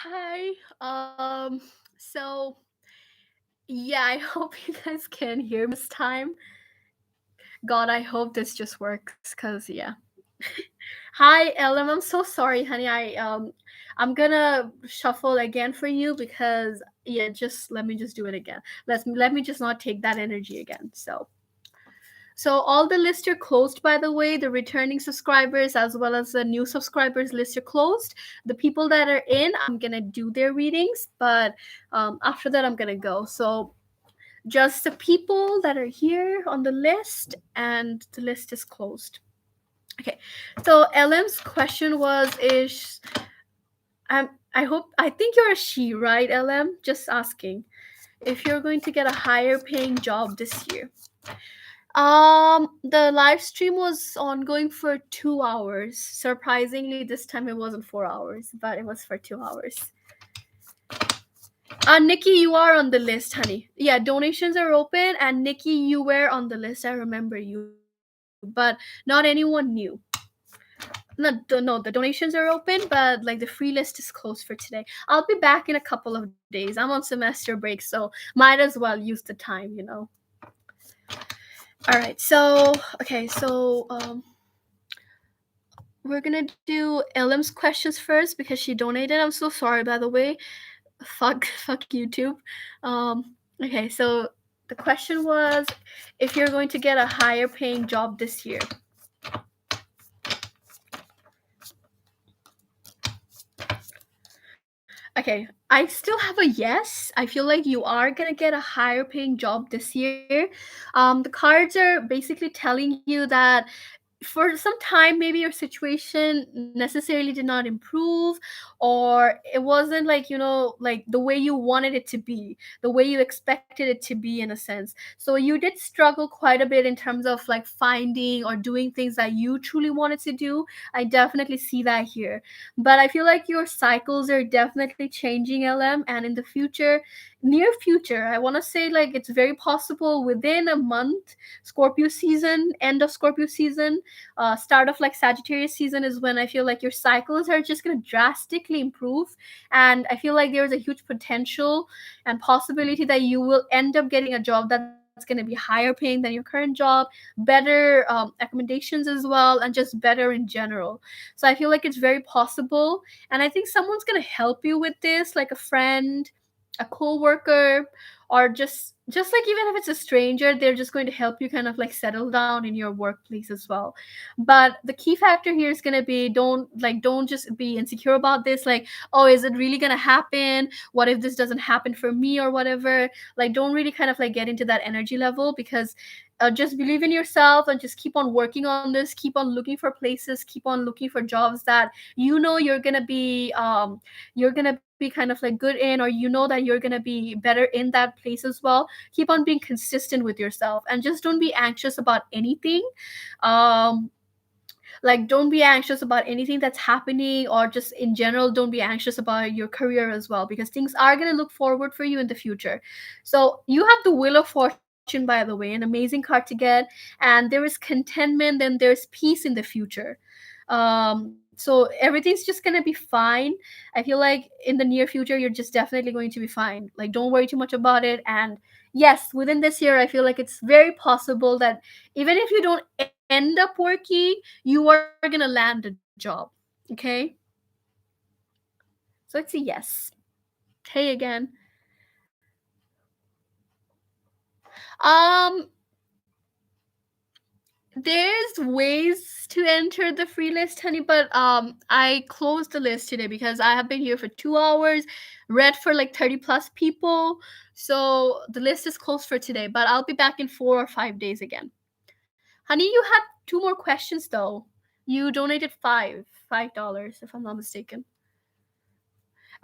Hi. So yeah, I hope you guys can hear me this time. God, I hope this just works, cause yeah. Hi, Ellen. I'm so sorry, honey. I'm gonna shuffle again for you because yeah, just let me just do it again. Let me just not take that energy again. So all the lists are closed, by the way. The returning subscribers as well as the new subscribers list are closed. The people that are in, I'm gonna do their readings, but after that, I'm gonna go. So just the people that are here on the list, and the list is closed. Okay. So LM's question was: Is I think you're a she, right, LM? Just asking if you're going to get a higher paying job this year. The live stream was ongoing for 2 hours. Surprisingly, this time it wasn't 4 hours, but it was for 2 hours. Nikki, you are on the list, honey. Yeah, donations are open, and Nikki, you were on the list. I remember you, but not anyone new. No, the donations are open, but like the free list is closed for today. I'll be back in a couple of days. I'm on semester break, so might as well use the time. All right, so okay, so we're gonna do LM's questions first because she donated. I'm so sorry, by the way. Fuck YouTube. Okay, so the question was if you're going to get a higher paying job this year. Okay, I still have a yes. I feel like you are gonna get a higher paying job this year. The cards are basically telling you that for some time maybe your situation necessarily did not improve, or it wasn't like the way you wanted it to be, the way you expected it to be, in a sense. So you did struggle quite a bit in terms of like finding or doing things that you truly wanted to do. I definitely see that here, but I feel like your cycles are definitely changing, LM, and in the future, near future, I want to say, like, it's very possible within a month, Scorpio season, end of Scorpio season, start of like Sagittarius season is when I feel like your cycles are just going to drastically improve. And I feel like there's a huge potential and possibility that you will end up getting a job that's going to be higher paying than your current job, better accommodations as well, and just better in general. So I feel like it's very possible. And I think someone's going to help you with this, like a friend, a co-worker, or just like even if it's a stranger, they're just going to help you kind of like settle down in your workplace as well. But the key factor here is going to be, don't just be insecure about this, like, oh, is it really going to happen, what if this doesn't happen for me or whatever. Like, don't really kind of like get into that energy level, because just believe in yourself and just keep on working on this, keep on looking for places, keep on looking for jobs that you're gonna be kind of like good in, or that you're gonna be better in that place as well. Keep on being consistent with yourself, and just don't be anxious about anything. um like, don't be anxious about anything that's happening, or just in general, don't be anxious about your career as well, because things are going to look forward for you in the future. So you have the Wheel of Fortune, by the way, an amazing card to get. And there is contentment, and there's peace in the future. So everything's just going to be fine. I feel like in the near future, you're just definitely going to be fine. Like, don't worry too much about it. And yes, within this year, I feel like it's very possible that even if you don't end up working, you are going to land a job. Okay? So it's a yes. Hey again. Um there's ways to enter the free list, honey, but I closed the list today because I have been here for 2 hours, read for like 30 plus people. So the list is closed for today, but I'll be back in 4 or 5 days again. Honey, you had two more questions though. You donated $5 if I'm not mistaken.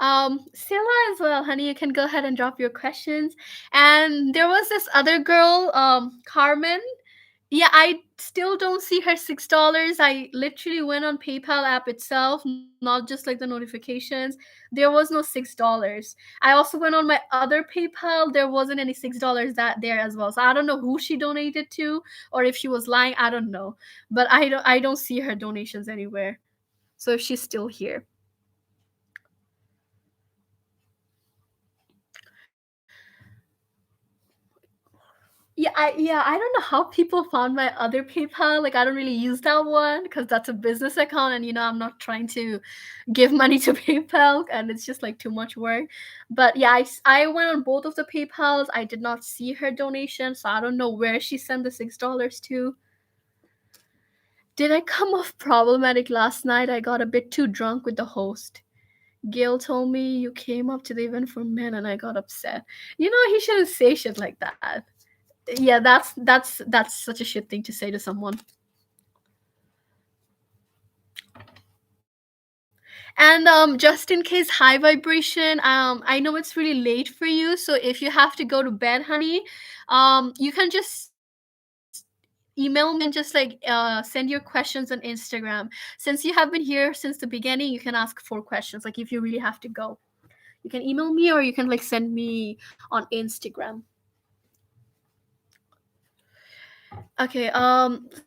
Sila as well, honey. You can go ahead and drop your questions. And there was this other girl, Carmen. Yeah, I still don't see her $6. I literally went on PayPal app itself, not just like the notifications. There was no $6. I also went on my other PayPal. There wasn't any $6 that there as well. So I don't know who she donated to, or if she was lying. I don't know, but I don't see her donations anywhere. So if she's still here. I don't know how people found my other PayPal. Like I don't really use that one because that's a business account, and I'm not trying to give money to PayPal, and it's just like too much work. But yeah, I went on both of the PayPals. I did not see her donation, so I don't know where she sent the $6 to. Did I come off problematic last night? I got a bit too drunk with the host. Gail told me you came up to the event for men, and I got upset. He shouldn't say shit like that. Yeah, that's such a shit thing to say to someone. And just in case, high vibration, I know it's really late for you, so if you have to go to bed, honey, you can just email me and just like send your questions on Instagram. Since you have been here since the beginning, you can ask 4 questions. Like if you really have to go, you can email me or you can like send me on Instagram. Okay,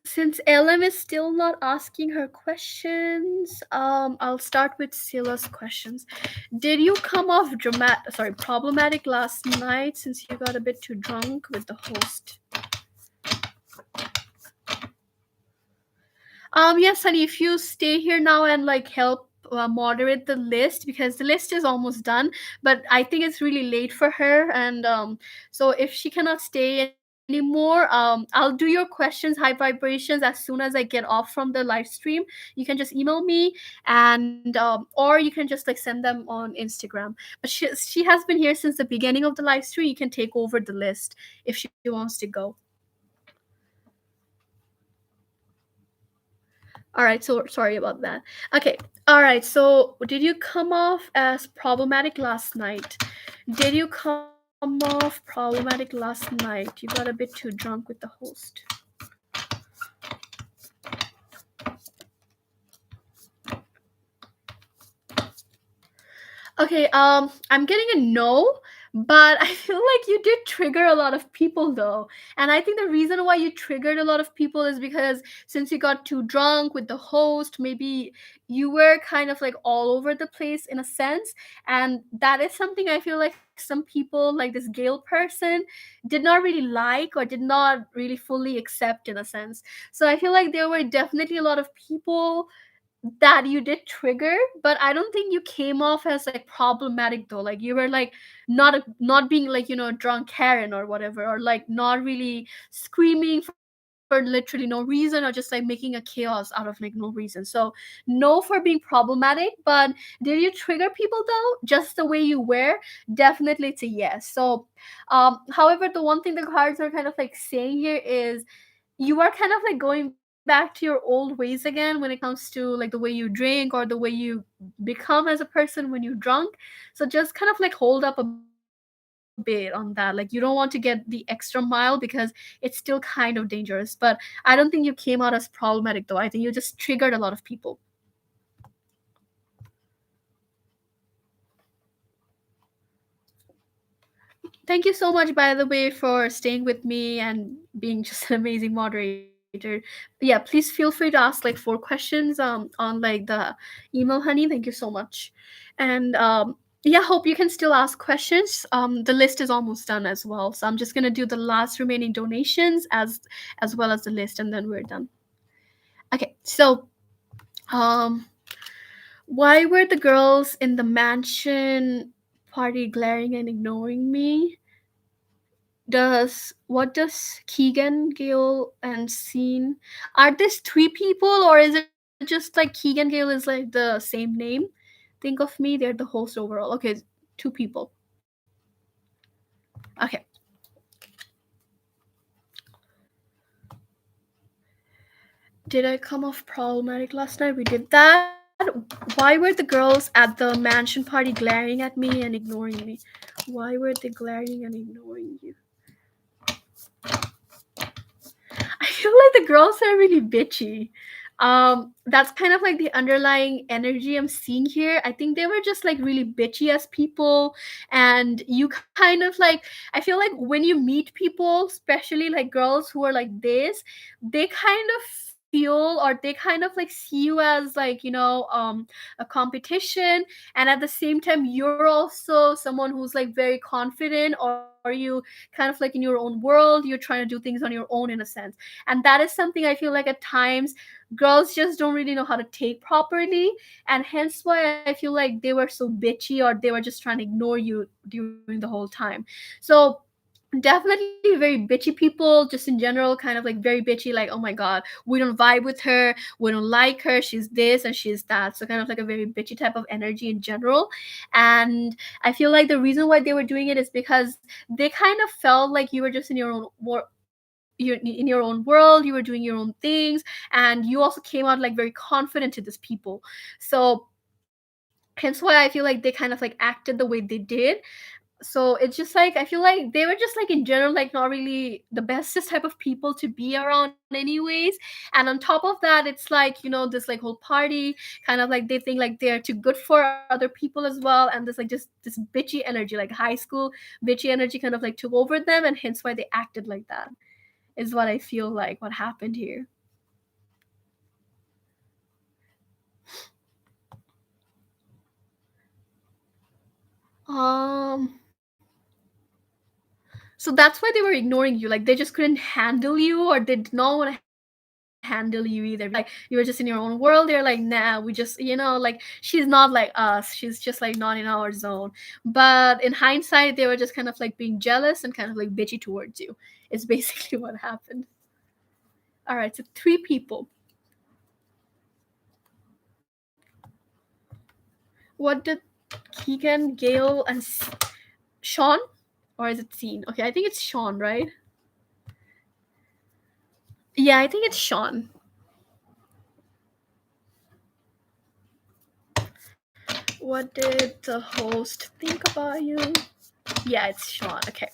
since LM is still not asking her questions, I'll start with Sila's questions. Did you come off problematic last night since you got a bit too drunk with the host? Yes, honey, if you stay here now and like help moderate the list because the list is almost done, but I think it's really late for her, and so if she cannot stay anymore, I'll do your questions, high vibrations, as soon as I get off from the live stream. You can just email me, and or you can just like send them on Instagram. But she has been here since the beginning of the live stream. You can take over the list if she wants to go. All right, so sorry about that. Okay, all right, so did you come off as problematic last night? Did you come off problematic last night? You got a bit too drunk with the host. Okay, I'm getting a no, but I feel like you did trigger a lot of people though. And I think the reason why you triggered a lot of people is because since you got too drunk with the host, maybe you were kind of like all over the place in a sense. And that is something I feel like some people, like this Gale person, did not really like or did not really fully accept in a sense. So I feel like there were definitely a lot of people that you did trigger, but I don't think you came off as like problematic though. Like you were like not being like drunk Karen or whatever, or like not really screaming for literally no reason, or just like making a chaos out of like no reason. So no for being problematic, but did you trigger people though? Just the way you were, definitely it's a yes. So however, the one thing the cards are kind of like saying here is you are kind of like going back to your old ways again when it comes to like the way you drink or the way you become as a person when you're drunk. So just kind of like hold up a bit on that. Like you don't want to get the extra mile because it's still kind of dangerous. But I don't think you came out as problematic though. I think you just triggered a lot of people. Thank you so much, by the way, for staying with me and being just an amazing moderator. Yeah, please feel free to ask like 4 questions on like the email, honey. Thank you so much. And yeah, hope you can still ask questions. The list is almost done as well. So I'm just gonna do the last remaining donations as well as the list, and then we're done. Okay, so um why were the girls in the mansion party glaring and ignoring me? Does Keegan, Gale, and Scene, are these 3 people, or is it just like Keegan Gale is like the same name? Think of me, they're the host overall. Okay, 2 people. Okay. Did I come off problematic last night? We did that. Why were the girls at the mansion party glaring at me and ignoring me? Why were they glaring and ignoring you? I feel like the girls are really bitchy. That's kind of like the underlying energy I'm seeing here. I think they were just like really bitchy as people, and you kind of like, I feel like when you meet people, especially like girls who are like this, they kind of feel or they kind of like see you as like a competition, and at the same time you're also someone who's like very confident, or are you kind of like in your own world, you're trying to do things on your own in a sense. And that is something I feel like at times girls just don't really know how to take properly, and hence why I feel like they were so bitchy, or they were just trying to ignore you during the whole time. So definitely very bitchy people just in general, kind of like very bitchy, like, oh my god, we don't vibe with her, we don't like her, she's this and she's that. So kind of like a very bitchy type of energy in general. And I feel like the reason why they were doing it is because they kind of felt like you were just in your own you're in your own world, you were doing your own things, and you also came out like very confident to these people. So hence why I feel like they kind of like acted the way they did. So it's just like I feel like they were just like in general like not really the bestest type of people to be around anyways. And on top of that, it's like this like whole party, kind of like they think like they're too good for other people as well, and this like just this bitchy energy, like high school bitchy energy, kind of like took over them, and hence why they acted like that, is what I feel like what happened here. um so that's why they were ignoring you, like they just couldn't handle you, or they did not want to handle you either. Like you were just in your own world. They're like, nah, we just, like she's not like us. She's just like not in our zone. But in hindsight, they were just kind of like being jealous and kind of like bitchy towards you. It's basically what happened. All right, so three people. What did Keegan, Gail, and Sean? Or is it Scene? Okay, I think it's Sean, right? Yeah, I think it's Sean. What did the host think about you? Yeah, it's Sean. Okay.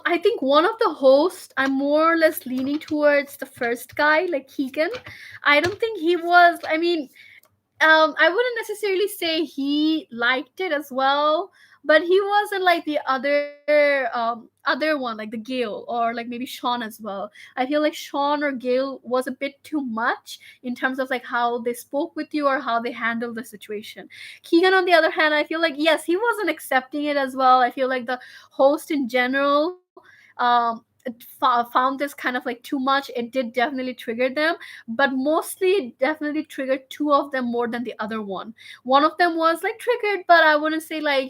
I think one of the hosts, I'm more or less leaning towards the first guy, like Keegan. I don't think he was. I mean, I wouldn't necessarily say he liked it as well, but he wasn't like the other one, like the Gail or like maybe Sean as well. I feel like Sean or Gail was a bit too much in terms of like how they spoke with you or how they handled the situation. Keegan, on the other hand, I feel like yes, he wasn't accepting it as well. I feel like the host in general found this kind of like too much. It did definitely trigger them, but mostly it definitely triggered two of them more than the other one. One of them was like triggered, but I wouldn't say like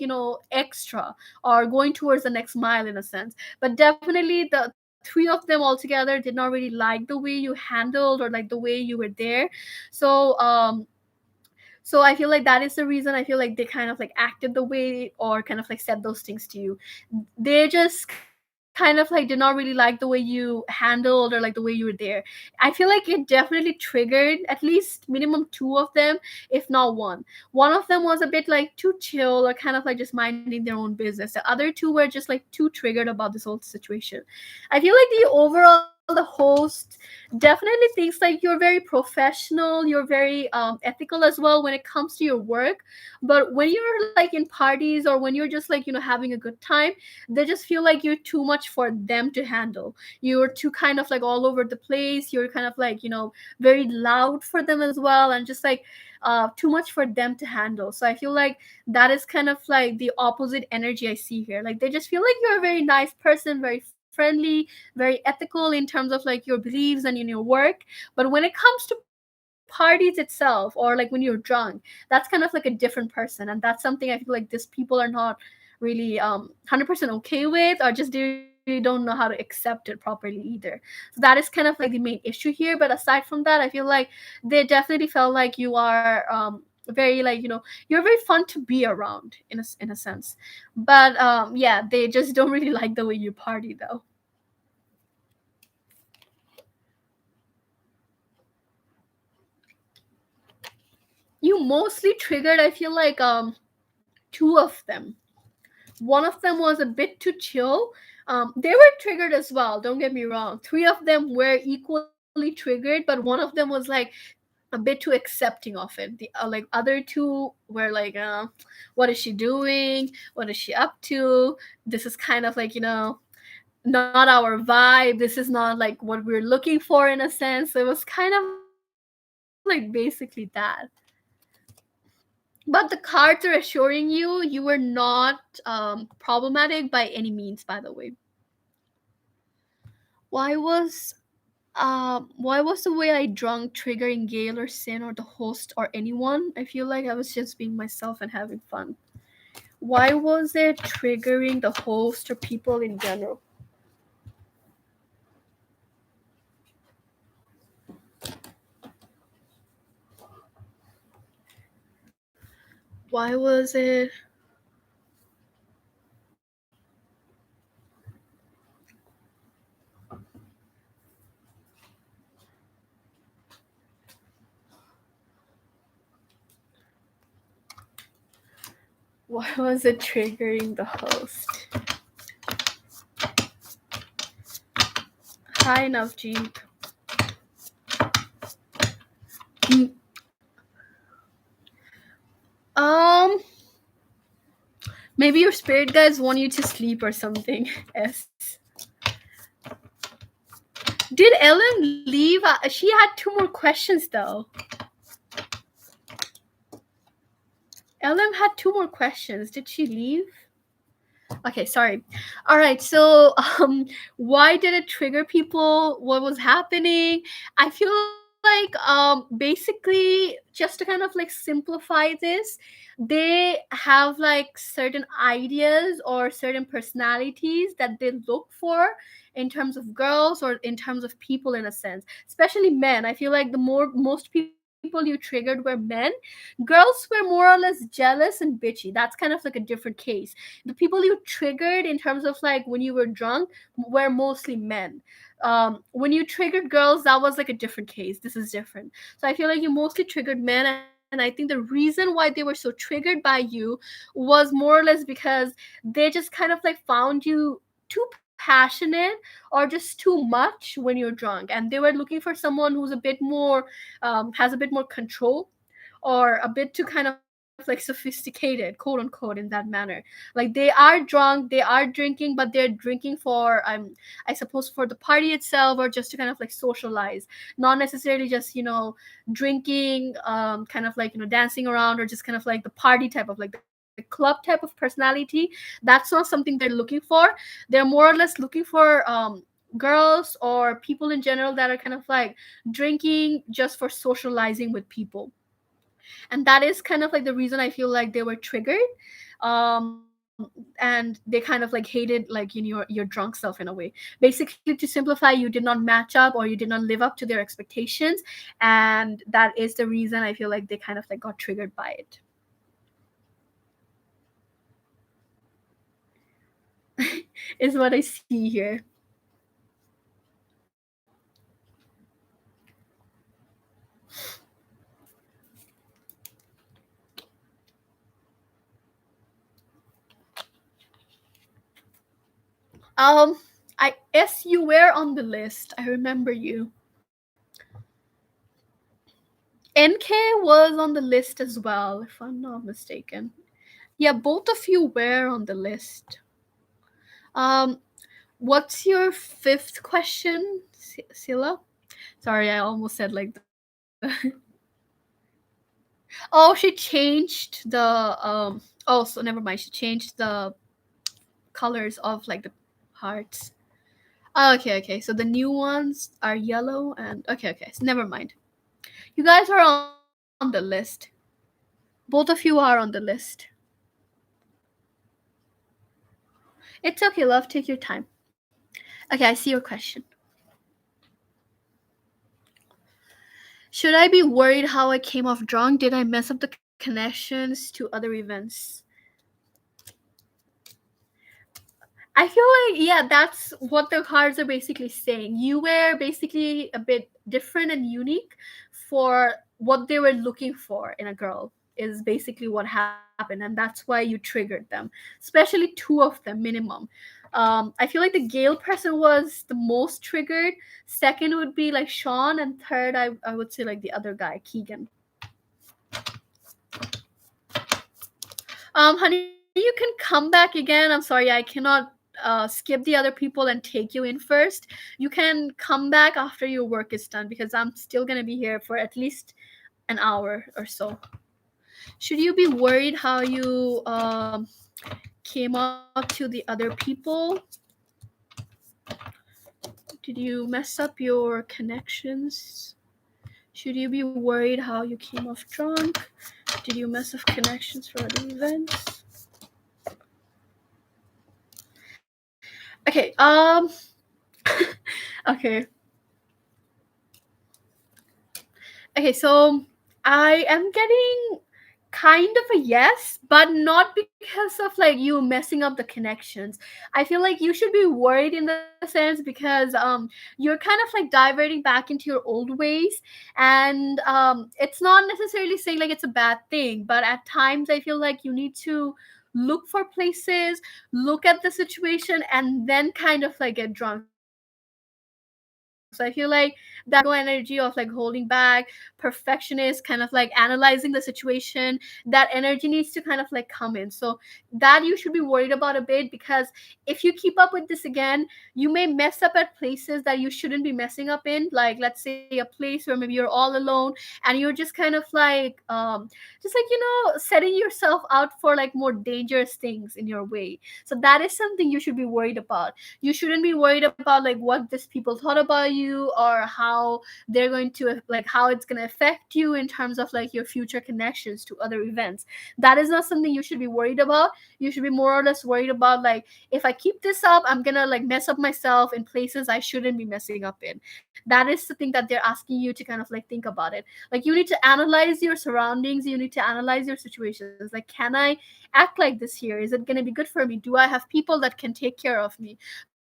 extra or going towards the next mile in a sense. But definitely the three of them altogether did not really like the way you handled or like the way you were there. So I feel like that is the reason I feel like they kind of like acted the way or kind of like said those things to you. They just kind of like did not really like the way you handled or like the way you were there. I feel like it definitely triggered at least minimum two of them, if not one. One of them was a bit like too chill or kind of like just minding their own business. The other two were just like too triggered about this whole situation. I feel like the host definitely thinks like you're very professional, you're very ethical as well when it comes to your work. But when you're like in parties or when you're just like having a good time, they just feel like you're too much for them to handle. You're too kind of like all over the place, you're kind of like very loud for them as well, and just like too much for them to handle. So I feel like that is kind of like the opposite energy I see here. Like they just feel like you're a very nice person, very friendly, very ethical in terms of like your beliefs and in your work. But when it comes to parties itself or like when you're drunk, that's kind of like a different person, and that's something I feel like these people are not really 100% okay with, or just they really don't know how to accept it properly either. So that is kind of like the main issue here. But aside from that, I feel like they definitely felt like you are very like you're very fun to be around in a sense. But yeah, they just don't really like the way you party though. You mostly triggered, I feel like two of them. One of them was a bit too chill. They were triggered as well, don't get me wrong. Three of them were equally triggered, but one of them was like a bit too accepting of it. The like other two were like, what is she doing? What is she up to? This is kind of like, not our vibe. This is not like what we're looking for in a sense. So it was kind of like basically that. But the cards are assuring you were not problematic by any means, by the way. Why was why was the way I drunk triggering Gail or Sin or the host or anyone? I feel like I was just being myself and having fun. Why was it triggering the host or people in general? Why was it? Why was it triggering the host? Hi, Navjeet. Mm, Um, maybe your spirit guides want you to sleep or something. Yes. Did Ellen leave? She had two more questions though. Ellen had two more questions. Did she leave? Okay, sorry. All right, so why did it trigger people? What was happening? I feel like basically just to kind of like simplify this, they have like certain ideas or certain personalities that they look for in terms of girls or in terms of people in a sense, especially men. I feel like most people you triggered were men. Girls were more or less jealous and bitchy. That's kind of like a different case. The people you triggered in terms of like when you were drunk were mostly men. When you triggered girls, that was like a different case. This is different. So I feel like you mostly triggered men, and I think the reason why they were so triggered by you was more or less because they just kind of like found you too passionate or just too much when you're drunk, and they were looking for someone who's a bit more has a bit more control or a bit too kind of like sophisticated, quote unquote, in that manner. Like they are drunk, they are drinking, but they're drinking for I suppose for the party itself or just to kind of like socialize, not necessarily just drinking, kind of like dancing around or just kind of like the party type of like the club type of personality. That's not something they're looking for. They're more or less looking for girls or people in general that are kind of like drinking just for socializing with people. And that is kind of like the reason I feel like they were triggered. And they kind of like hated like your drunk self in a way. Basically, to simplify, you did not match up or you did not live up to their expectations, and that is the reason I feel like they kind of like got triggered by it. Is what I see here. um I yes, you were on the list. I remember you. NK was on the list as well, if I'm not mistaken. Yeah, both of you were on the list. Um, what's your fifth question, Sila? Sorry, I almost said like the. Oh, she changed the Oh, so never mind. She changed the colors of like the hearts. Oh, okay, okay. So the new ones are yellow and okay, okay. So never mind. You guys are on the list. Both of you are on the list. It's okay, love. Take your time. Okay, I see your question. Should I be worried how I came off drunk? Did I mess up the connections to other events? I feel like, yeah, that's what the cards are basically saying. You were basically a bit different and unique for what they were looking for in a girl, is basically what happened. And that's why you triggered them, especially two of them minimum. I feel like the Gale person was the most triggered. Second would be like Sean, and third I would say like the other guy, Keegan. Honey, you can come back again. I'm sorry, I cannot skip the other people and take you in first. You can come back after your work is done because I'm still gonna be here for at least an hour or so. Should you be worried how you came out to the other people? Did you mess up your connections? Should you be worried how you came off drunk? Did you mess up connections for other events? Okay, okay. Okay, so I am getting kind of a yes, but not because of like you messing up the connections. I feel like you should be worried in the sense because you're kind of like diverting back into your old ways, and it's not necessarily saying like it's a bad thing, but at times I feel like you need to look for places, look at the situation, and then kind of like get drunk. So I feel like that ego energy of like holding back, perfectionist, kind of like analyzing the situation, that energy needs to kind of like come in. So that you should be worried about a bit, because if you keep up with this again, you may mess up at places that you shouldn't be messing up in. Like, let's say a place where maybe you're all alone and you're just kind of like just like, setting yourself out for like more dangerous things in your way. So that is something you should be worried about. You shouldn't be worried about like what these people thought about you, or how they're going to like how it's going to affect you in terms of like your future connections to other events. That is not something you should be worried about. You should be more or less worried about like, if I keep this up, I'm gonna like mess up myself in places I shouldn't be messing up in. That is the thing that they're asking you to kind of like think about it. Like, you need to analyze your surroundings, you need to analyze your situations. Like, can I act like this here? Is it going to be good for me? Do I have people that can take care of me?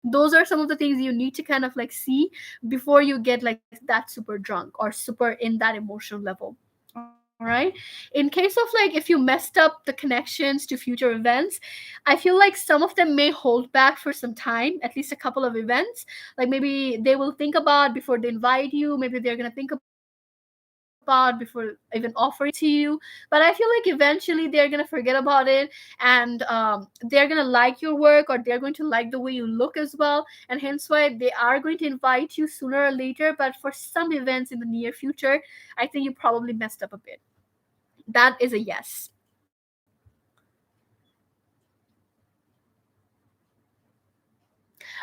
Those are some of the things you need to kind of like see before you get like that super drunk or super in that emotional level. All right. In case of like, if you messed up the connections to future events, I feel like some of them may hold back for some time, at least a couple of events. Like, maybe they will think about before they invite you, maybe they're going to think about before even offering it to you. But I feel like eventually they're going to forget about it, and they're going to like your work, or they're going to like the way you look as well, and hence why they are going to invite you sooner or later. But for some events in the near future, I think you probably messed up a bit. That is a yes.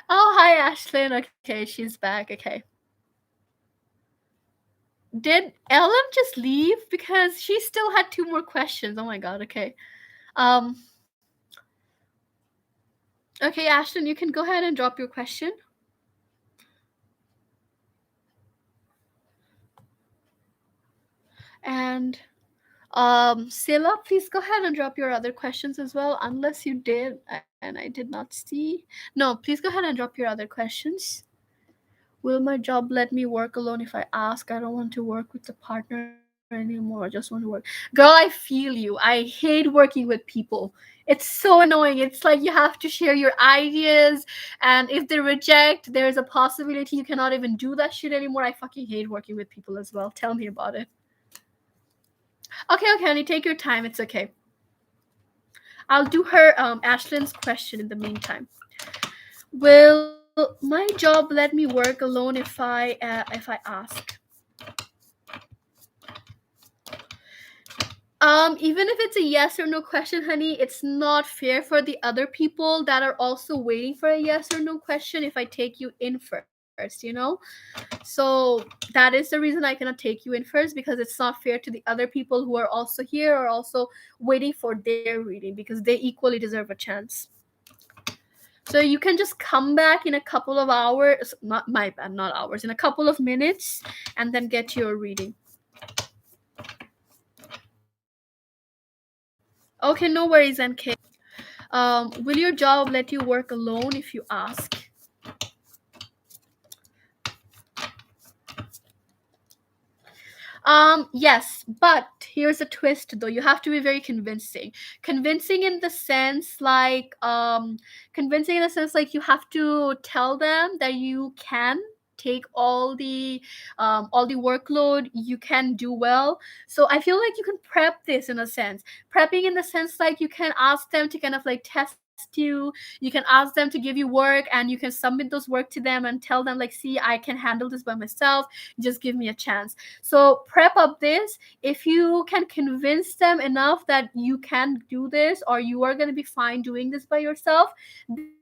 Oh, hi, Ashlyn. Okay, she's back. Okay. Did Ellen just leave? Because she still had two more questions. Oh my god. Okay. Um. Okay, Ashlyn, you can go ahead and drop your question. And Sila, please go ahead and drop your other questions as well, unless you did and I did not see. No, please go ahead and drop your other questions. Will my job let me work alone if I ask? I don't want to work with a partner anymore. I just want to work. Girl, I feel you. I hate working with people. It's so annoying. It's like you have to share your ideas, and if they reject, there's a possibility you cannot even do that shit anymore. I fucking hate working with people as well. Tell me about it. Okay, okay, honey, take your time. It's okay. I'll do her Ashlyn's question in the meantime. Will my job let me work alone if I ask? Even if it's a yes or no question, honey, it's not fair for the other people that are also waiting for a yes or no question if I take you in first. So that is the reason I cannot take you in first, because it's not fair to the other people who are also here or also waiting for their reading, because they equally deserve a chance. So you can just come back in a couple of hours, not my bad, not hours, in a couple of minutes, and then get your reading. Okay, no worries, NK. Will your job let you work alone if you ask? Yes, but here's a twist though. You have to be very convincing. Convincing in the sense like convincing in the sense like you have to tell them that you can take all the workload, you can do well. So I feel like you can prep this in a sense. Prepping in the sense like you can ask them to kind of like test you can ask them to give you work and you can submit those work to them and tell them like, see, I can handle this by myself, just give me a chance. So prep up this. If you can convince them enough that you can do this or you are going to be fine doing this by yourself,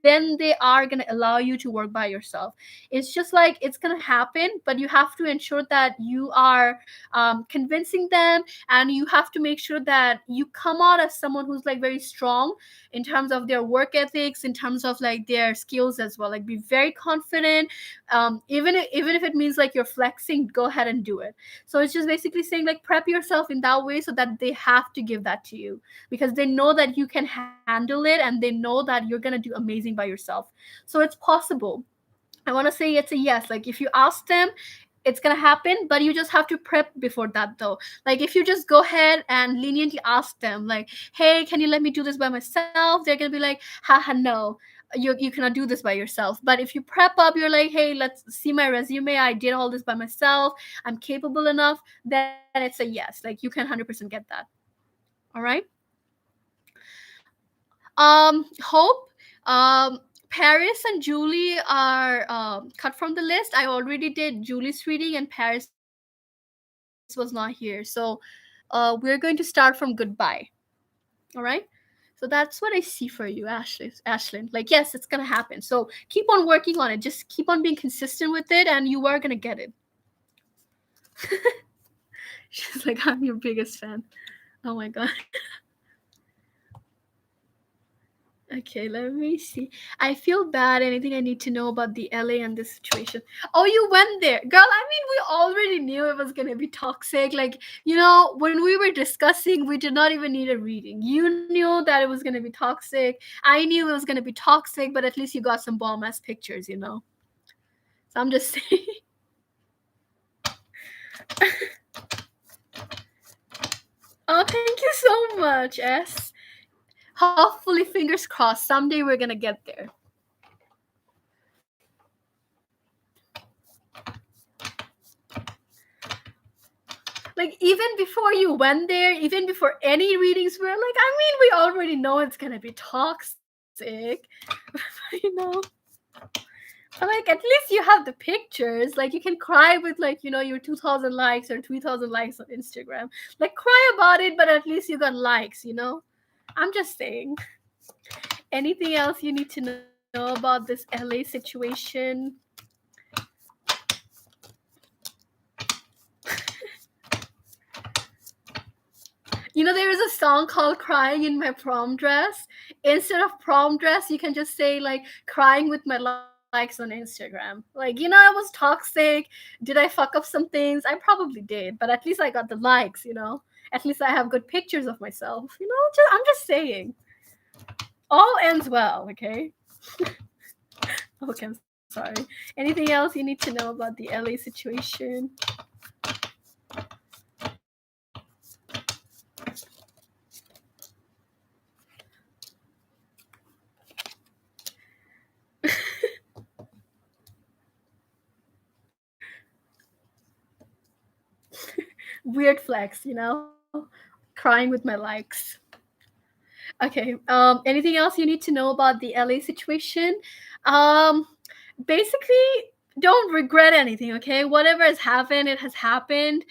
then they are going to allow you to work by yourself. It's just like it's going to happen, but you have to ensure that you are convincing them, and you have to make sure that you come out as someone who's like very strong in terms of their work ethics, in terms of like their skills as well. Like be very confident. Even if it means like you're flexing, go ahead and do it. So it's just basically saying like prep yourself in that way so that they have to give that to you, because they know that you can handle it and they know that you're going to do amazing by yourself. So it's possible. I want to say it's a yes. Like if you ask them, it's gonna happen, but you just have to prep before that though. Like if you just go ahead and leniently ask them like, hey, can you let me do this by myself, they're gonna be like, haha, no, you cannot do this by yourself. But if you prep up, you're like, hey, let's see my resume, I did all this by myself, I'm capable enough, then it's a yes. Like you can 100% get that. All right. Hope, Paris and Julie are cut from the list. I already did Julie's reading and Paris was not here. So we're going to start from goodbye. All right. So that's what I see for you, Ashlyn. Like, yes, it's gonna happen. So keep on working on it. Just keep on being consistent with it, and you are gonna get it. She's like, I'm your biggest fan. Oh my god. Okay, let me see. I feel bad. Anything I need to know about the LA and this situation? Oh, you went there. Girl, I mean, we already knew it was going to be toxic. Like, when we were discussing, we did not even need a reading. You knew that it was going to be toxic. I knew it was going to be toxic, but at least you got some bomb ass pictures. So I'm just saying. Oh, thank you so much, S. Hopefully, fingers crossed, someday we're going to get there. Like even before you went there, even before any readings, we're like, I mean, we already know it's gonna be toxic, you know. But like at least you have the pictures. Like you can cry with like your 2,000 likes or 3,000 likes on Instagram. Like cry about it, but at least you got likes. I'm just saying. Anything else you need to know about this LA situation? There is a song called Crying in My Prom Dress. Instead of prom dress, you can just say, like, crying with my likes on Instagram. Like, I was toxic. Did I fuck up some things? I probably did, but at least I got the likes. At least I have good pictures of myself. I'm just saying. All ends well, okay? Okay, I'm sorry. Anything else you need to know about the LA situation? Weird flex. Crying with my likes. Okay. Anything else you need to know about the LA situation? Um, Basically, don't regret anything. Okay, whatever has happened, it has happened.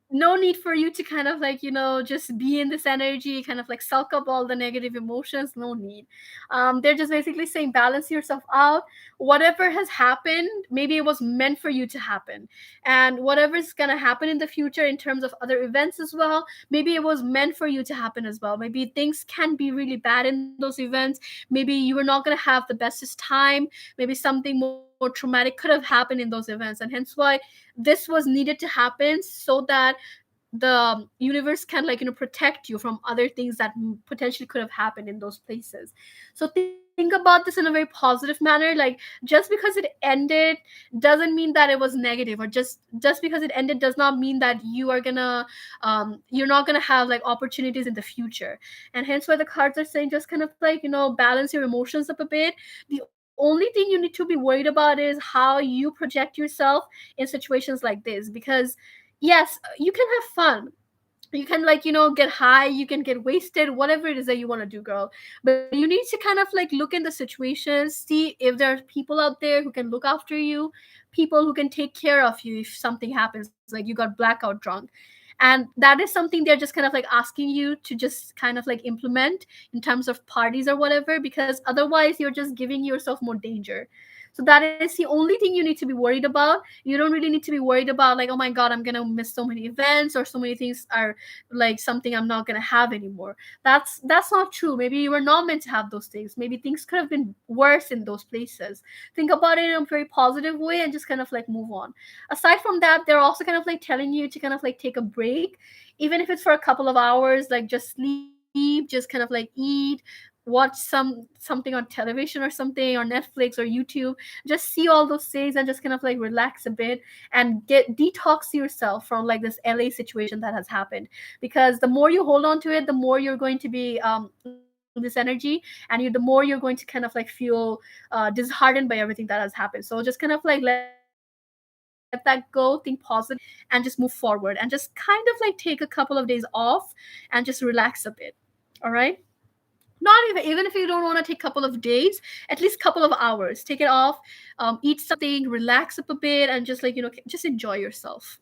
No need for you to kind of like just be in this energy, kind of like suck up all the negative emotions. No need. They're just basically saying balance yourself out. Whatever has happened, maybe it was meant for you to happen, and whatever's gonna happen in the future in terms of other events as well, maybe it was meant for you to happen as well. Maybe things can be really bad in those events. Maybe you were not gonna have the bestest time. Maybe something more traumatic could have happened in those events, and hence why this was needed to happen, so that the universe can protect you from other things that potentially could have happened in those places. So things think about this in a very positive manner. Like, just because it ended doesn't mean that it was negative, or just because it ended does not mean that you're not gonna have like opportunities in the future. And hence why the cards are saying, just kind of like, balance your emotions up a bit. The only thing you need to be worried about is how you project yourself in situations like this, because yes, you can have fun, you can, like, get high, you can get wasted, whatever it is that you want to do, girl. But you need to kind of like look in the situation, see if there are people out there who can look after you, people who can take care of you if something happens, like you got blackout drunk. And that is something they're just kind of like asking you to just kind of like implement in terms of parties or whatever, because otherwise you're just giving yourself more danger. So that is the only thing you need to be worried about. You don't really need to be worried about like, oh my god, I'm gonna miss so many events, or so many things are like something I'm not gonna have anymore. That's not true. Maybe you were not meant to have those things. Maybe things could have been worse in those places. Think about it in a very positive way and just kind of like move on. Aside from that, they're also kind of like telling you to kind of like take a break, even if it's for a couple of hours, like just sleep, just kind of like eat, watch something on television or something, or Netflix or YouTube. Just see all those things and just kind of like relax a bit and get detox yourself from like this LA situation that has happened. Because the more you hold on to it, the more you're going to be this energy, and the more you're going to kind of like feel disheartened by everything that has happened. So just kind of like let that go, think positive, and just move forward, and just kind of like take a couple of days off and just relax a bit. All right, not even if you don't want to take a couple of days, at least couple of hours, take it off, eat something, relax up a bit, and just like, just enjoy yourself.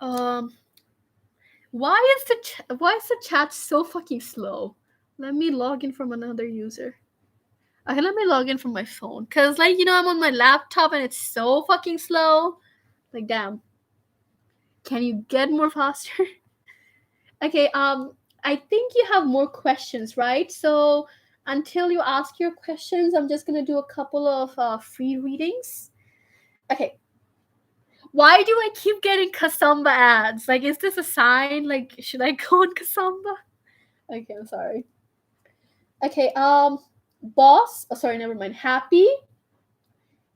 um why is the chat so fucking slow? Let me log in from another user. Okay, let me log in from my phone, because like, I'm on my laptop and it's so fucking slow. Like, damn, can you get more faster? Okay, I think you have more questions, right? So until you ask your questions, I'm just gonna do a couple of free readings. Okay, why do I keep getting Kasamba ads? Like, is this a sign? Like, should I go on Kasamba? Okay, I'm sorry. Okay, boss. Oh, sorry, never mind.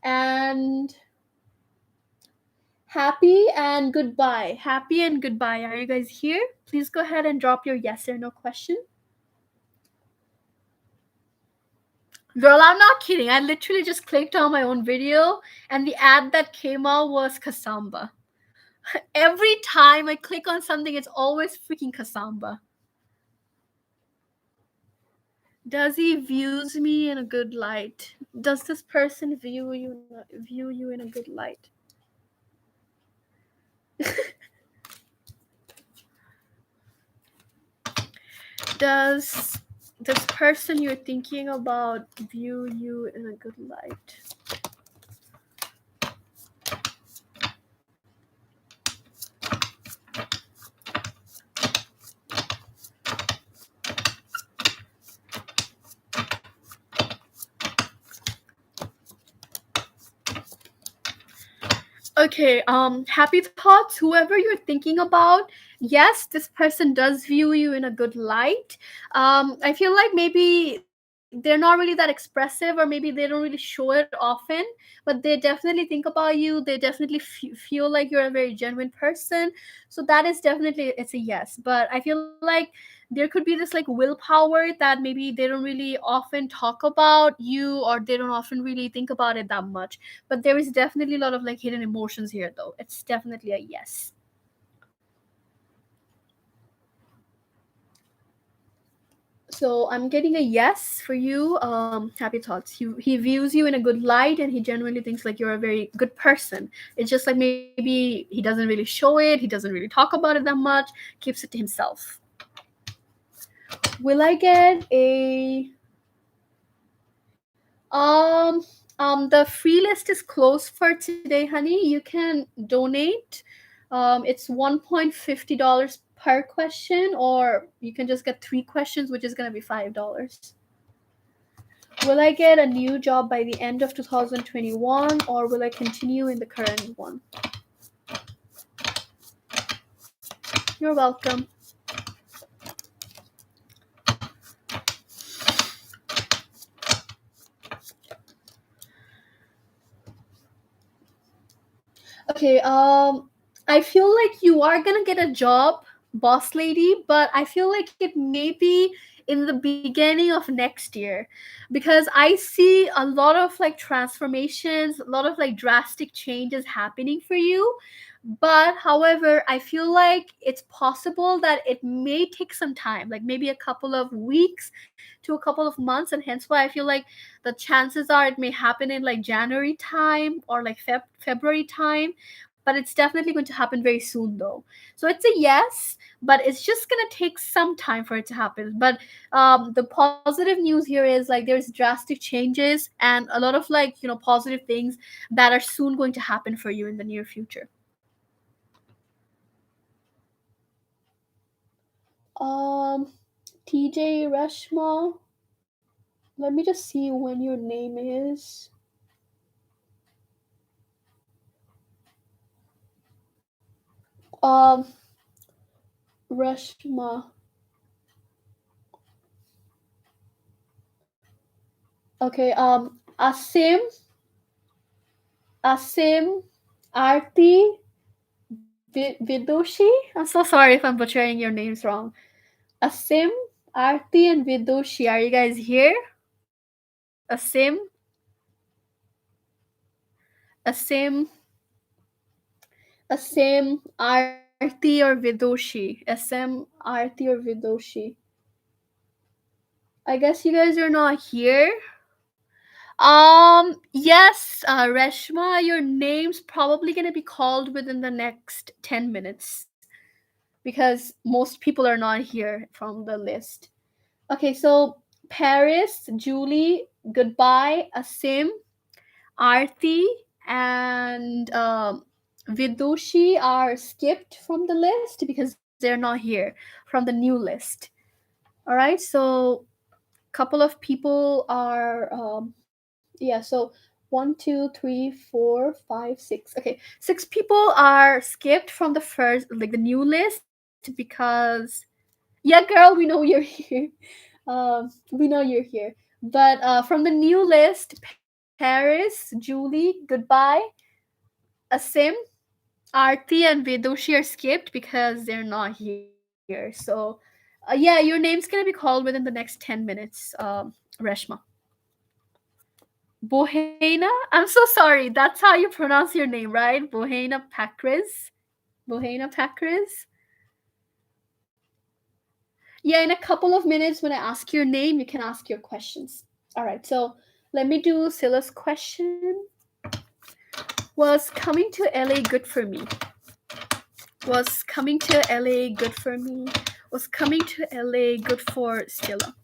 And happy and goodbye. Happy and goodbye. Are you guys here? Please go ahead and drop your yes or no question. Girl, I'm not kidding. I literally just clicked on my own video and the ad that came out was Kasamba. Every time I click on something, it's always freaking Kasamba. Does he views me in a good light? Does this person view you in a good light? Does this person you're thinking about view you in a good light? Okay, happy thoughts, whoever you're thinking about. Yes, this person does view you in a good light. I feel like maybe they're not really that expressive, or maybe they don't really show it often, but they definitely think about you. They definitely feel like you're a very genuine person. So that is definitely, it's a yes. But I feel like there could be this like willpower that maybe they don't really often talk about you, or they don't often really think about it that much. But there is definitely a lot of like hidden emotions here, though. It's definitely a yes. So I'm getting a yes for you. Happy thoughts. He views you in a good light, and he genuinely thinks like you're a very good person. It's just like maybe he doesn't really show it. He doesn't really talk about it that much. Keeps it to himself. Will I get a um the free list is closed for today, honey. You can donate. It's $1.50 per question, or you can just get 3 questions, which is gonna be $5. Will I get a new job by the end of 2021 or will I continue in the current one? You're welcome. Okay, I feel like you are gonna get a job, boss lady, but I feel like it may be in the beginning of next year because I see a lot of like transformations, a lot of like drastic changes happening for you. But however, I feel like it's possible that it may take some time, like maybe a couple of weeks to a couple of months, and hence why I feel like the chances are it may happen in like January time or like February time, but it's definitely going to happen very soon though. So it's a yes, but it's just going to take some time for it to happen. But the positive news here is like there's drastic changes and a lot of like, positive things that are soon going to happen for you in the near future. Um, TJ Reshma, let me just see when your name is. Um, Reshma. Okay, Asim, Arti, Vidushi. I'm so sorry if I'm butchering your names wrong. Asim, Arti, and Vidushi. Are you guys here? Asim, Asim, Asim, Arti, or Vidushi? SM, Arti, or Vidushi? I guess you guys are not here. Yes, Reshma, your name's probably gonna be called within the next 10 minutes because most people are not here from the list. Okay, so Paris, Julie, Goodbye, Asim, Arti, and Vidushi are skipped from the list because they're not here from the new list. All right, so couple of people are yeah, so one, two, three, four, five, six. Okay, six people are skipped from the first, like the new list because yeah, girl, we know you're here. We know you're here. But from the new list, Paris, Julie, Goodbye, Asim, Arti, and Vedoshi are skipped because they're not here. So, yeah, your name's gonna be called within the next 10 minutes, Reshma. Bohena? I'm so sorry. That's how you pronounce your name, right? Bohena Pakris? Bohena Pakris? Yeah, in a couple of minutes, when I ask your name, you can ask your questions. All right, so let me do Sila's question. Was coming to LA good for me? Was coming to LA good for me? Was coming to LA good for Stilla?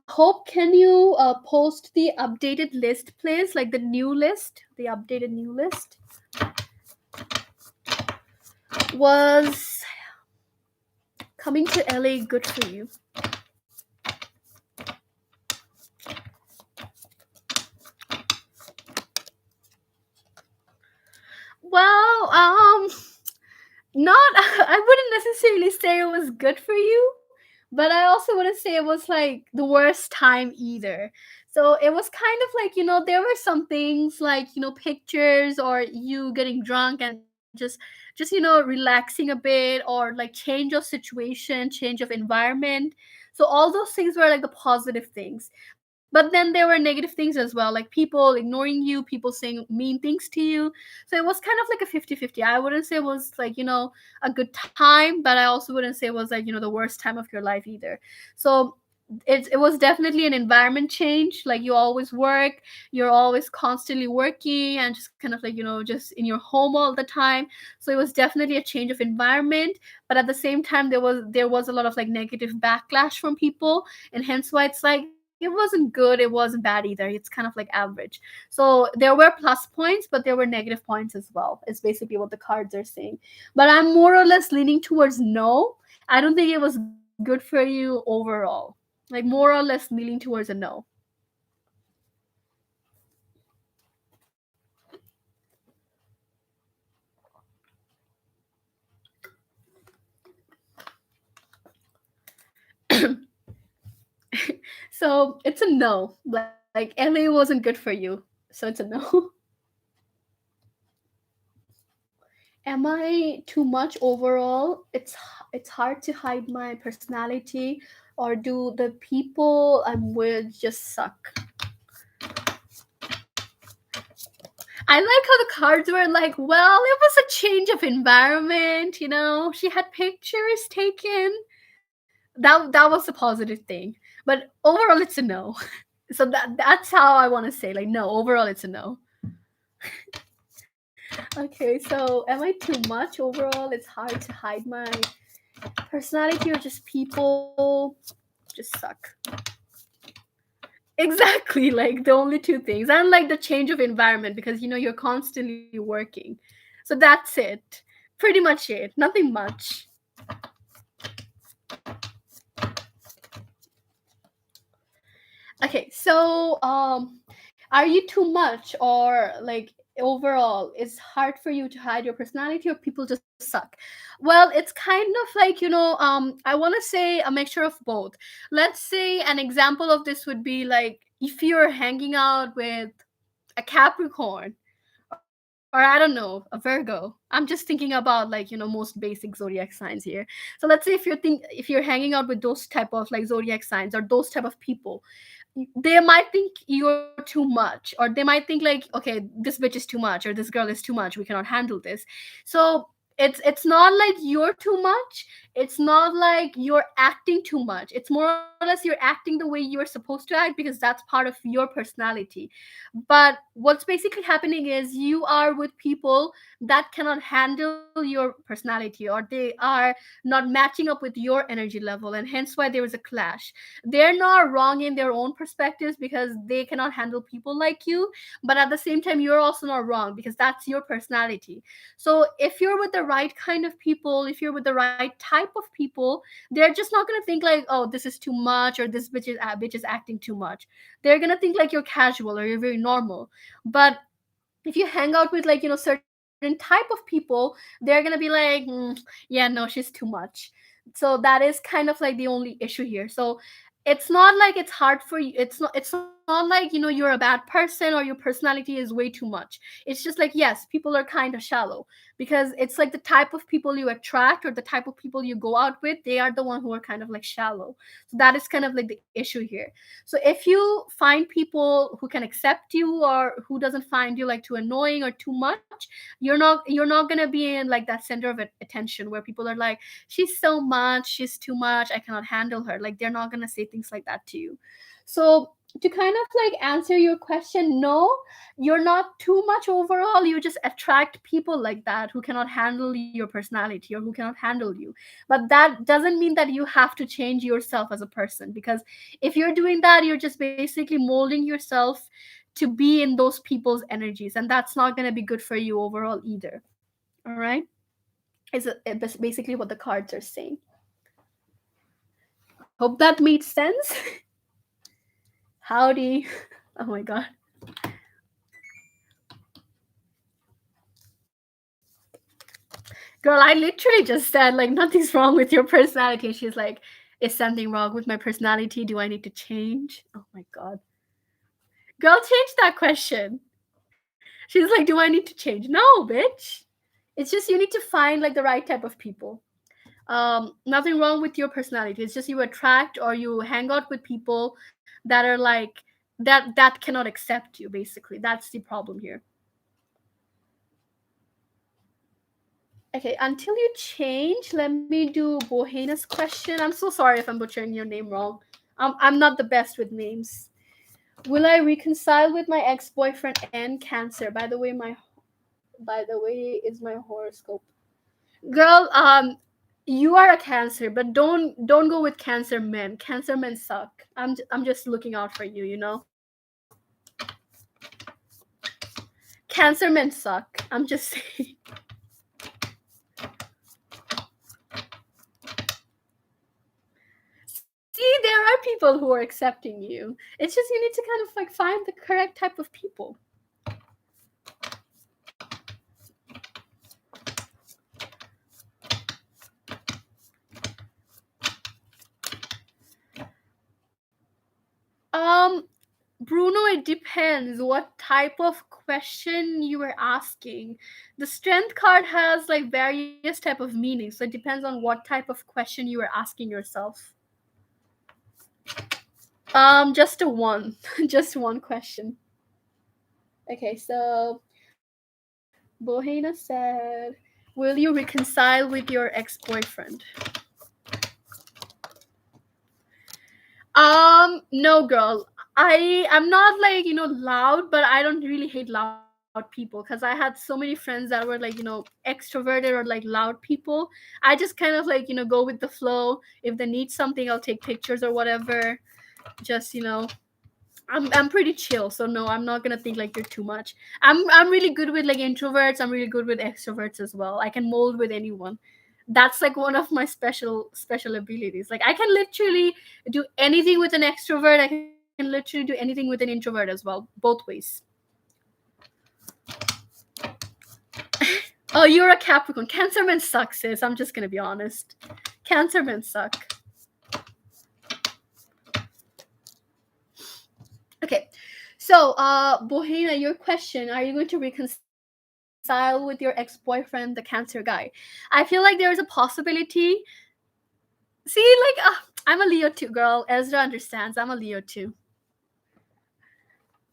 Hope, can you post the updated list, please? Like the new list, the updated new list. Was coming to LA good for you? Well, not I wouldn't necessarily say it was good for you, but I also wouldn't say it was like the worst time either. So it was kind of like, there were some things like, pictures or you getting drunk and just relaxing a bit or like change of situation, change of environment. So all those things were like the positive things. But then there were negative things as well, like people ignoring you, people saying mean things to you. So it was kind of like a 50-50. I wouldn't say it was like, a good time, but I also wouldn't say it was like, the worst time of your life either. So it was definitely an environment change. Like you always work, you're always constantly working and just kind of like, just in your home all the time. So it was definitely a change of environment, but at the same time there was a lot of like negative backlash from people, and hence why it's like it wasn't good, it wasn't bad either. It's kind of like average. So there were plus points, but there were negative points as well. It's basically what the cards are saying. But I'm more or less leaning towards no. I don't think it was good for you overall. Like more or less leaning towards a no. So it's a no. Like LA wasn't good for you. So it's a no. Am I too much overall? It's hard to hide my personality, or do the people I'm with just suck? I like how the cards were like, well, it was a change of environment, She had pictures taken. That was a positive thing. But overall it's a no. So that's how I want to say, like, no, overall it's a no. Okay, so am I too much overall? It's hard to hide my personality, or just people just suck. Exactly, like the only two things. And like the change of environment, because you're constantly working. So that's it. Pretty much it. Nothing much. Okay, so are you too much, or like overall it's hard for you to hide your personality, or people just suck? Well, it's kind of like, I want to say a mixture of both. Let's say an example of this would be like if you're hanging out with a Capricorn, or I don't know, a Virgo. I'm just thinking about like, most basic zodiac signs here. So let's say if you're hanging out with those type of like zodiac signs or those type of people, they might think you're too much, or they might think like, okay, this bitch is too much, or this girl is too much, we cannot handle this. So it's not like you're too much, it's not like you're acting too much, it's more or less you're acting the way you're supposed to act, because that's part of your personality. But what's basically happening is you are with people that cannot handle your personality, or they are not matching up with your energy level, and hence why there is a clash. They're not wrong in their own perspectives because they cannot handle people like you, but at the same time you're also not wrong because that's your personality. So if you're with the right kind of people, if you're with the right type of people, they're just not going to think like, oh, this is too much, or this bitch is acting too much. They're going to think like you're casual or you're very normal. But if you hang out with like, certain type of people, they're gonna be like, yeah, no, she's too much. So that is kind of like the only issue here. So it's not like it's hard for you, it's not like, you're a bad person or your personality is way too much. It's just like, yes, people are kind of shallow, because it's like the type of people you attract or the type of people you go out with, they are the one who are kind of like shallow. So that is kind of like the issue here. So if you find people who can accept you, or who doesn't find you like too annoying or too much, you're not going to be in like that center of attention where people are like, she's so much, she's too much, I cannot handle her. Like they're not going to say things like that to you. So to kind of like answer your question, no, you're not too much overall, you just attract people like that who cannot handle your personality or who cannot handle you. But that doesn't mean that you have to change yourself as a person, because if you're doing that, you're just basically molding yourself to be in those people's energies, and that's not going to be good for you overall either. All right, it's basically what the cards are saying. Hope that made sense. Howdy. Oh my god. Girl, I literally just said like nothing's wrong with your personality, and she's like, is something wrong with my personality, do I need to change? Oh my god. Girl, change that question. She's like, do I need to change? No, bitch. It's just you need to find like the right type of people. Nothing wrong with your personality. It's just you attract or you hang out with people that are like that cannot accept you. Basically, that's the problem here. Okay, until you change, let me do Bohena's question. I'm so sorry if I'm butchering your name wrong. I'm not the best with names. Will I reconcile with my ex-boyfriend and Cancer? By the way, is my horoscope. Girl, you are a Cancer, but don't go with Cancer men. Cancer men suck. I'm just looking out for you, you know. Cancer men suck. I'm just saying. See, there are people who are accepting you. It's just you need to kind of like find the correct type of people. Um, Bruno, it depends what type of question you are asking. The strength card has like various type of meanings, so it depends on what type of question you are asking yourself. Just a one, just one question. Okay, so Bohena said, "Will you reconcile with your ex-boyfriend?" No, girl. I'm not like loud, but I don't really hate loud people because I had so many friends that were like extroverted or like loud people. I just kind of like go with the flow. If they need something, I'll take pictures or whatever. Just I'm pretty chill, so no, I'm not gonna think like you're too much. I'm really good with like introverts. I'm really good with extroverts as well. I can mold with anyone. That's like one of my special abilities. Like I can literally do anything with an extrovert. I can literally do anything with an introvert as well, both ways. Oh, you're a Capricorn. Cancer men suck, sis. I'm just gonna be honest. Cancer men suck. Okay, so Bohena, your question: are you going to reconcile with your ex-boyfriend, the Cancer guy? I feel like there is a possibility. See, like I'm a Leo too, girl. Ezra understands. I'm a Leo too.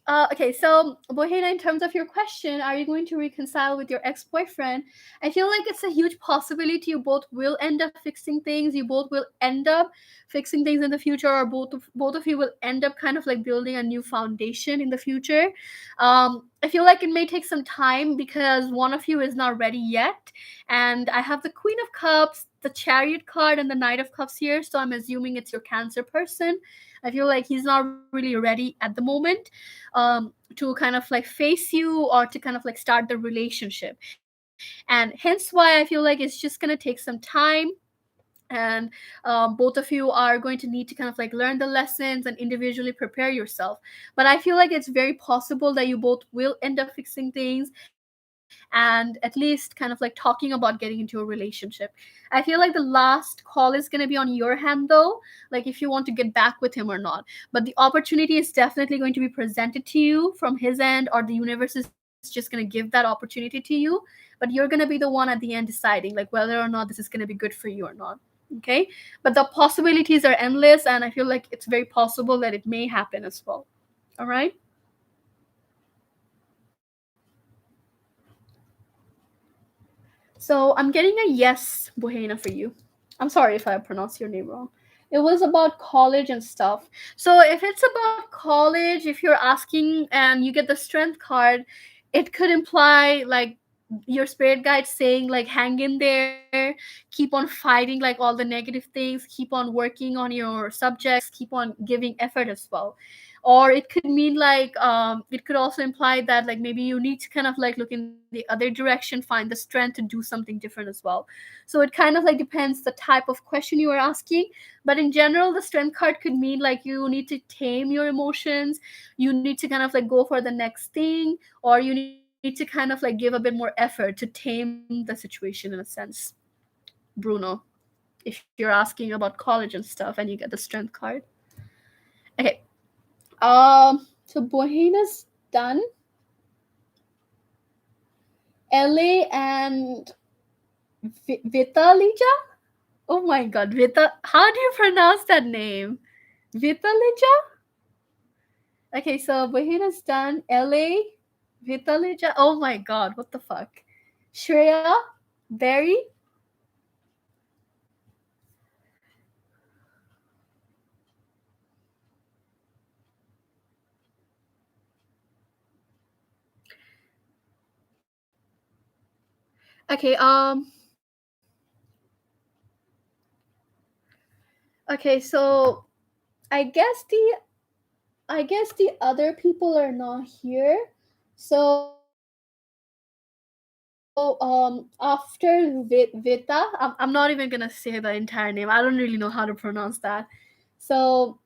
Okay, so Bohena, in terms of your question, are you going to reconcile with your ex-boyfriend? I feel like it's a huge possibility you both will end up fixing things. You both will end up fixing things in the future, or both of you will end up kind of like building a new foundation in the future. I feel like it may take some time because one of you is not ready yet, and I have the Queen of Cups, the Chariot card, and the Knight of Cups here, so I'm assuming it's your Cancer person. I feel like he's not really ready at the moment to kind of like face you or to kind of like start the relationship. And hence why I feel like it's just going to take some time. And both of you are going to need to kind of like learn the lessons and individually prepare yourself. But I feel like it's very possible that you both will end up fixing things and at least kind of like talking about getting into a relationship. I feel like the last call is going to be on your hand though, like if you want to get back with him or not. But the opportunity is definitely going to be presented to you from his end, or the universe is just going to give that opportunity to you. But you're going to be the one at the end deciding like whether or not this is going to be good for you or not. Okay, but the possibilities are endless, and I feel like it's very possible that it may happen as well. All right. So I'm getting a yes, Buhena, for you. I'm sorry if I pronounced your name wrong. It was about college and stuff. So if it's about college, if you're asking and you get the strength card, it could imply like your spirit guide saying like hang in there, keep on fighting like all the negative things, keep on working on your subjects, keep on giving effort as well. Or it could mean like it could also imply that like maybe you need to kind of like look in the other direction, find the strength to do something different as well. So it kind of like depends the type of question you are asking. But in general, the strength card could mean like you need to tame your emotions, you need to kind of like go for the next thing, or you need to kind of like give a bit more effort to tame the situation in a sense. Bruno, if you're asking about college and stuff and you get the strength card. Okay. So Bohena's done. LA and Vitalija? Oh my god, Vita. How do you pronounce that name? Vitalija? Okay, so Bohena's done. LA, Vitalija. Oh my god, what the fuck? Shreya, Barry. Okay, okay, so I guess the I guess the other people are not here. So after Vita, I'm not even gonna say the entire name. I don't really know how to pronounce that. So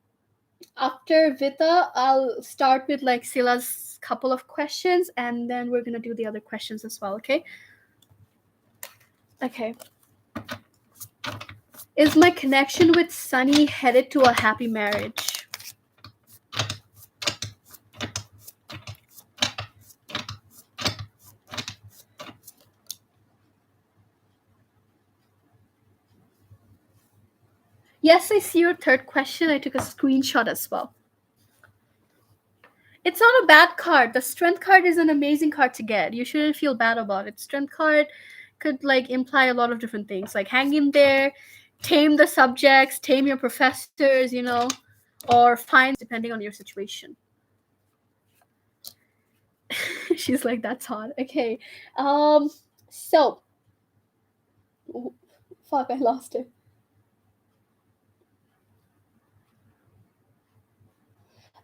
After Vita, I'll start with like Sila's couple of questions, and then we're gonna do the other questions as well. Okay. Okay. Is my connection with Sunny headed to a happy marriage? Yes, I see your third question. I took a screenshot as well. It's not a bad card. The strength card is an amazing card to get. You shouldn't feel bad about it. Strength card could like imply a lot of different things. Like hang in there, tame the subjects, tame your professors, or find depending on your situation. She's like, that's hot. Okay. So fuck, I lost it.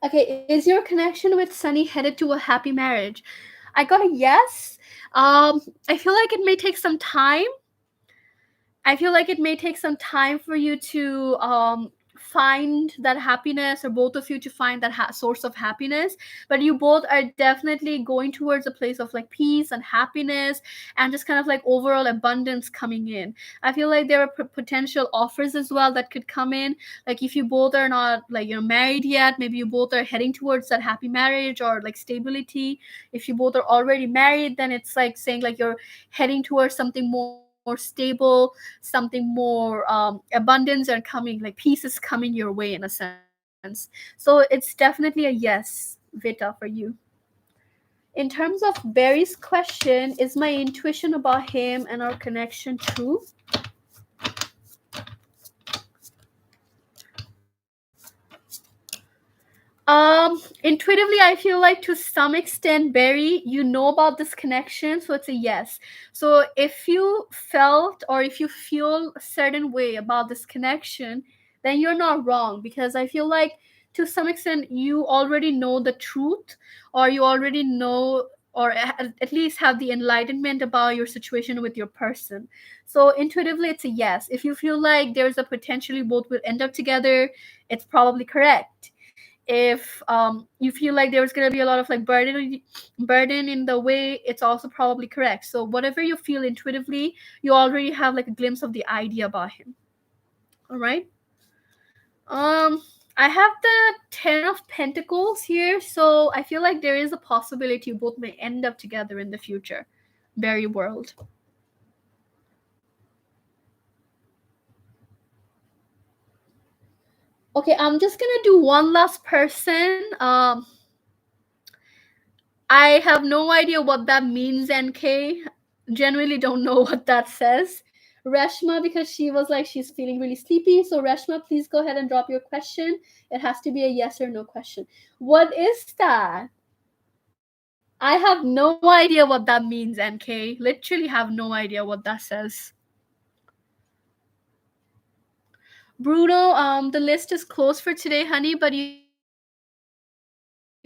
Okay, is your connection with Sunny headed to a happy marriage? I got a yes. I feel like it may take some time. I feel like it may take some time for you to find that happiness, or both of you to find that source of happiness. But you both are definitely going towards a place of like peace and happiness, and just kind of like overall abundance coming in. I feel like there are potential offers as well that could come in. Like if you both are not like married yet, maybe you both are heading towards that happy marriage or like stability. If you both are already married, then it's like saying like you're heading towards something more stable, something more abundance are coming, like peace is coming your way in a sense. So it's definitely a yes, Vita, for you. In terms of Barry's question, is my intuition about him and our connection true? Intuitively, I feel like to some extent, Barry, you know about this connection, so it's a yes. So if you felt or if you feel a certain way about this connection, then you're not wrong, because I feel like to some extent you already know the truth, or you already know, or at least have the enlightenment about your situation with your person. So intuitively, it's a yes. If you feel like there's a potentially both will end up together, it's probably correct. If you feel like there's going to be a lot of like burden in the way, it's also probably correct. So whatever you feel intuitively, you already have like a glimpse of the idea about him. All right. um I have the 10 of Pentacles here, so I feel like there is a possibility you both may end up together in the future. Very world. Okay, I'm just gonna do one last person. I have no idea what that means, NK. Genuinely don't know what that says. Reshma, because she was like she's feeling really sleepy. So Reshma, please go ahead and drop your question. It has to be a yes or no question. What is that? I have no idea what that means, NK. Literally have no idea what that says. Bruno, the list is closed for today, honey, but you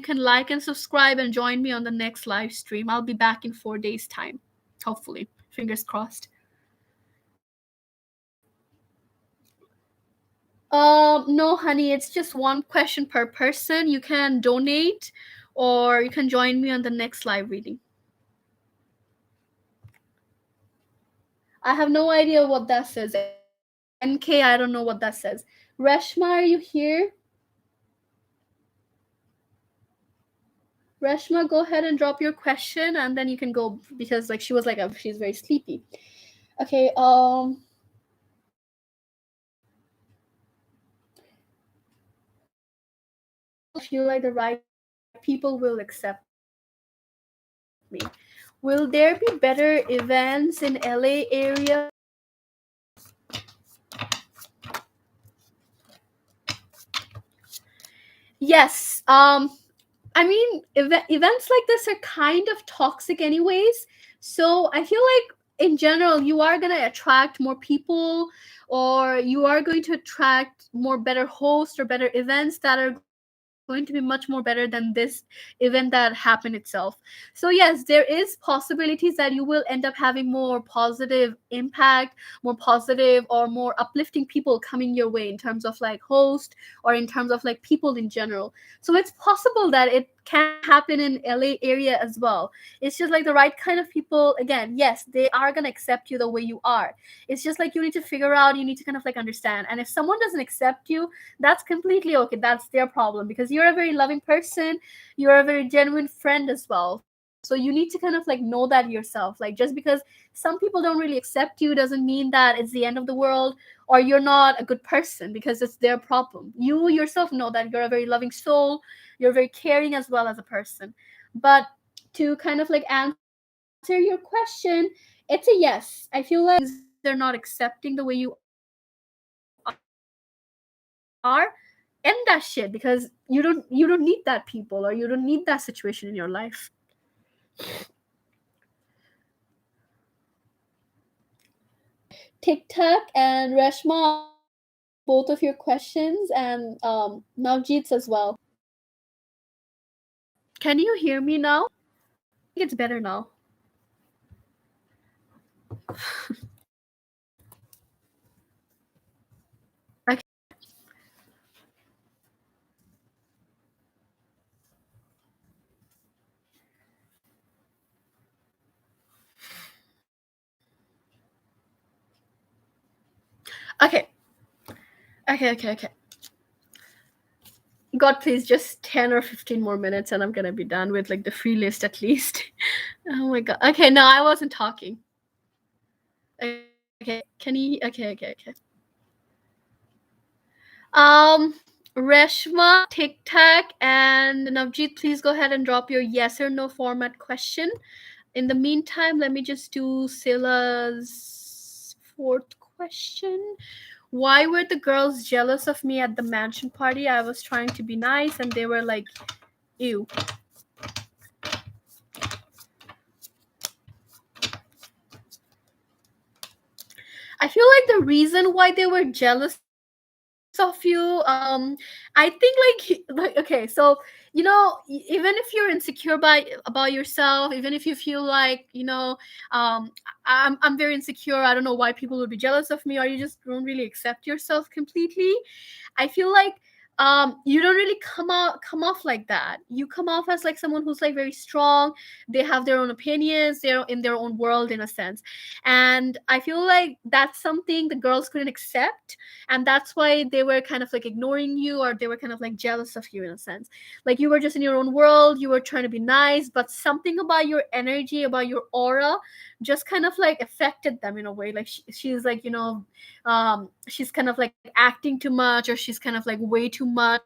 can like and subscribe and join me on the next live stream. I'll be back in 4 days' time. Hopefully. Fingers crossed. No, honey, it's just one question per person. You can donate or you can join me on the next live reading. I have no idea what that says. NK, I don't know what that says. Reshma, are you here? Reshma, go ahead and drop your question and then you can go, because like she was like she's very sleepy. Okay, I feel like the right people will accept me. Will there be better events in LA area? Yes. I mean, events like this are kind of toxic, anyways. So I feel like, in general, you are going to attract more people, or you are going to attract more better hosts or better events that are going to be much more better than this event that happened itself. So yes, there is possibilities that you will end up having more positive impact, more positive or more uplifting people coming your way in terms of like host or in terms of like people in general. So it's possible that it can happen in LA area as well. It's just like the right kind of people, again, yes, they are going to accept you the way you are. It's just like you need to figure out, you need to kind of like understand. And if someone doesn't accept you, that's completely okay. That's their problem, because you're a very loving person, you're a very genuine friend as well. So you need to kind of like know that yourself. Like just because some people don't really accept you doesn't mean that it's the end of the world or you're not a good person, because it's their problem. You yourself know that you're a very loving soul, you're very caring as well as a person. But to kind of like answer your question, it's a yes. I feel like they're not accepting the way you are, end that shit, because you don't need that people or you don't need that situation in your life. Okay, TikTok and Reshma, I'm gonna answer both of your questions, and Navjeet's as well. Can you hear me now? I think it's better now. Okay. Okay. Okay. God, please, just 10 or 15 more minutes and I'm gonna be done with like the free list at least. Oh my god. Okay, no, I wasn't talking. Okay, can you okay. Um Reshma, TikTok, and Navjeet, please go ahead and drop your yes or no format question. In the meantime, let me just do Sila's fourth question. Why were the girls jealous of me at the mansion party? I was trying to be nice and they were like, ew. I feel like the reason why they were jealous of you, I think like okay, so even if you're insecure about yourself, even if you feel like I'm very insecure, I don't know why people would be jealous of me, or you just don't really accept yourself completely. I feel like you don't really come off like that. You come off as like someone who's like very strong. They have their own opinions, they're in their own world in a sense. And I feel like that's something the girls couldn't accept, and that's why they were kind of like ignoring you, or they were kind of like jealous of you in a sense. Like you were just in your own world, you were trying to be nice, but something about your energy, about your aura, just kind of like affected them in a way. Like she's like she's kind of like acting too much, or she's kind of like way too much.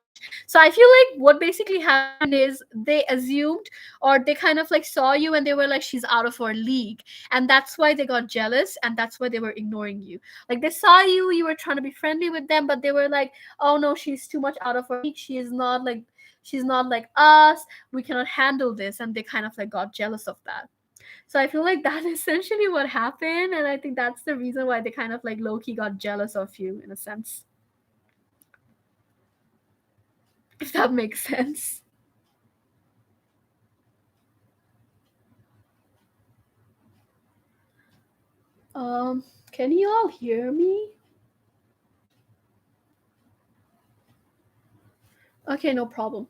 So I feel like what basically happened is they assumed, or they kind of like saw you and they were like, she's out of our league, and that's why they got jealous, and that's why they were ignoring you. Like they saw you, you were trying to be friendly with them, but they were like, oh no, she's too much out of our league, she's not like us, we cannot handle this, and they kind of like got jealous of that. So I feel like that is essentially what happened, and I think that's the reason why they kind of like low-key got jealous of you in a sense. If that makes sense. Can you all hear me? Okay, no problem.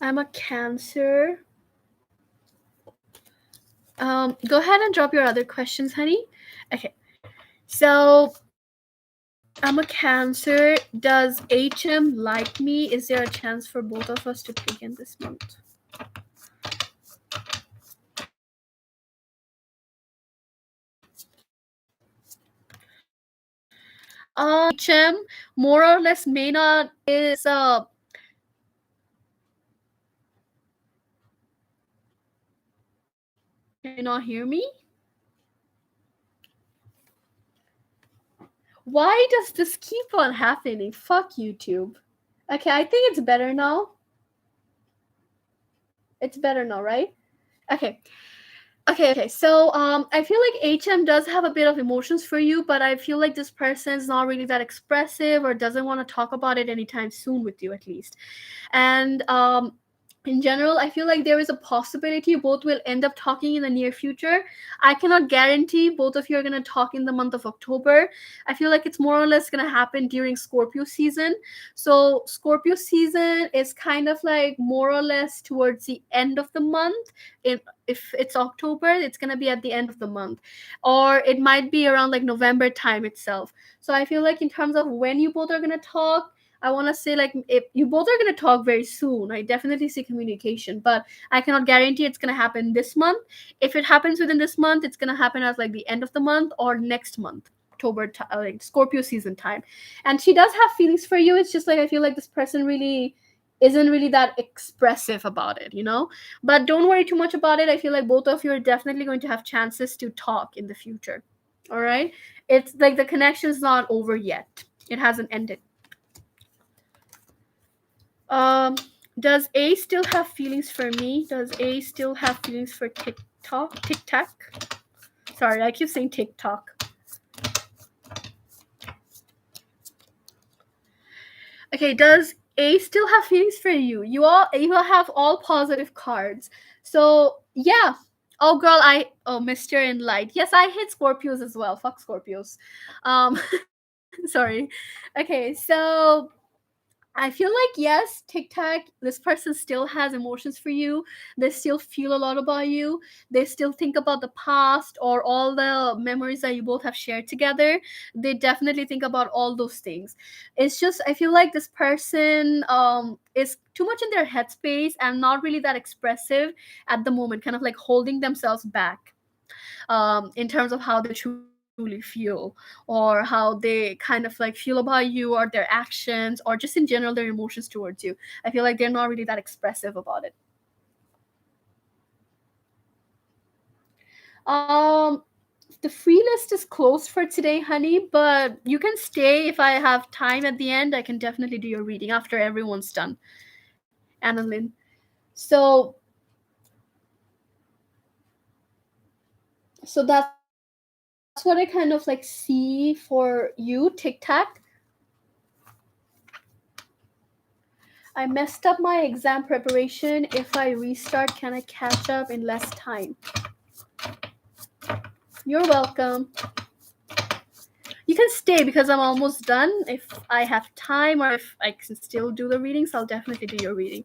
I'm a Cancer. Go ahead and drop your other questions, honey. Okay. So I'm a Cancer. Does HM like me? Is there a chance for both of us to begin this month? HM more or less may not is can you not hear me? Why does this keep on happening? Fuck YouTube. Okay, I think it's better now. It's better now, right? Okay. Okay. So I feel like HM does have a bit of emotions for you, but I feel like this person's not really that expressive or doesn't want to talk about it anytime soon with you, at least. And in general, I feel like there is a possibility both will end up talking in the near future. I cannot guarantee both of you are going to talk in the month of October. I feel like it's more or less going to happen during Scorpio season. So Scorpio season is kind of like more or less towards the end of the month. If it's October, it's going to be at the end of the month, or it might be around like November time itself. So I feel like in terms of when you both are going to talk, I want to say like if you both are going to talk very soon, I definitely see communication, but I cannot guarantee it's going to happen this month. If it happens within this month, it's going to happen at like the end of the month or next month, like Scorpio season time. And she does have feelings for you. It's just like I feel like this person really isn't really that expressive about it. But don't worry too much about it. I feel like both of you are definitely going to have chances to talk in the future. All right? It's like the connection's not over yet. It hasn't ended. Um, does A still have feelings for me? Does A still have feelings for TikTok? TikTok? Sorry, I keep saying TikTok. Okay, does A still have feelings for you? You all have all positive cards. So yeah. Oh girl, Mr. in Light. Yes, I hate Scorpios as well. Fuck Scorpios. Um sorry. Okay, so I feel like yes, TikTok, this person still has emotions for you. They still feel a lot about you. They still think about the past or all the memories that you both have shared together. They definitely think about all those things. It's just I feel like this person is too much in their headspace and not really that expressive at the moment, kind of like holding themselves back in terms of how they truly feel or how they kind of like feel about you or their actions or just in general their emotions towards you. I feel like they're not really that expressive about it. Um, the free list is closed for today, honey, but you can stay if I have time at the end. I can definitely do your reading after everyone's done. Annalyn. So, so that's what I kind of like see for you, Tic Tac. I messed up my exam preparation. If I restart, can I catch up in less time? You're welcome. You can stay because I'm almost done. If I have time or if I can still do the readings, I'll definitely do your reading.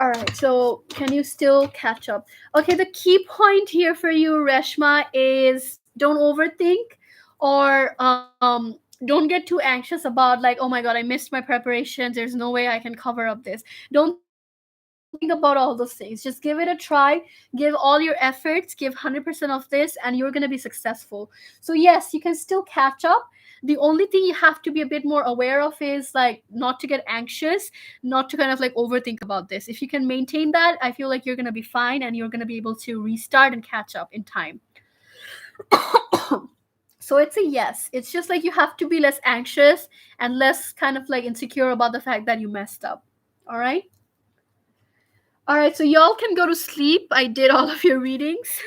All right, so can you still catch up? Okay, the key point here for you, Reshma, is don't overthink or don't get too anxious about like, oh my god, I missed my preparations. There's no way I can cover up this. Don't think about all those things. Just give it a try. Give all your efforts. Give 100% of this, and you're going to be successful. So, yes, you can still catch up. The only thing you have to be a bit more aware of is like not to get anxious, not to kind of like overthink about this. If you can maintain that, I feel like you're going to be fine and you're going to be able to restart and catch up in time. So it's a yes. It's just like you have to be less anxious and less kind of like insecure about the fact that you messed up. All right? All right, so y'all can go to sleep. I did all of your readings.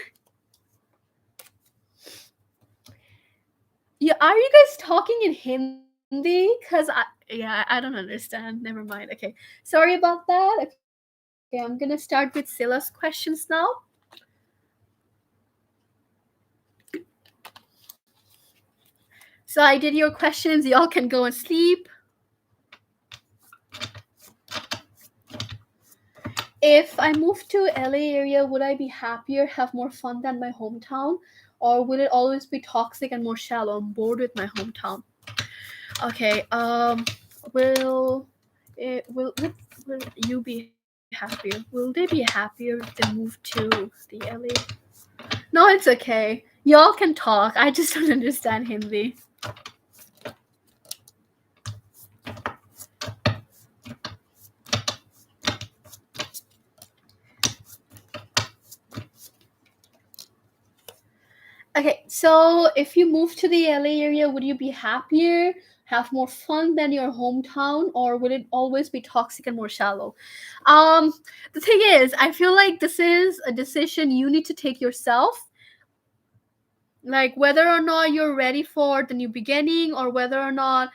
Yeah, are you guys talking in Hindi? I don't understand. Never mind. Okay, sorry about that. Okay, I'm gonna start with Sila's questions now. So I did your questions. Y'all can go and sleep. If I moved to LA area, would I be happier, have more fun than my hometown, or would it always be toxic and more shallow? I'm bored with my hometown. Okay. Will it will you be happier? Will they be happier if they move to the LA? No, it's okay. Y'all can talk. I just don't understand Hindi. Okay, so if you move to the LA area, would you be happier have more fun than your hometown, or will it always be toxic and more shallow? Um, the thing is, I feel like this is a decision you need to take yourself, like whether or not you're ready for the new beginning, or whether or not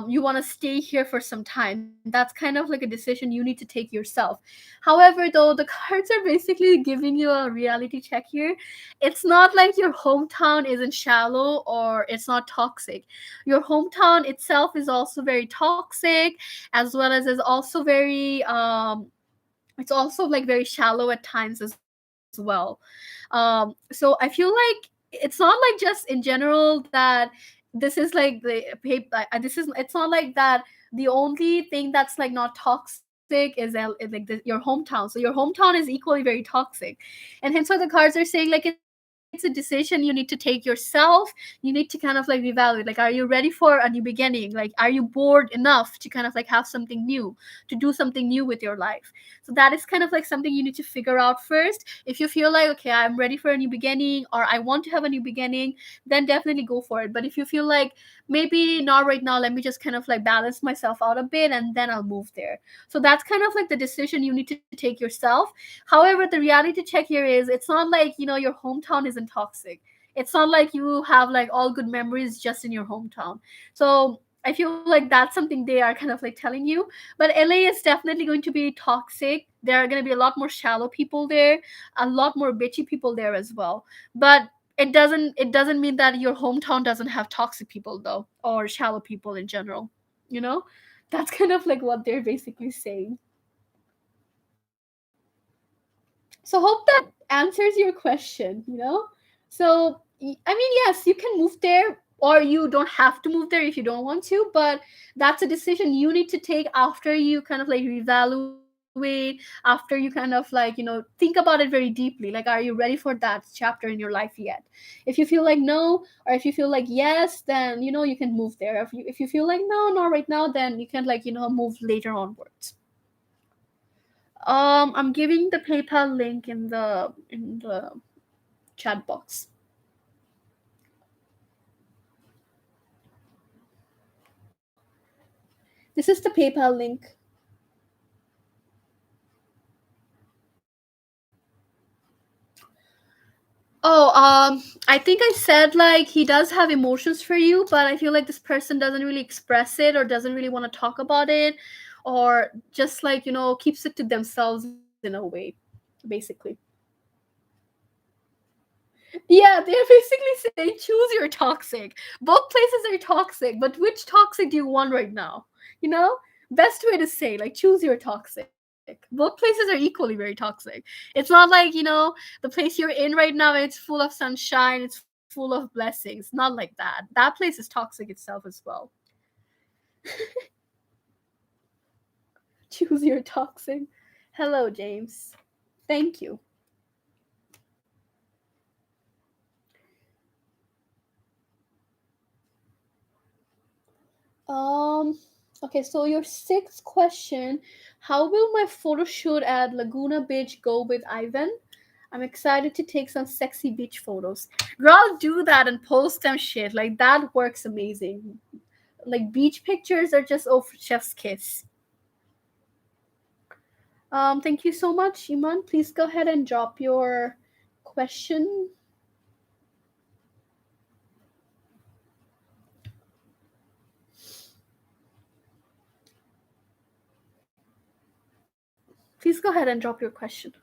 you want to stay here for some time. That's kind of like a decision you need to take yourself. However, though, the cards are basically giving you a reality check here. It's not like your hometown isn't shallow or it's not toxic. Your hometown itself is also very toxic, as well as is also very it's also like very shallow at times as well. So I feel like it's not like just in general that this is like the this is, it's not like that the only thing that's like not toxic is like your hometown. So your hometown is equally very toxic, and hence why the cards are saying like it's a decision you need to take yourself. You need to kind of like reevaluate, like, are you ready for a new beginning? Like, are you bored enough to kind of like have something new, to do something new with your life? So that is kind of like something you need to figure out first. If you feel like, okay, I'm ready for a new beginning, or I want to have a new beginning, then definitely go for it. But if you feel like maybe not right now, let me just kind of like balance myself out a bit and then I'll move there. So that's kind of like the decision you need to take yourself. However, the reality check here is, it's not like, your hometown isn't toxic. It's not like you have like all good memories just in your hometown. So I feel like that's something they are kind of like telling you. But LA is definitely going to be toxic. There are going to be a lot more shallow people there, a lot more bitchy people there as well. But it doesn't mean that your hometown doesn't have toxic people though, or shallow people in general. You know, that's kind of like what they're basically saying. So hope that answers your question. So I mean, yes, you can move there, or you don't have to move there if you don't want to, but that's a decision you need to take after you kind of like reevaluate, after you kind of like, think about it very deeply. Like, are you ready for that chapter in your life yet? If you feel like no, or if you feel like yes, then you can move there. If you feel like no, not right now, then you can like move later onwards. I'm giving the PayPal link in the chat box. This is the PayPal link. Oh, I think I said like he does have emotions for you, but I feel like this person doesn't really express it, or doesn't really want to talk about it, or just like keeps it to themselves in a way, basically. Yeah, they're basically saying choose your toxic. Both places are toxic, but which toxic do you want right now? You know? Best way to say, like, choose your toxic. Both places are equally very toxic. It's not like, the place you're in right now, it's full of sunshine, it's full of blessings. Not like that. That place is toxic itself as well. Choose your toxic. Hello, James. Thank you. Um, okay, so your sixth question: how will my photo shoot at Laguna Beach go with Ivan? I'm excited to take some sexy beach photos. Girl, do that and post them shit. Like, that works amazing. Like, beach pictures are just, oh, chef's kiss. Thank you so much, Iman. Please go ahead and drop your question. Please go ahead and drop your question.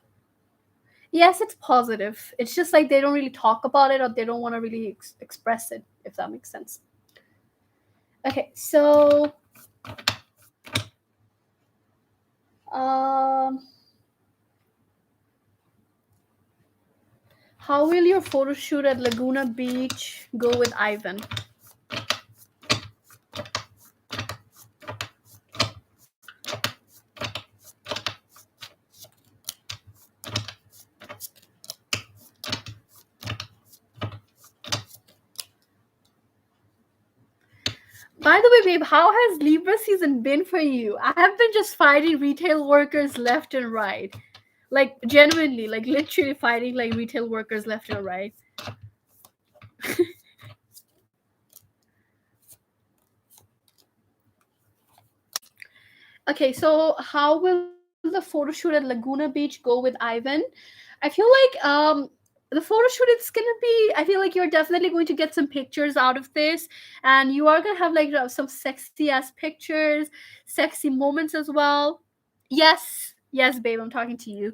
Yes, it's positive. It's just like they don't really talk about it, or they don't want to really express it, if that makes sense. Okay, so um, how will your photo shoot at Laguna Beach go with Ivan? By the way, babe, how has Libra season been for you? I have been just fighting retail workers left and right. Like, genuinely, like literally fighting like retail workers left and right. Okay, so how will the photo shoot at Laguna Beach go with Ivan? I feel like the photo shoot is gonna be. I feel like you're definitely going to get some pictures out of this, and you are gonna have like some sexy ass pictures, sexy moments as well. Yes, yes, babe, I'm talking to you.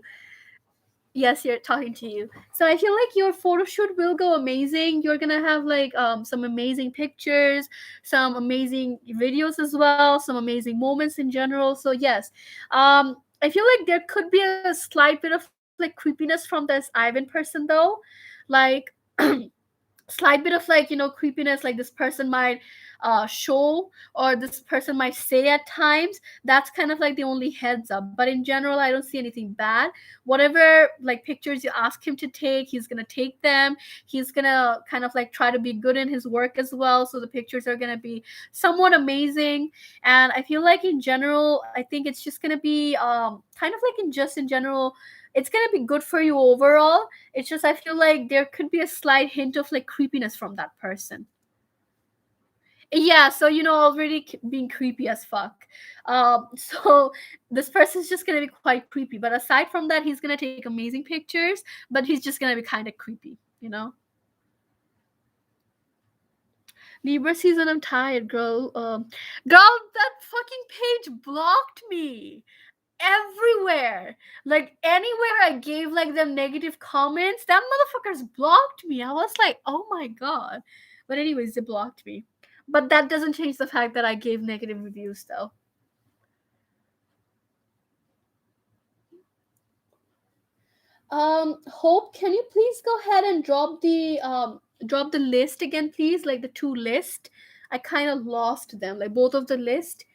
Yes, you're talking to you. So I feel like your photo shoot will go amazing. You're gonna have like some amazing pictures, some amazing videos as well, some amazing moments in general. So yes, I feel like there could be a slight bit of like creepiness from this Ivan person though, like slight bit of like creepiness, like this person might show, or this person might say at times. That's kind of like the only heads up, but in general I don't see anything bad. Whatever like pictures you ask him to take, he's gonna take them. He's gonna kind of like try to be good in his work as well, so the pictures are gonna be somewhat amazing. And I feel like in general, I think it's just gonna be kind of like in general, it's gonna be good for you overall. It's just I feel like there could be a slight hint of like creepiness from that person. Yeah, so already being creepy as fuck. So this person's just gonna be quite creepy. But aside from that, he's gonna take amazing pictures, but he's just gonna be kind of creepy. Libra season, I'm tired, girl. Girl, that fucking page blocked me everywhere. Like anywhere I gave like them negative comments, that motherfuckers blocked me. I was like, oh my god. But anyways, they blocked me. But that doesn't change the fact that I gave negative reviews though. Hope, can you please go ahead and drop the list again, please? Like the two list. I kind of lost them, like both of the list.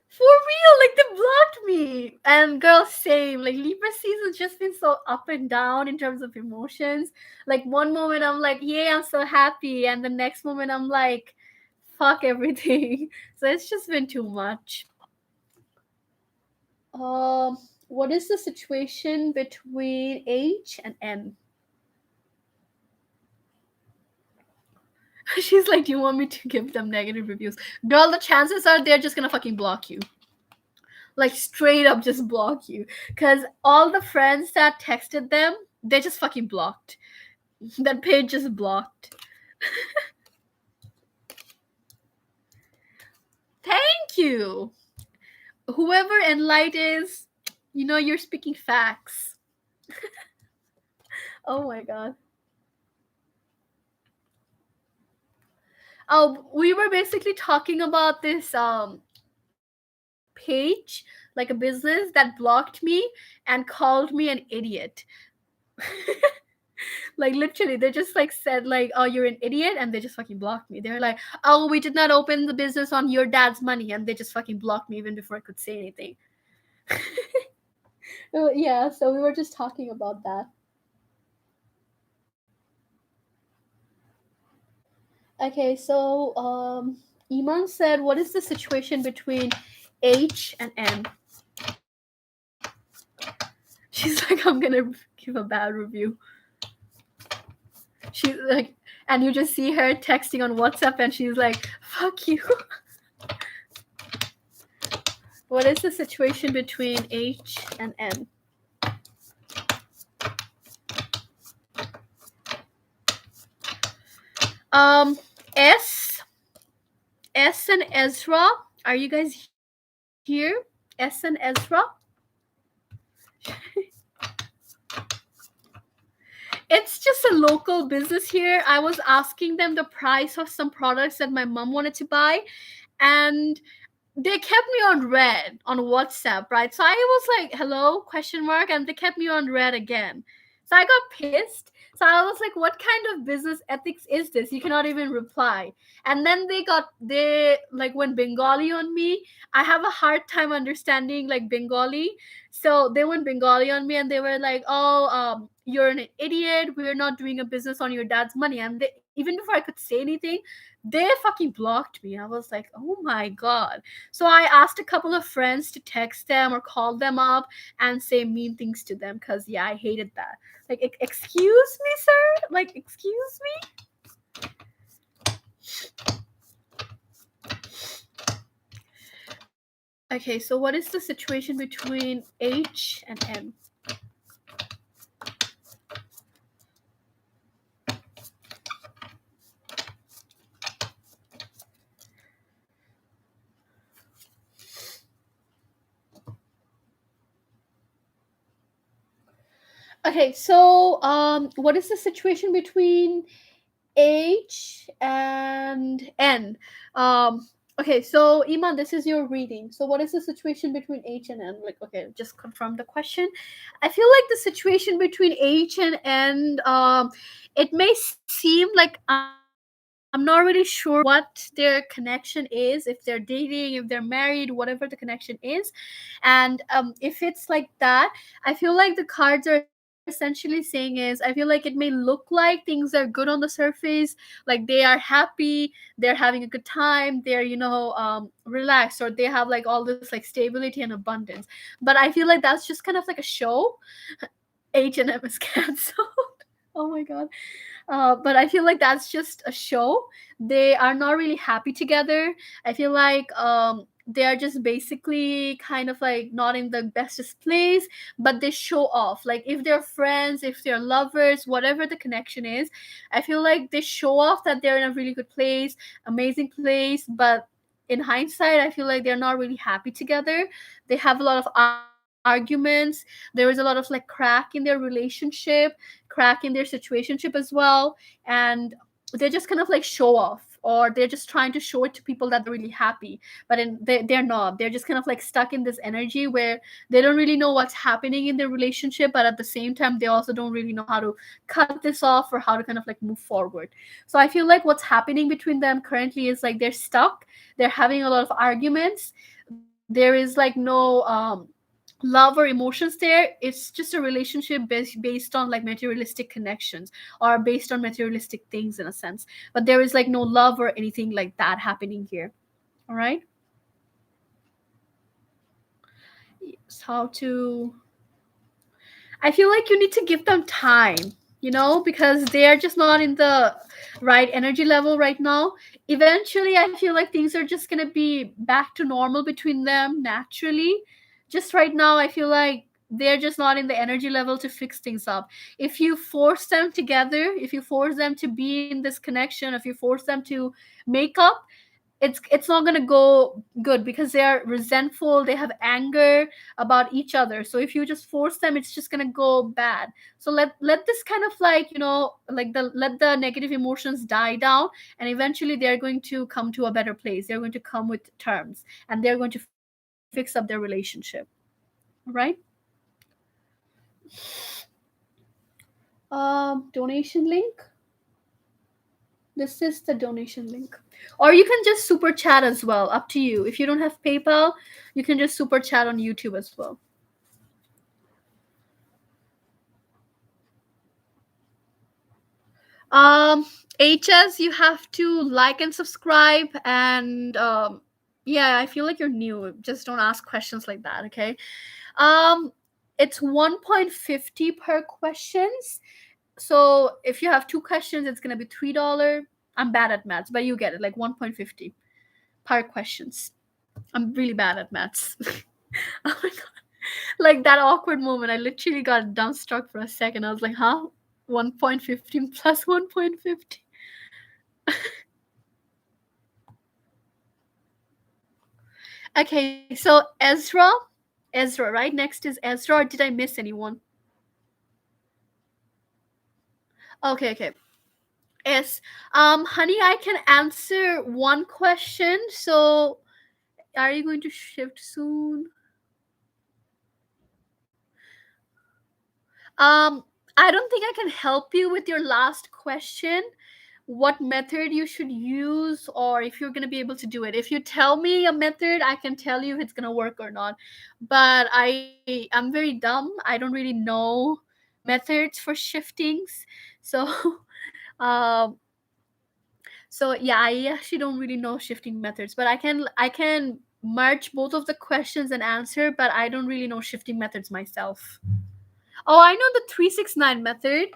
For real, like they blocked me. And girl, same. Like Libra season's just been so up and down in terms of emotions. Like one moment I'm like, yeah, I'm so happy, and the next moment I'm like, fuck everything. So it's just been too much. Um, what is the situation between H and M? She's like, do you want me to give them negative reviews? Girl, the chances are they're just gonna fucking block you. Like straight up just block you. Cause all the friends that texted them, they just fucking blocked. That page just blocked. Thank you. Whoever Enlight is, you're speaking facts. Oh my god. Oh, we were basically talking about this page, like a business that blocked me and called me an idiot. Like literally, they just like said like, "Oh, you're an idiot," and they just fucking blocked me. They're like, "Oh, we did not open the business on your dad's money," and they just fucking blocked me even before I could say anything. Oh, yeah, so we were just talking about that. Okay, so Iman said, "What is the situation between H and M?" She's like, "I'm gonna give a bad review." She's like, and you just see her texting on WhatsApp, and she's like, "Fuck you." What is the situation between H and M? Um, S, S and Ezra. Are you guys here? S and Ezra. It's just a local business here. I was asking them the price of some products that my mom wanted to buy, and they kept me on red on WhatsApp, right? So I was like, "Hello?" question mark, and they kept me on red again. So I got pissed. So I was like, "What kind of business ethics is this? You cannot even reply." And then they like went Bengali on me. I have a hard time understanding like Bengali, so they went Bengali on me, and they were like, "Oh, you're an idiot. We're not doing a business on your dad's money." And they, even before I could say anything, they fucking blocked me. I was like, "Oh my god." So I asked a couple of friends to text them or call them up and say mean things to them, because yeah, I hated that. Like, excuse me, sir? Like, excuse me? Okay, so what is the situation between H and N? Okay, so what is the situation between H and N? Um, okay, so Iman, this is your reading. So what is the situation between H and N? Like, okay, just confirm the question. I feel like the situation between H and N, it may seem like I'm not really sure what their connection is, if they're dating, if they're married, whatever the connection is. And if it's like that, I feel like the cards are essentially saying is I feel like it may look like things are good on the surface, like they are happy, they're having a good time, they're relaxed, or they have like all this like stability and abundance. But I feel like that's just kind of like a show. H&M is canceled. Oh my god. But I feel like that's just a show. They are not really happy together. I feel like they are just basically kind of like not in the bestest place, but they show off. Like if they're friends, if they're lovers, whatever the connection is, I feel like they show off that they're in a really good place, amazing place. But in hindsight, I feel like they're not really happy together. They have a lot of arguments. There is a lot of like crack in their relationship, crack in their situationship as well, and they just kind of like show off, or they're just trying to show it to people that they're really happy, but they're not. They're just kind of like stuck in this energy where they don't really know what's happening in their relationship, but at the same time they also don't really know how to cut this off or how to kind of like move forward. So I feel like what's happening between them currently is like they're stuck, they're having a lot of arguments, there is like no love or emotions there. It's just a relationship based on like materialistic connections, or based on materialistic things in a sense, but there is like no love or anything like that happening here. All right. Yes, how to, I feel like you need to give them time, because they are just not in the right energy level right now. Eventually, I feel like things are just going to be back to normal between them naturally. Just right now, I feel like they're just not in the energy level to fix things up. If you force them together, if you force them to be in this connection, if you force them to make up, it's not going to go good, because they are resentful, they have anger about each other. So if you just force them, it's just going to go bad. So let this kind of like, like the let the negative emotions die down, and eventually they're going to come to a better place, they're going to come with terms, and they're going to fix up their relationship. Right. Donation link. This is the donation link. Or you can just super chat as well. Up to you. If you don't have PayPal, you can just super chat on YouTube as well. Um, HS, you have to like and subscribe, and yeah, I feel like you're new. Just don't ask questions like that, okay? Um, it's 1.50 per questions. So if you have two questions, it's gonna be $3. I'm bad at maths, but you get it, like 1.50 per questions. I'm really bad at maths. Oh my god. Like that awkward moment, I literally got dumbstruck for a second. I was like, huh? 1.15 plus 1.50. Okay, so Ezra, right? Next is Ezra, or did I miss anyone? Okay, okay. Yes. Honey, I can answer one question. So are you going to shift soon? Um, I don't think I can help you with your last question, what method you should use, or if you're going to be able to do it. If you tell me a method, I can tell you if it's going to work or not. But I'm very dumb. I don't really know methods for shiftings. So um so yeah, I actually don't really know shifting methods, but I can merge both of the questions and answer, but I don't really know shifting methods myself. Oh, I know the 369 method.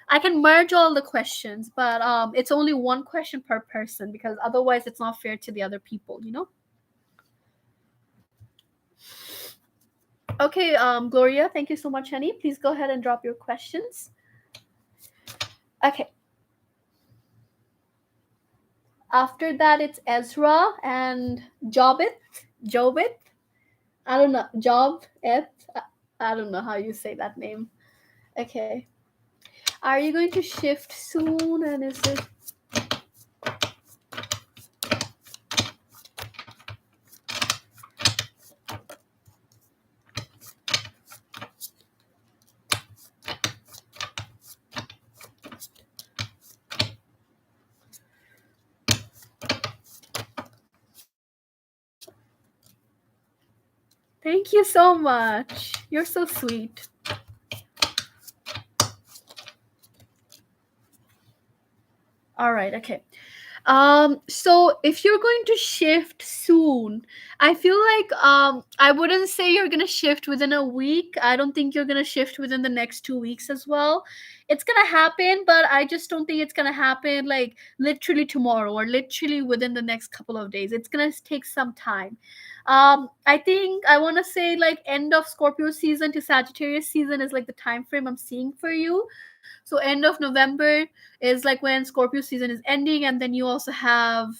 I can merge all the questions, but it's only one question per person, because otherwise it's not fair to the other people, Okay, Gloria, thank you so much, honey. Please go ahead and drop your questions. Okay, after that it's Ezra and Jobit. Jobit. I don't know. Job it. I don't know how you say that name. Okay. Are you going to shift soon? And is it? Thank you so much. You're so sweet. All right. Okay. So if you're going to shift soon, I feel like I wouldn't say you're gonna shift within a week. I don't think you're gonna shift within the next 2 weeks as well. It's gonna happen, but I just don't think it's gonna happen like literally tomorrow or literally within the next couple of days. It's gonna take some time. I think I want to say like end of Scorpio season to Sagittarius season is like the time frame I'm seeing for you. So end of November is like when Scorpio season is ending, and then you also have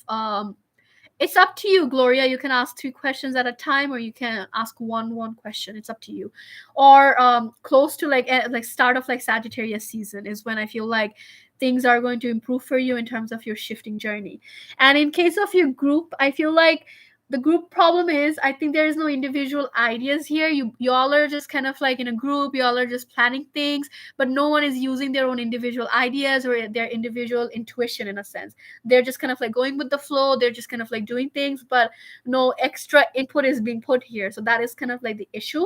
it's up to you, Gloria. You can ask 2 questions at a time, or you can ask one question. It's up to you. Or close to like start of like Sagittarius season is when I feel like things are going to improve for you in terms of your shifting journey. And in case of your group, I feel like the group problem is I think there is no individual ideas here. Y'all are just kind of like in a group, y'all are just planning things, but no one is using their own individual ideas or their individual intuition in a sense. They're just kind of like going with the flow, they're just kind of like doing things, but no extra input is being put here. So that is kind of like the issue.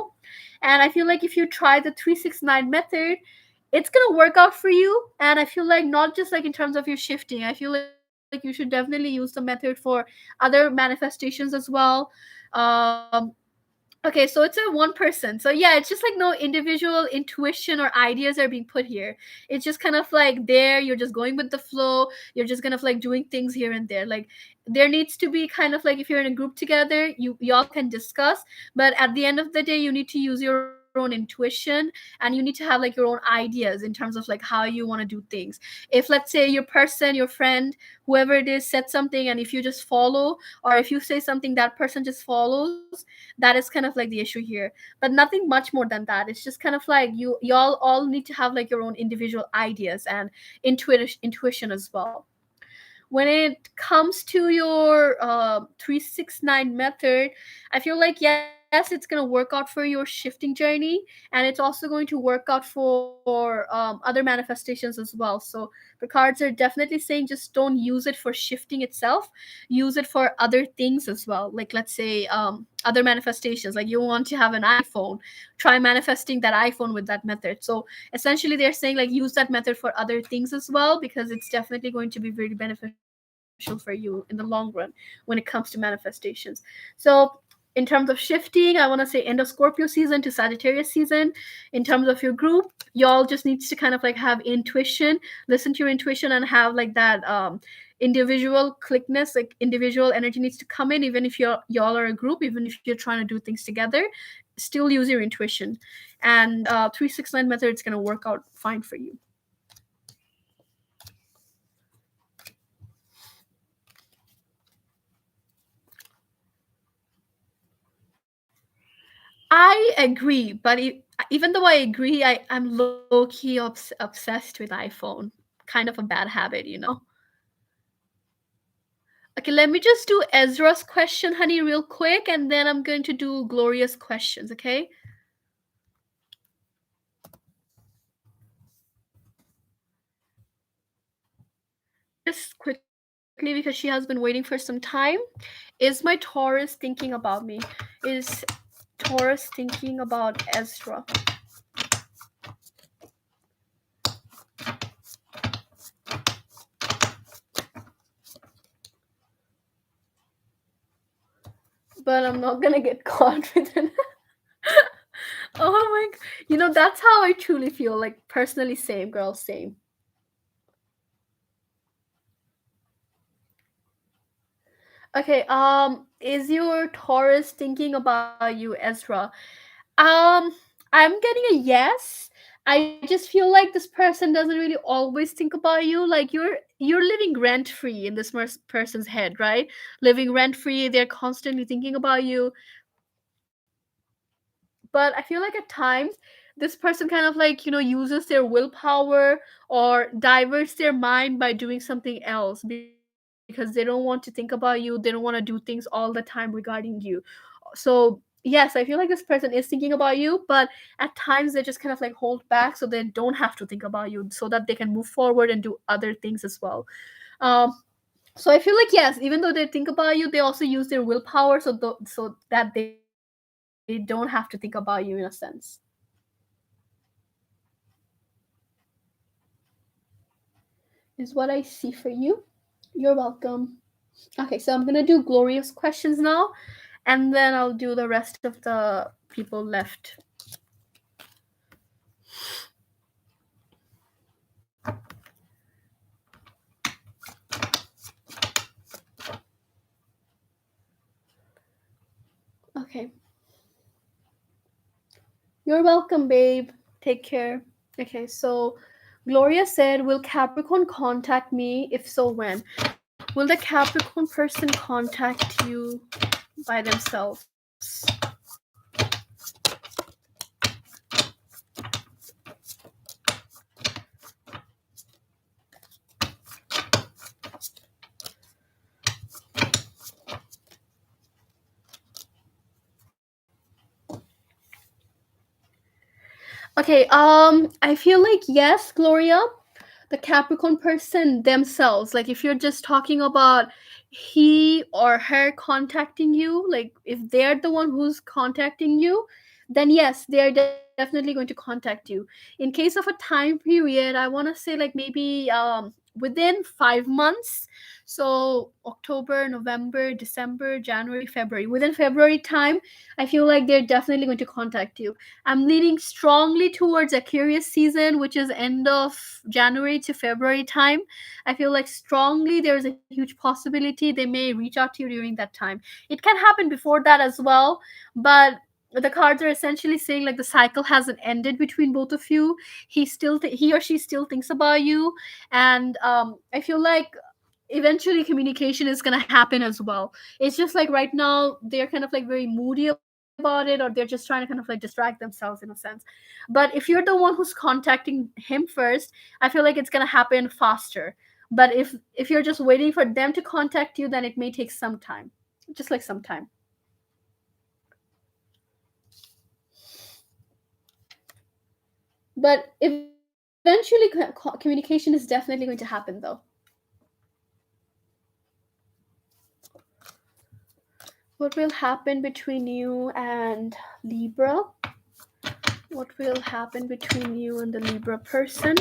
And I feel like if you try the 369 method, it's gonna work out for you. And I feel like not just like in terms of your shifting, I feel like you should definitely use the method for other manifestations as well. Okay, so it's a one person. So yeah, it's just like no individual intuition or ideas are being put here. It's just kind of like there, you're just going with the flow. You're just kind of like doing things here and there. Like there needs to be kind of like if you're in a group together, y'all can discuss, but at the end of the day, you need to use your own intuition and you need to have like your own ideas in terms of like how you want to do things. If let's say your person, your friend, whoever it is said something, and if you just follow, or if you say something that person just follows, that is kind of like the issue here. But nothing much more than that. It's just kind of like y'all all need to have like your own individual ideas and intuition as well. When it comes to your 369 method, I feel like yes, it's going to work out for your shifting journey, and it's also going to work out for other manifestations as well. So the cards are definitely saying just don't use it for shifting itself, use it for other things as well. Like let's say other manifestations, like you want to have an iPhone, try manifesting that iPhone with that method. So essentially they're saying like use that method for other things as well, because it's definitely going to be very beneficial for you in the long run when it comes to manifestations. So in terms of shifting, I want to say end of Scorpio season to Sagittarius season. In terms of your group, y'all just needs to kind of like have intuition, listen to your intuition, and have like that individual clickness, like individual energy needs to come in. Even if y'all are a group, even if you're trying to do things together, still use your intuition. And 369 method is going to work out fine for you. I agree, but even though I agree, I'm low key obsessed with iPhone. Kind of a bad habit. Okay, let me just do Ezra's question, honey, real quick, and then I'm going to do Gloria's questions, okay? Just quickly, because she has been waiting for some time. Is my Taurus thinking about me? Is Taurus thinking about Ezra? But I'm not gonna get confident. Oh my, that's how I truly feel. Like personally, same girl, same. Okay, is your Taurus thinking about you, Ezra? Um, I'm getting a yes. I just feel like this person doesn't really always think about you. Like you're living rent free in this person's head, right? Living rent free. They're constantly thinking about you. But I feel like at times this person kind of like, uses their willpower or diverts their mind by doing something else because they don't want to think about you. They don't want to do things all the time regarding you. So yes, I feel like this person is thinking about you, but at times they just kind of like hold back so they don't have to think about you, so that they can move forward and do other things as well. um so I feel like yes, even though they think about you, they also use their willpower so that they don't have to think about you in a sense. Is what I see for you. You're welcome. Okay, so I'm gonna do Gloria's questions now, and then I'll do the rest of the people left. Okay. You're welcome, babe. Take care. Okay, so Gloria said, will Capricorn contact me? If so, when? Will the Capricorn person contact you by themselves? Okay, I feel like yes, Gloria, the Capricorn person themselves. Like if you're just talking about he or her contacting you, like if they're the one who's contacting you, then yes, they're definitely going to contact you. In case of a time period, I want to say like maybe within 5 months. So October, November, December, January, February. Within February time, I feel like they're definitely going to contact you. I'm leaning strongly towards Aquarius season, which is end of January to February time. I feel like strongly there's a huge possibility they may reach out to you during that time. It can happen before that as well, but the cards are essentially saying like the cycle hasn't ended between both of you. He or she still thinks about you, and I feel like eventually communication is going to happen as well. It's just like right now they're kind of like very moody about it, or they're just trying to kind of like distract themselves in a sense. But if you're the one who's contacting him first, I feel like it's going to happen faster. But if you're just waiting for them to contact you, then it may take some time, just like some time. But eventually communication is definitely going to happen though. What will happen between you and Libra? What will happen between you and the Libra person?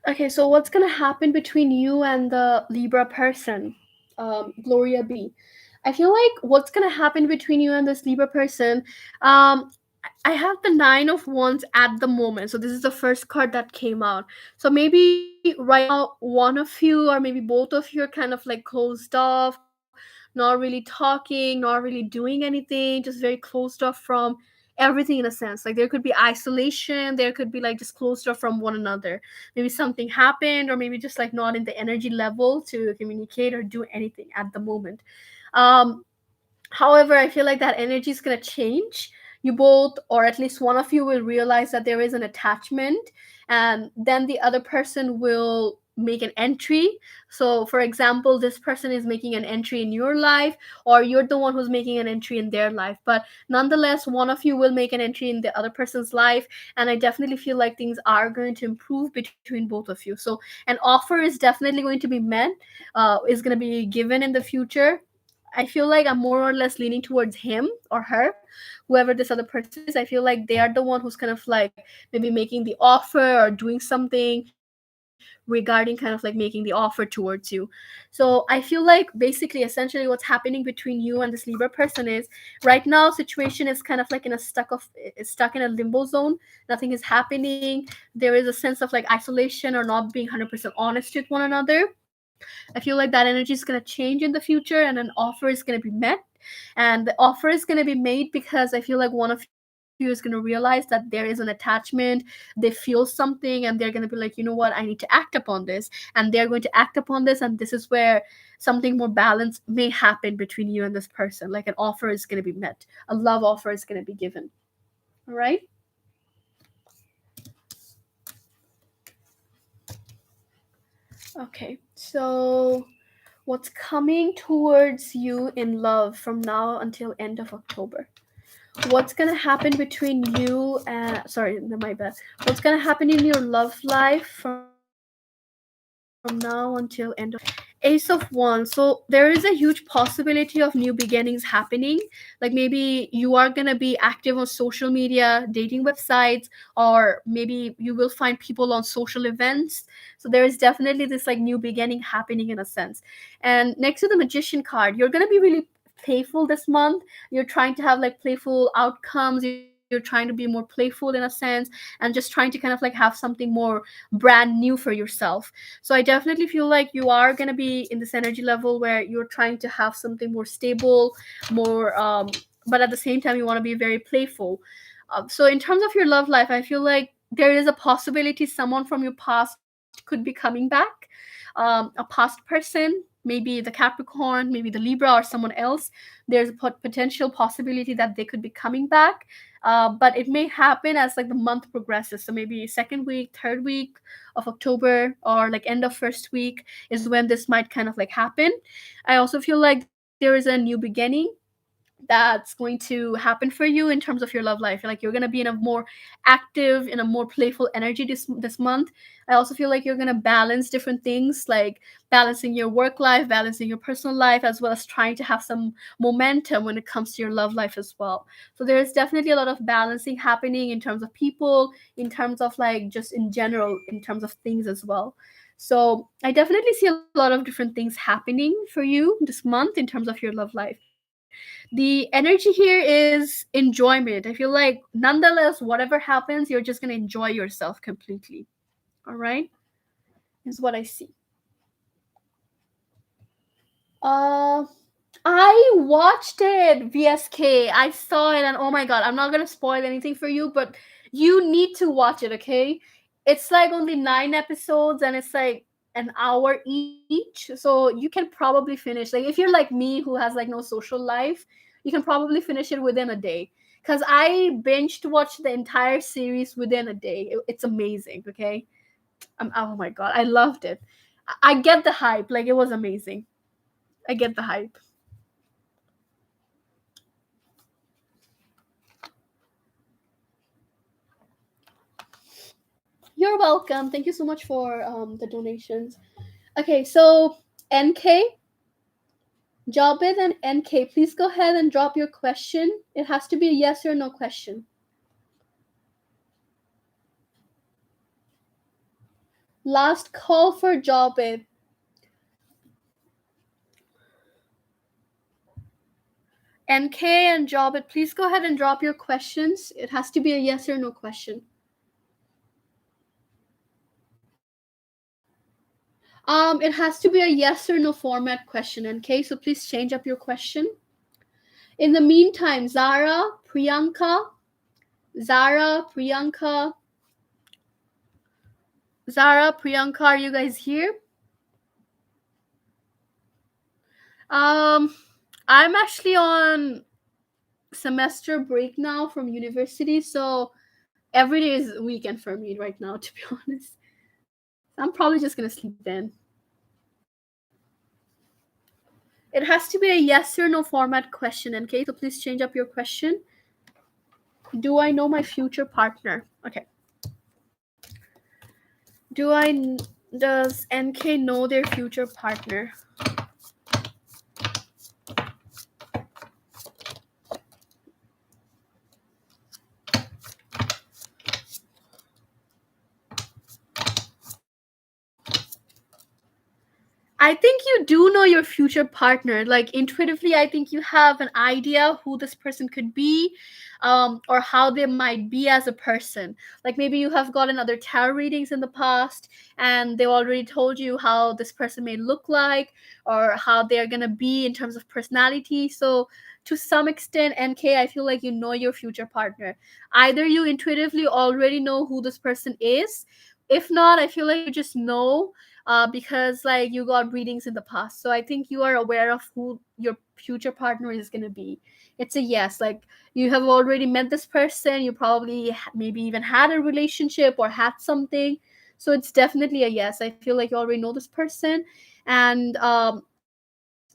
Okay, so what's gonna happen between you and the Libra person, Gloria B? I feel like what's gonna happen between you and this Libra person. Um, I have the Nine of Wands at the moment, so this is the first card that came out. So maybe right now, one of you or maybe both of you are kind of like closed off, not really talking, not really doing anything, just very closed off from everything in a sense. Like there could be isolation, there could be like just closed off from one another. Maybe something happened, or maybe just like not in the energy level to communicate or do anything at the moment. um However, I feel like that energy is going to change. You both, or at least one of you, will realize that there is an attachment, and then the other person will make an entry. So, for example, this person is making an entry in your life, or you're the one who's making an entry in their life. But nonetheless, one of you will make an entry in the other person's life, and I definitely feel like things are going to improve between both of you. So, an offer is definitely going to be met, is going to be given in the future. I feel like I'm more or less leaning towards him or her, whoever this other person is. I feel like they are the one who's kind of like maybe making the offer or doing something. regarding kind of like making the offer towards you. So I feel like basically essentially what's happening between you and this Libra person is right now situation is kind of like in a stuck in a limbo zone. Nothing is happening. There is a sense of like isolation or not being 100% honest with one another. I feel like that energy is going to change in the future and an offer is going to be met. And the offer is going to be made because I feel like one of you is going to realize that there is an attachment, they feel something, and they're going to be like, you know what, I need to act upon this. And they're going to act upon this. And this is where something more balanced may happen between you and this person. Like an offer is going to be met, a love offer is going to be given. All right. Okay. So what's coming towards you in love from now until end of October? What's gonna happen between you and sorry, no, my bad. What's gonna happen in your love life from now until end of Ace of Wands. So there is a huge possibility of new beginnings happening. Like maybe you are gonna be active on social media, dating websites, or maybe you will find people on social events. So there is definitely this like new beginning happening in a sense. And next to the Magician card, you're gonna be really playful this month. You're trying to have like playful outcomes, you're trying to be more playful in a sense, and just trying to kind of like have something more brand new for yourself. So I definitely feel like you are going to be in this energy level where you're trying to have something more stable, more but at the same time you want to be very playful. So in terms of your love life, I feel like there is a possibility someone from your past could be coming back. A past person, maybe the Capricorn, maybe the Libra, or someone else. There's a potential possibility that they could be coming back, but it may happen as like the month progresses. So maybe second week, third week of October, or like end of first week is when this might kind of like happen. I also feel like there is a new beginning that's going to happen for you in terms of your love life. Like you're going to be in a more active, in a more playful energy this month. I also feel like you're going to balance different things, like balancing your work life, balancing your personal life, as well as trying to have some momentum when it comes to your love life as well. So there is definitely a lot of balancing happening in terms of people, in terms of like just in general, in terms of things as well. So I definitely see a lot of different things happening for you this month in terms of your love life. The energy here is enjoyment. I feel like nonetheless, whatever happens, you're just going to enjoy yourself completely. All right? Is what I see. Uh, I watched it, VSK. I saw it, and oh my god, I'm not gonna spoil anything for you, but you need to watch it, okay? It's like only 9 episodes, and it's like an hour each, so you can probably finish. Like if you're like me, who has like no social life, you can probably finish it within a day. Cause I binged watched the entire series within a day. It's amazing, okay? Oh my god, I loved it. I get the hype. Like it was amazing. I get the hype. You're welcome. Thank you so much for the donations. Okay, so NK, Jobit and NK, please go ahead and drop your question. It has to be a yes or no question. Last call for Jobit. NK and Jobit, please go ahead and drop your questions. It has to be a yes or no question. It has to be a yes or no format question, NK. So please change up your question. In the meantime, Zara, Priyanka, are you guys here? Um, I'm actually on semester break now from university, so every day is a weekend for me right now, to be honest. I'm probably just gonna sleep in. It has to be a yes or no format question, okay? So please change up your question. Do I know my future partner? Okay. Do I does NK know their future partner? I think you do know your future partner. Like intuitively, I think you have an idea who this person could be, or how they might be as a person. Like maybe you have gotten other tarot readings in the past, and they already told you how this person may look like, or how they're gonna be in terms of personality. So to some extent, NK, I feel like you know your future partner. Either you intuitively already know who this person is. If not, I feel like you just know, because like you got readings in the past. So I think you are aware of who your future partner is going to be. It's a yes. Like you have already met this person. You probably maybe even had a relationship or had something. So it's definitely a yes. I feel like you already know this person. And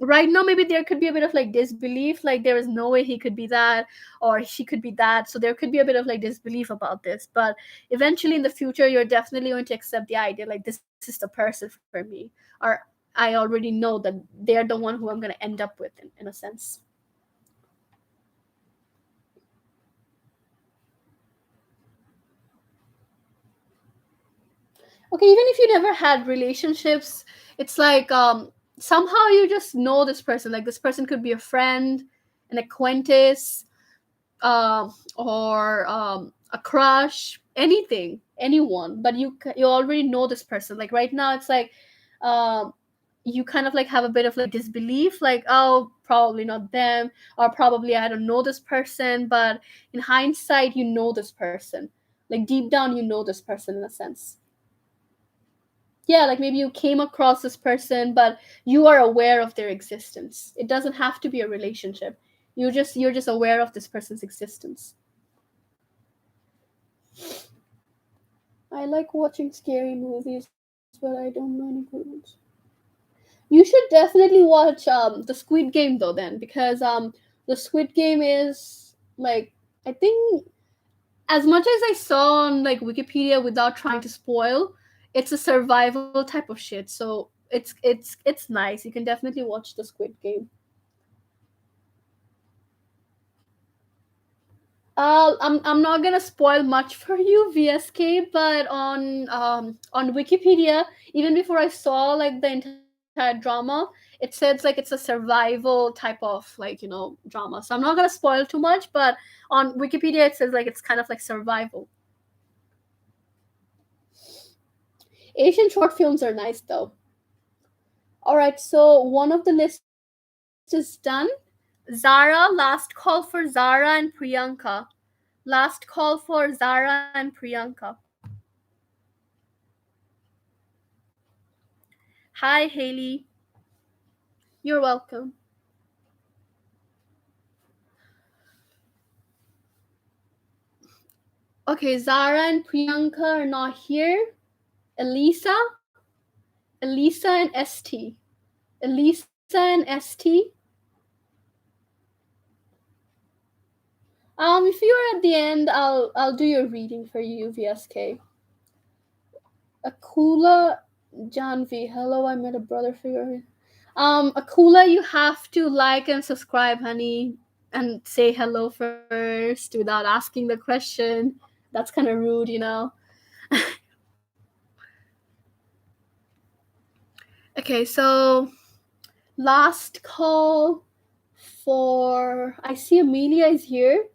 right now maybe there could be a bit of like disbelief, like there is no way he could be that or she could be that, so there could be a bit of like disbelief about this. But eventually in the future you're definitely going to accept the idea like this is the person for me, or I already know that they're the one who I'm going to end up with in a sense. Okay, even if you never had relationships, it's like somehow you just know this person, like this person could be a friend, an acquaintance, or a crush, anything, anyone. But you already know this person. Like right now, it's like um, you kind of like have a bit of like disbelief, like oh, probably not them, or probably I don't know this person. But in hindsight, you know this person. Like deep down, you know this person in a sense. Yeah, like maybe you came across this person, but you are aware of their existence. It doesn't have to be a relationship. You're just aware of this person's existence. I like watching scary movies, but I don't know any good ones. You should definitely watch the Squid Game though, then, because the Squid Game is like, I think, as much as I saw on like Wikipedia without trying to spoil, it's a survival type of shit. So it's nice. You can definitely watch the Squid Game. I'm not gonna spoil much for you, VSK, but on Wikipedia, even before I saw like the entire drama, it says like it's a survival type of like drama. So I'm not gonna spoil too much, but on Wikipedia it says like it's kind of like survival. Asian short films are nice though. All right, so one of the list is done. Zara, last call for Zara and Priyanka. Last call for Zara and Priyanka. Hi, Haley. You're welcome. Okay, Zara and Priyanka are not here. Elisa, Elisa and ST. Elisa and ST. If you're at the end, I'll do your reading for you, VSK. Akula Janvi. Hello, I met a brother figure. Akula, you have to like and subscribe, honey, and say hello first without asking the question. That's kind of rude. Okay, so last call for. I see Amelia is here.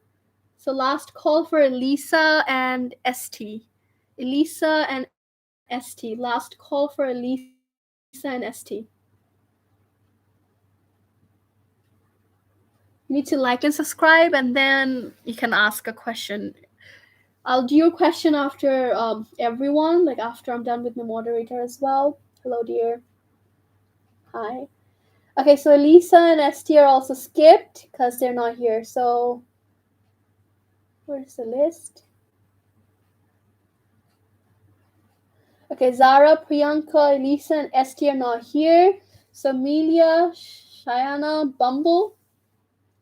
So last call for Elisa and ST. Elisa and ST. Last call for Elisa and ST. You need to like and subscribe, and then you can ask a question. I'll do your question after everyone, like after I'm done with my moderator as well. Hello, dear. Hi. Okay, so Elisa and ST are also skipped because they're not here. So where's the list? Okay, Zara, Priyanka, Elisa, and ST are not here. So Amelia, Shayana, Bumble,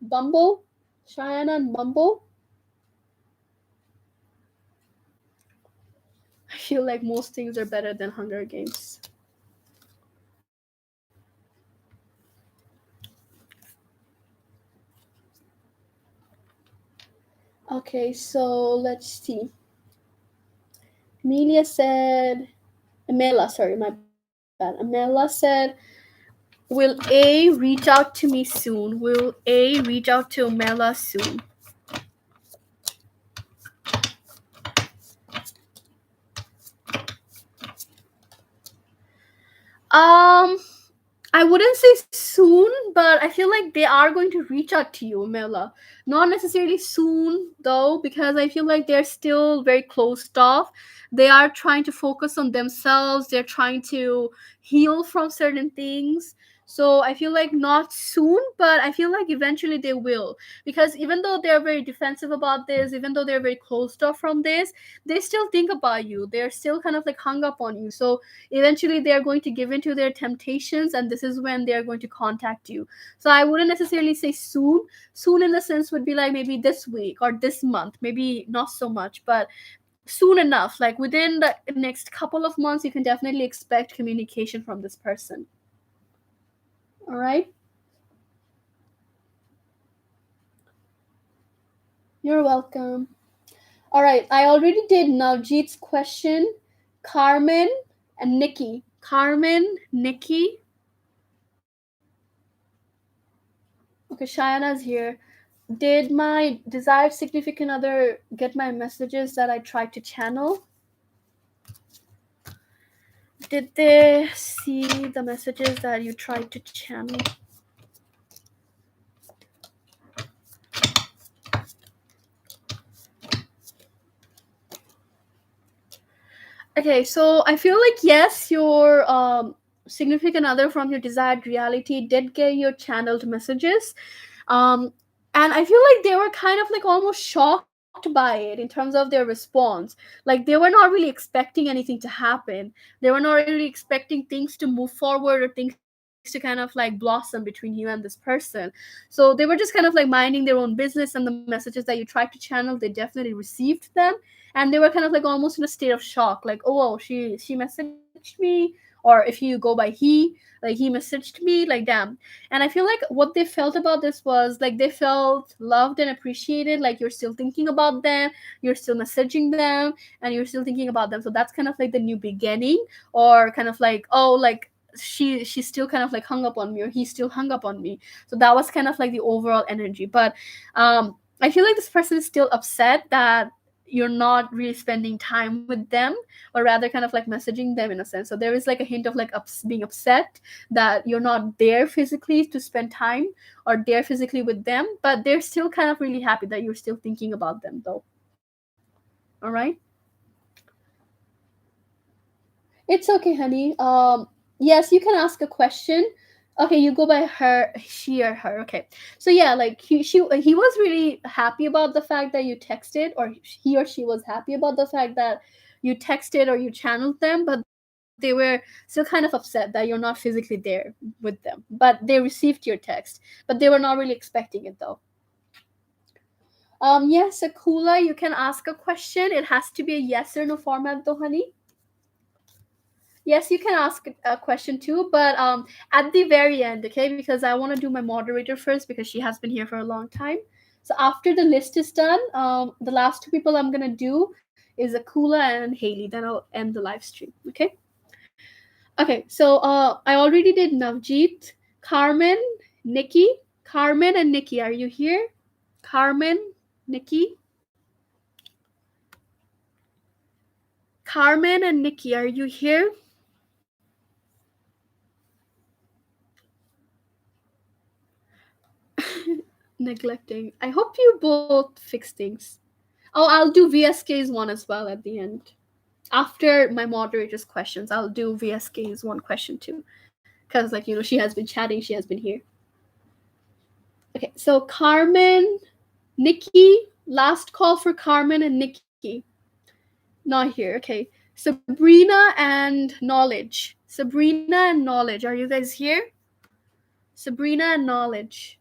Shayana, and Bumble. I feel like most things are better than Hunger Games. Okay, so let's see. Amelia said, Amela, sorry, my bad. Amela said, Will A reach out to me soon? Will A reach out to Mela soon? Um, I wouldn't say soon, but I feel like they are going to reach out to you, Mela. Not necessarily soon, though, because I feel like they're still very closed off. They are trying to focus on themselves, they're trying to heal from certain things. So I feel like not soon, but I feel like eventually they will. Because even though they're very defensive about this, even though they're very closed off from this, they still think about you. They're still kind of like hung up on you. So eventually they are going to give into their temptations, and this is when they are going to contact you. So I wouldn't necessarily say soon. Soon in the sense would be like maybe this week or this month, maybe not so much, but soon enough, like within the next couple of months, you can definitely expect communication from this person. All right, you're welcome. All right, I already did Navjeet's question. Carmen and Nikki. Carmen, Nikki. Okay, Shayana's here. Did my desired significant other get my messages that I tried to channel? Did they see the messages that you tried to channel? Okay, so I feel like yes, your significant other from your desired reality did get your channeled messages. Um, and I feel like they were kind of like almost shocked by it in terms of their response. Like they were not really expecting anything to happen. They were not really expecting things to move forward or things to kind of like blossom between you and this person. So they were just kind of like minding their own business, and the messages that you tried to channel, they definitely received them, and they were kind of like almost in a state of shock, like, oh, she messaged me, or if you go by he, like he messaged me, like damn. And I feel like what they felt about this was like they felt loved and appreciated, like you're still thinking about them, you're still messaging them, and you're still thinking about them. So that's kind of like the new beginning, or kind of like, oh, like she's still kind of like hung up on me, or he's still hung up on me. So that was kind of like the overall energy. But I feel like this person is still upset that you're not really spending time with them, or rather kind of like messaging them in a sense. So there is like a hint of like being upset that you're not there physically to spend time or there physically with them, but they're still kind of really happy that you're still thinking about them though. All right, it's okay, honey. Yes, you can ask a question. Okay, you go by her, she or her. Okay, so yeah, like he was really happy about the fact that you texted, or he or she was happy about the fact that you texted or you channeled them, but they were still kind of upset that you're not physically there with them. But they received your text, but they were not really expecting it though. Yes, Akula, you can ask a question. It has to be a yes or no format though, honey. Yes, you can ask a question too, but at the very end, okay? Because I want to do my moderator first because she has been here for a long time. So after the list is done, the last two people I'm gonna do is Akula and Haley. Then I'll end the live stream. Okay. Okay. So I already did Navjeet, Carmen, Nikki. Carmen and Nikki, are you here? Carmen, Nikki. Carmen and Nikki, are you here? Neglecting. I hope you both fix things. Oh, I'll do VSK's one as well at the end. After my moderator's questions, I'll do VSK's one question too. Because, like, she has been chatting, she has been here. Okay, so Carmen, Nikki, last call for Carmen and Nikki. Not here, okay. Sabrina and Knowledge. Sabrina and Knowledge, are you guys here? Sabrina and Knowledge.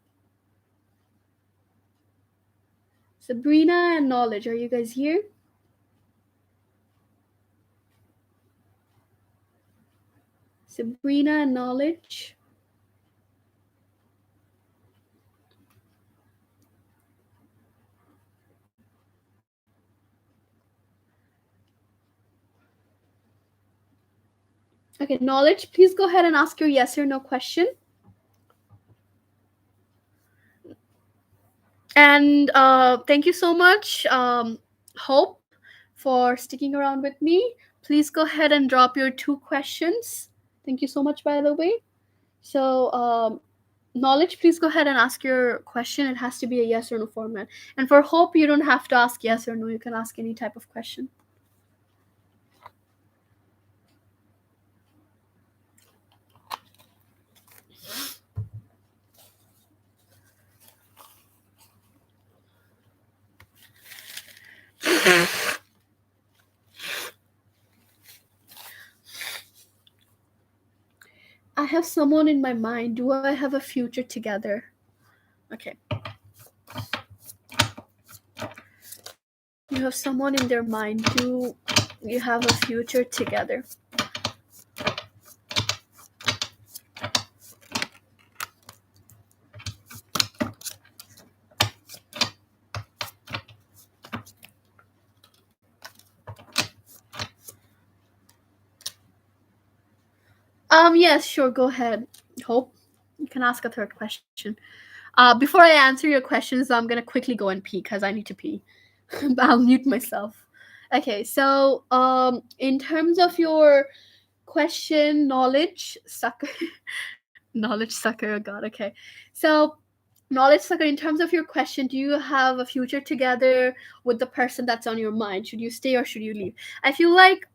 Sabrina and Knowledge, are you guys here? Sabrina and Knowledge. Okay, Knowledge, please go ahead and ask your yes or no question. And thank you so much, Hope, for sticking around with me. Please go ahead and drop your two questions. Thank you so much, by the way. So, Knowledge, please go ahead and ask your question. It has to be a yes or no format. And for Hope, you don't have to ask yes or no. You can ask any type of question. I have someone in my mind. Do I have a future together? Okay. You have someone in their mind. Do you have a future together? Yes, sure. Go ahead. Hope you can ask a third question. Before I answer your questions, I'm gonna quickly go and pee because I need to pee. I'll mute myself. Okay, so in terms of your question, knowledge sucker, knowledge sucker. Oh God. Okay, so knowledge sucker. In terms of your question, do you have a future together with the person that's on your mind? Should you stay or should you leave? I feel like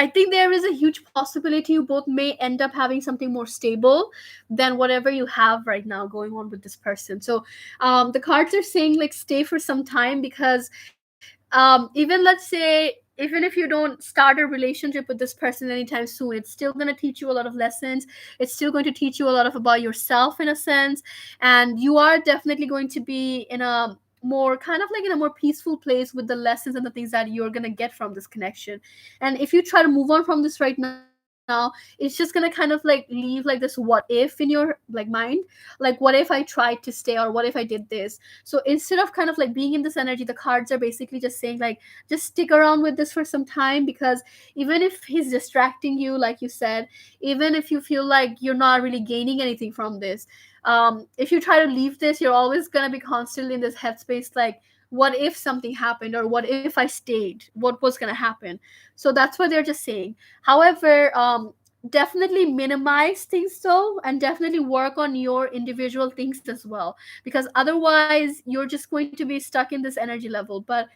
I think there is a huge possibility you both may end up having something more stable than whatever you have right now going on with this person. So the cards are saying like stay for some time because even let's say even if you don't start a relationship with this person anytime soon, it's still going to teach you a lot of lessons. It's still going to teach you a lot of about yourself in a sense, and you are definitely going to be in a more kind of like in a more peaceful place with the lessons and the things that you're going to get from this connection. And if you try to move on from this right now, it's just going to kind of like leave like this what if in your like mind, like what if I tried to stay or what if I did this. So instead of kind of like being in this energy, the cards are basically just saying like just stick around with this for some time, because even if he's distracting you, like you said, even if you feel like you're not really gaining anything from this, if you try to leave this, you're always going to be constantly in this headspace like what if something happened or what if I stayed, what was going to happen. So that's what they're just saying. However, definitely minimize things though, and definitely work on your individual things as well, because otherwise you're just going to be stuck in this energy level. But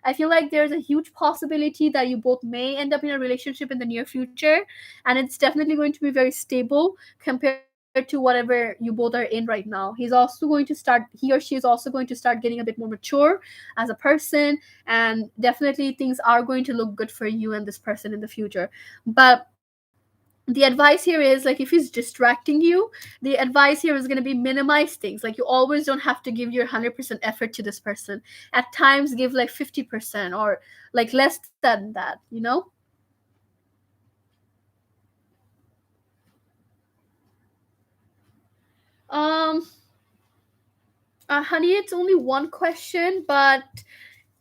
I feel like there's a huge possibility that you both may end up in a relationship in the near future, and it's definitely going to be very stable compared to whatever you both are in right now. He or she is also going to start getting a bit more mature as a person, and definitely things are going to look good for you and this person in the future. But the advice here is like if he's distracting you, the advice here is going to be minimize things. Like you always don't have to give your 100% effort to this person. At times give like 50% or like less than that. um Honey, it's only one question, but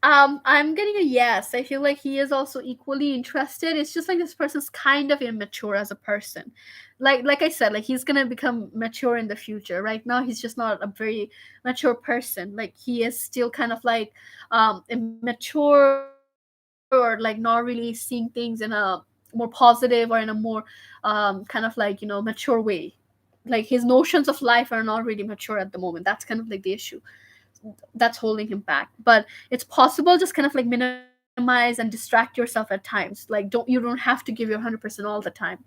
I'm getting a yes. I feel like he is also equally interested. It's just like this person's kind of immature as a person. Like I said, like he's gonna become mature in the future. Right now, he's just not a very mature person. Like he is still kind of like immature, or like not really seeing things in a more positive or in a more kind of like mature way. Like his notions of life are not really mature at the moment. That's kind of like the issue that's holding him back. But it's possible, just kind of like minimize and distract yourself at times. Like you don't have to give your 100% all the time.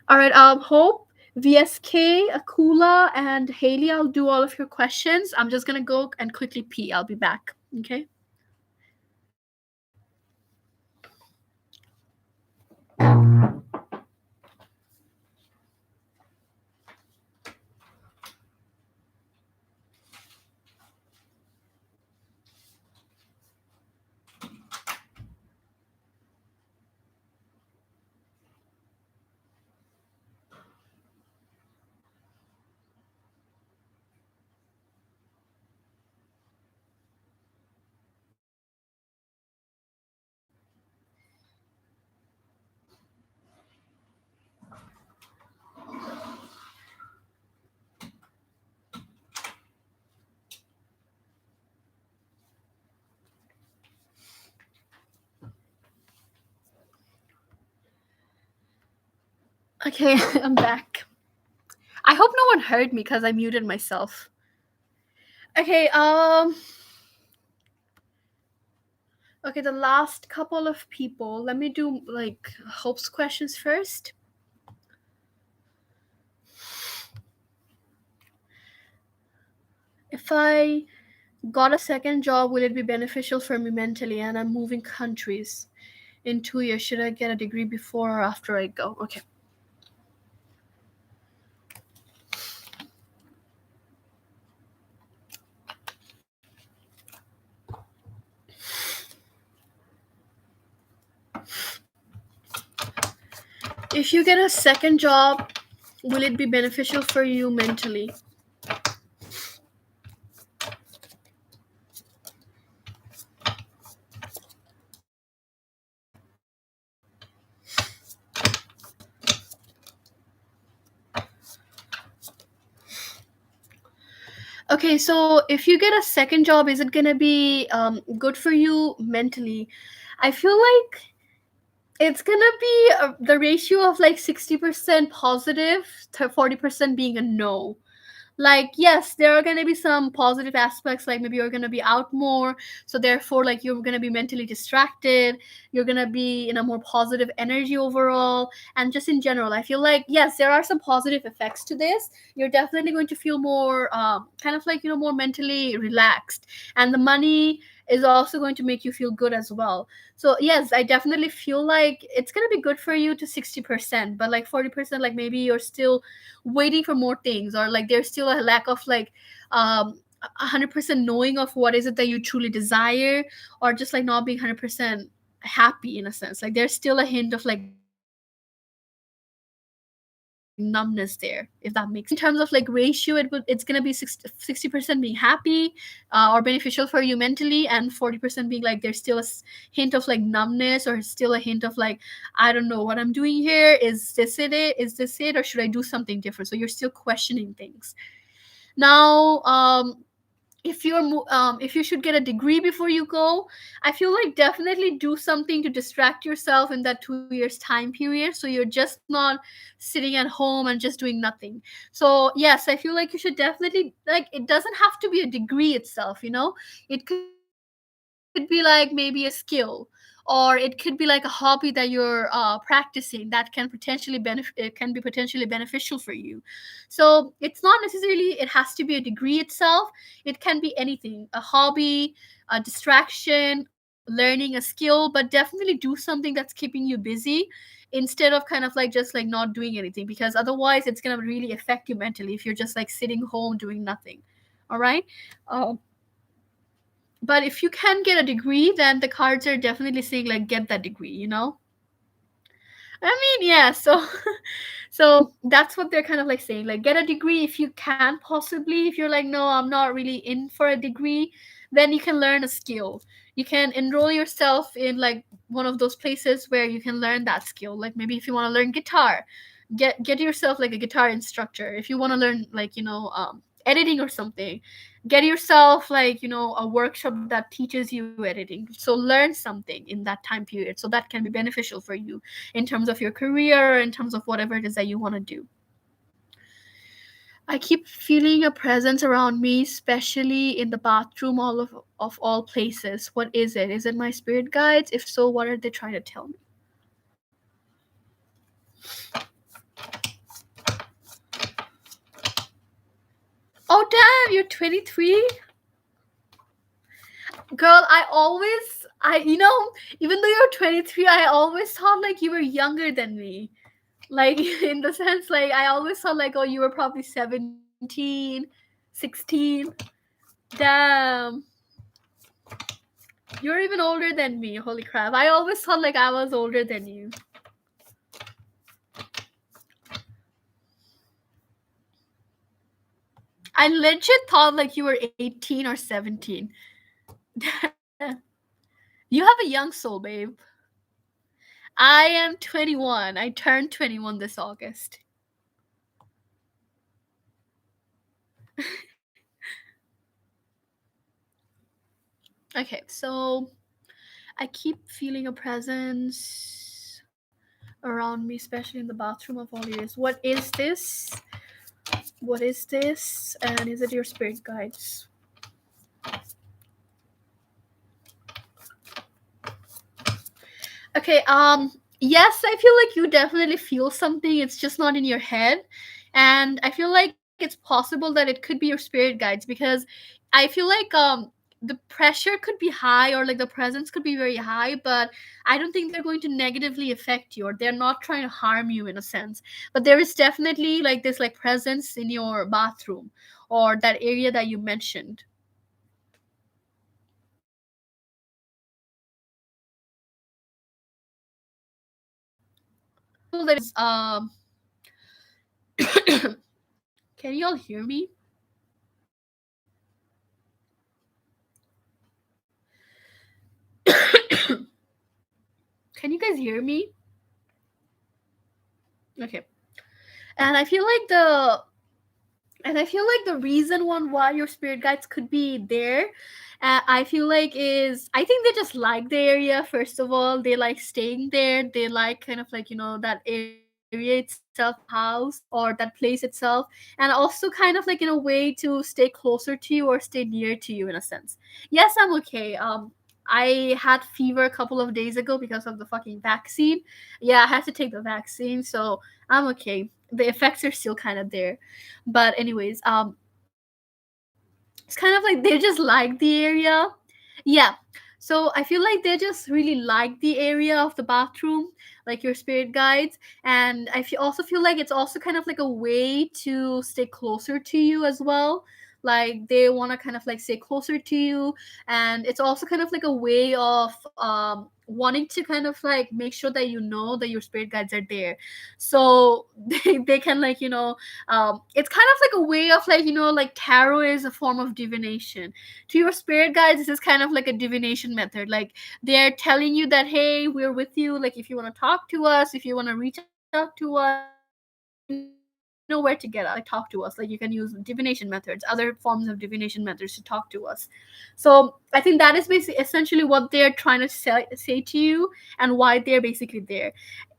All right, Hope, VSK, Akula, and Haley, I'll do all of your questions. I'm just gonna go and quickly pee. I'll be back. Okay. Okay, I'm back. I hope no one heard me because I muted myself. Okay, okay, the last couple of people. Let me do like Hope's questions first. If I got a second job, will it be beneficial for me mentally? And I'm moving countries in 2 years. Should I get a degree before or after I go? Okay. If you get a second job, will it be beneficial for you mentally? Okay, so if you get a second job, is it gonna be good for you mentally? I feel like it's gonna be the ratio of like 60% positive to 40% being a no. Like, yes, there are going to be some positive aspects, like maybe you're going to be out more, so therefore like you're going to be mentally distracted, you're going to be in a more positive energy overall, and just in general I feel like yes, there are some positive effects to this. You're definitely going to feel more kind of like, more mentally relaxed, and the money is also going to make you feel good as well. So yes, I definitely feel like it's going to be good for you to 60%, but like 40%, like maybe you're still waiting for more things, or like there's still a lack of like 100% knowing of what is it that you truly desire, or just like not being 100% happy in a sense. Like there's still a hint of like numbness there, if that makes sense. In terms of like ratio, it's going to be 60% being happy or beneficial for you mentally, and 40% being like there's still a hint of like numbness, or still a hint of like, I don't know what I'm doing here, is this it, or should I do something different? So you're still questioning things. Now if you should get a degree before you go, I feel like definitely do something to distract yourself in that 2 years time period, so you're just not sitting at home and just doing nothing. So yes, I feel like you should definitely, like, it doesn't have to be a degree itself, it could be like maybe a skill, or it could be like a hobby that you're practicing that can be potentially beneficial for you. So it's not necessarily it has to be a degree itself. It can be anything, a hobby, a distraction, learning a skill, but definitely do something that's keeping you busy, instead of kind of like just like not doing anything, because otherwise it's going to really affect you mentally if you're just like sitting home doing nothing. All right. But if you can get a degree, then the cards are definitely saying like get that degree. I mean, yeah, so so that's what they're kind of like saying, like get a degree if you can possibly. If you're like, no, I'm not really in for a degree, then you can learn a skill. You can enroll yourself in like one of those places where you can learn that skill. Like maybe if you want to learn guitar, get yourself like a guitar instructor. If you want to learn like, editing or something, get yourself like, a workshop that teaches you editing. So learn something in that time period, so that can be beneficial for you in terms of your career, or in terms of whatever it is that you want to do. I keep feeling a presence around me, especially in the bathroom, of all places. What is it? Is it my spirit guides? If so, what are they trying to tell me? Oh damn, you're 23? Girl, even though you're 23, I always thought like you were younger than me. Like in the sense, like I always thought like, oh, you were probably 17, 16. Damn. You're even older than me. Holy crap. I always thought like I was older than you. I legit thought like you were 18 or 17. You have a young soul, babe. I am 21. I turned 21 this August. Okay, so I keep feeling a presence. around me, especially in the bathroom of all areas. What is this? What is this? And is it your spirit guides? Okay, yes, I feel like you definitely feel something. It's just not in your head. And I feel like it's possible that it could be your spirit guides because I feel like the pressure could be high or like the presence could be very high, but I don't think they're going to negatively affect you or they're not trying to harm you in a sense. But there is definitely like this like presence in your bathroom or that area that you mentioned. That is can you all hear me? Can you guys hear me? Okay. And I feel like the reason one why your spirit guides could be there, I feel like is I think they just like the area. First of all, they like staying there. They like kind of like that area itself, house or that place itself, and also kind of like in a way to stay closer to you or stay near to you in a sense. Yes, I'm okay. I had fever a couple of days ago because of the fucking vaccine. Yeah, I had to take the vaccine, so I'm okay. The effects are still kind of there, but anyways, it's kind of like they just like the area. Yeah. So I feel like they just really like the area of the bathroom, like your spirit guides. And also feel like it's also kind of like a way to stay closer to you as well. Like they want to kind of like stay closer to you. And it's also kind of like a way of wanting to kind of like make sure that you know that your spirit guides are there. So they can like, it's kind of like a way of like like tarot is a form of divination. To your spirit guides, this is kind of like a divination method. Like they're telling you that hey, we're with you. Like if you want to talk to us, if you want to reach out to us, you know where to get us, like talk to us. Like you can use divination methods, other forms of divination methods to talk to us. So I think that is basically essentially what they're trying to say to you and why they're basically there.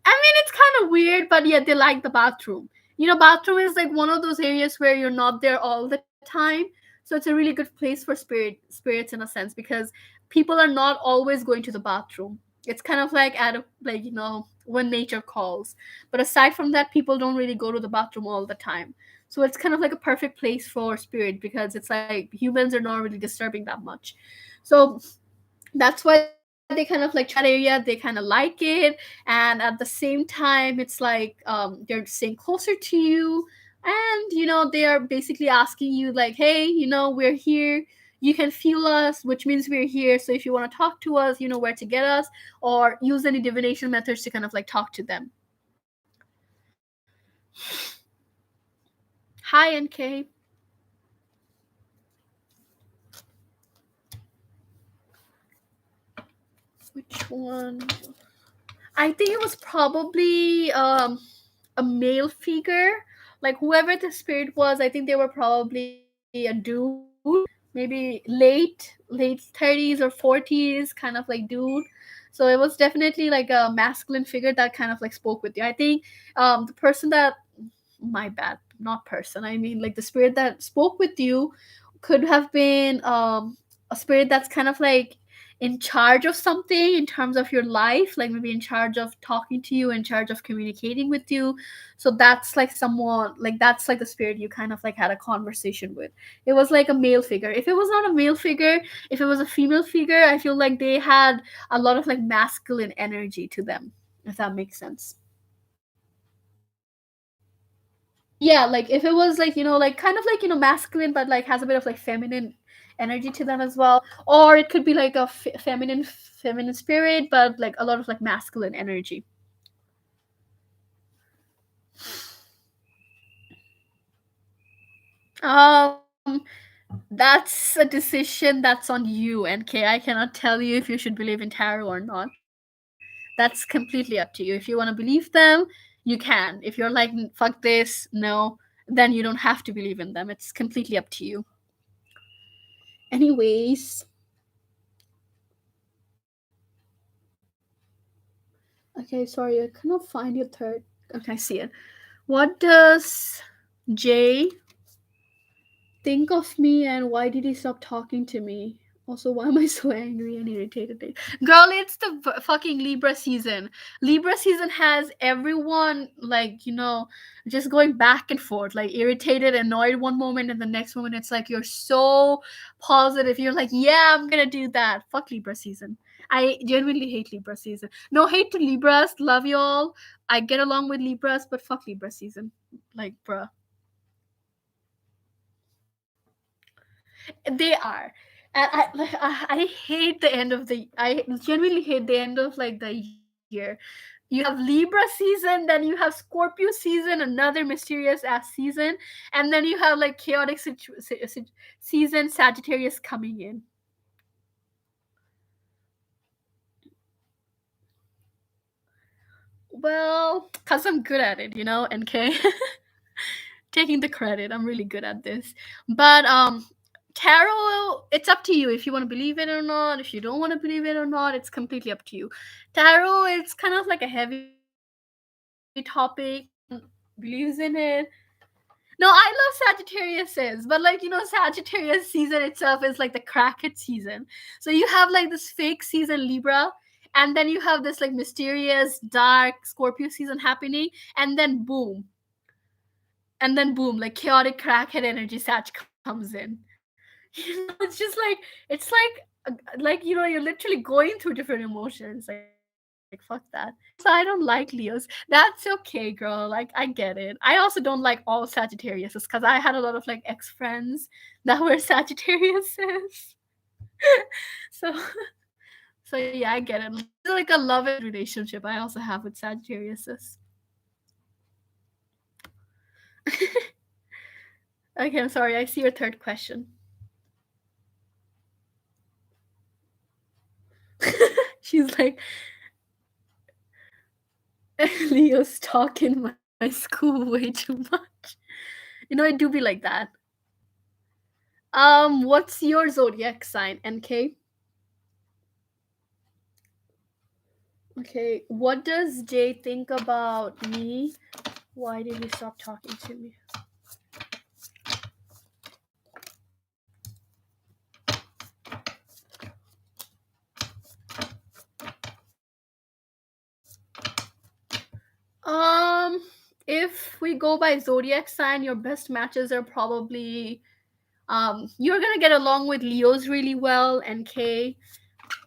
I mean, it's kind of weird, but yeah, they like the bathroom. Bathroom is like one of those areas where you're not there all the time. So it's a really good place for spirits in a sense because people are not always going to the bathroom. It's kind of like at a, like when nature calls. But aside from that, people don't really go to the bathroom all the time. So it's kind of like a perfect place for spirit because it's like humans are not really disturbing that much. So that's why they kind of like try that area. They kind of like it, and at the same time it's like they're staying closer to you, and they are basically asking you like, hey, we're here, you can feel us, which means we're here. So if you want to talk to us, you know where to get us, or use any divination methods to kind of like talk to them. Hi, NK. Which one? I think it was probably a male figure. Like whoever the spirit was, I think they were probably a dude, maybe late 30s or 40s, kind of like dude. So it was definitely like a masculine figure that kind of like spoke with you. I think the person that my bad, not person. I mean like the spirit that spoke with you could have been a spirit that's kind of like in charge of something in terms of your life, like maybe in charge of talking to you, in charge of communicating with you. So that's like someone like that's like the spirit you kind of like had a conversation with. It was like a male figure. If it was not a male figure, if it was a female figure, I feel like they had a lot of like masculine energy to them, if that makes sense. Yeah, like if it was like like kind of like masculine but like has a bit of like feminine energy to them as well, or it could be like a feminine spirit but like a lot of like masculine energy. um that's a decision that's on you, NK. I cannot tell you if you should believe in tarot or not. That's completely up to you. If you want to believe them, you can. If you're like, fuck this, no, then you don't have to believe in them. It's completely up to you. Anyways, Okay, sorry, I cannot find your third. Okay, I see it. What does Jay think of me and why did he stop talking to me? Also, why am I so angry and irritated? Girl, it's the fucking Libra season. Libra season has everyone, like, just going back and forth, like irritated, annoyed one moment, and the next moment it's like you're so positive. You're like, yeah, I'm gonna do that. Fuck Libra season. I genuinely hate Libra season. No hate to Libras, love y'all. I get along with Libras, but fuck Libra season. Like, bruh. They are. And I hate the end of the I genuinely hate the end of like the year. You have Libra season, then you have Scorpio season, another mysterious ass season, and then you have like chaotic season Sagittarius coming in. Well, cuz I'm good at it, NK. Taking the credit. I'm really good at this. But tarot, it's up to you if you want to believe it or not. If you don't want to believe it or not, it's completely up to you. Tarot, it's kind of like a heavy topic. Believes in it. No, I love Sagittarius, but like Sagittarius season itself is like the crackhead season. So you have like this fake season Libra, and then you have this like mysterious dark Scorpio season happening, and then boom, like chaotic crackhead energy Sag comes in. It's just like you're literally going through different emotions. Like fuck that. Also, I don't like Leos. That's okay, girl. Like I get it. I also don't like all Sagittariuses because I had a lot of like ex friends that were Sagittariuses. So so yeah, I get it. It's like a love and relationship I also have with Sagittariuses. Okay, I'm sorry. I see your third question. She's like, Leo's talk in my school way too much. I do be like that. What's your zodiac sign, NK? Okay, what does Jay think about me? Why did he stop talking to me? Um, if we go by zodiac sign, your best matches are probably you're gonna get along with Leos really well, NK.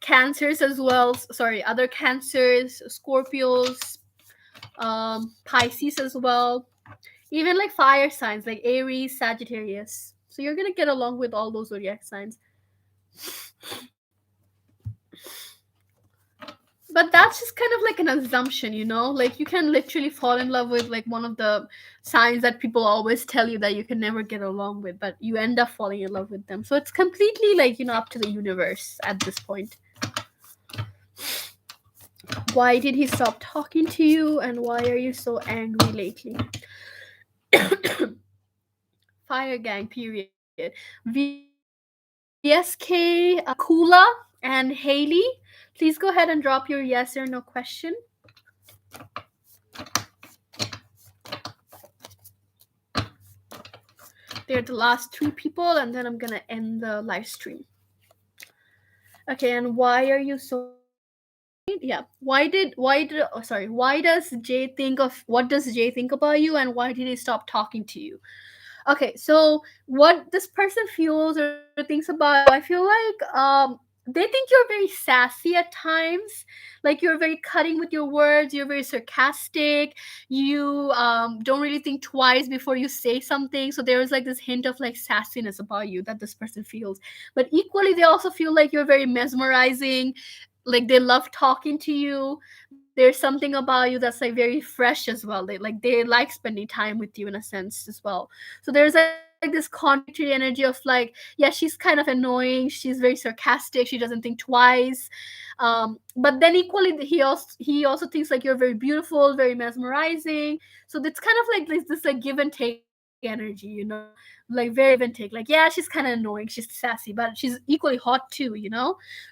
Cancers as well. Sorry, other cancers, Scorpios, Pisces as well. Even like fire signs like Aries, Sagittarius. So you're gonna get along with all those zodiac signs. But that's just kind of like an assumption. Like you can literally fall in love with like one of the signs that people always tell you that you can never get along with, but you end up falling in love with them. So it's completely like, up to the universe at this point. Why did he stop talking to you and why are you so angry lately? Fire gang, period. VSK, Kula, and Haley, please go ahead and drop your yes or no question. They're the last three people, and then I'm gonna end the live stream. Okay, and why are you so yeah, why does Jay think of what does Jay think about you and why did he stop talking to you? Okay, so what this person feels or thinks about you, I feel like they think you're very sassy at times. Like you're very cutting with your words, you're very sarcastic, you don't really think twice before you say something. So there is like this hint of like sassiness about you that this person feels. But equally, they also feel like you're very mesmerizing, like they love talking to you. There's something about you that's like very fresh as well. They like spending time with you in a sense as well. So there's like this contradictory energy of like, yeah, she's kind of annoying, she's very sarcastic, she doesn't think twice. But then equally he also thinks like you're very beautiful, very mesmerizing. So it's kind of like this like give and take energy. Like very give and take. Like, yeah, she's kind of annoying, she's sassy, but she's equally hot too.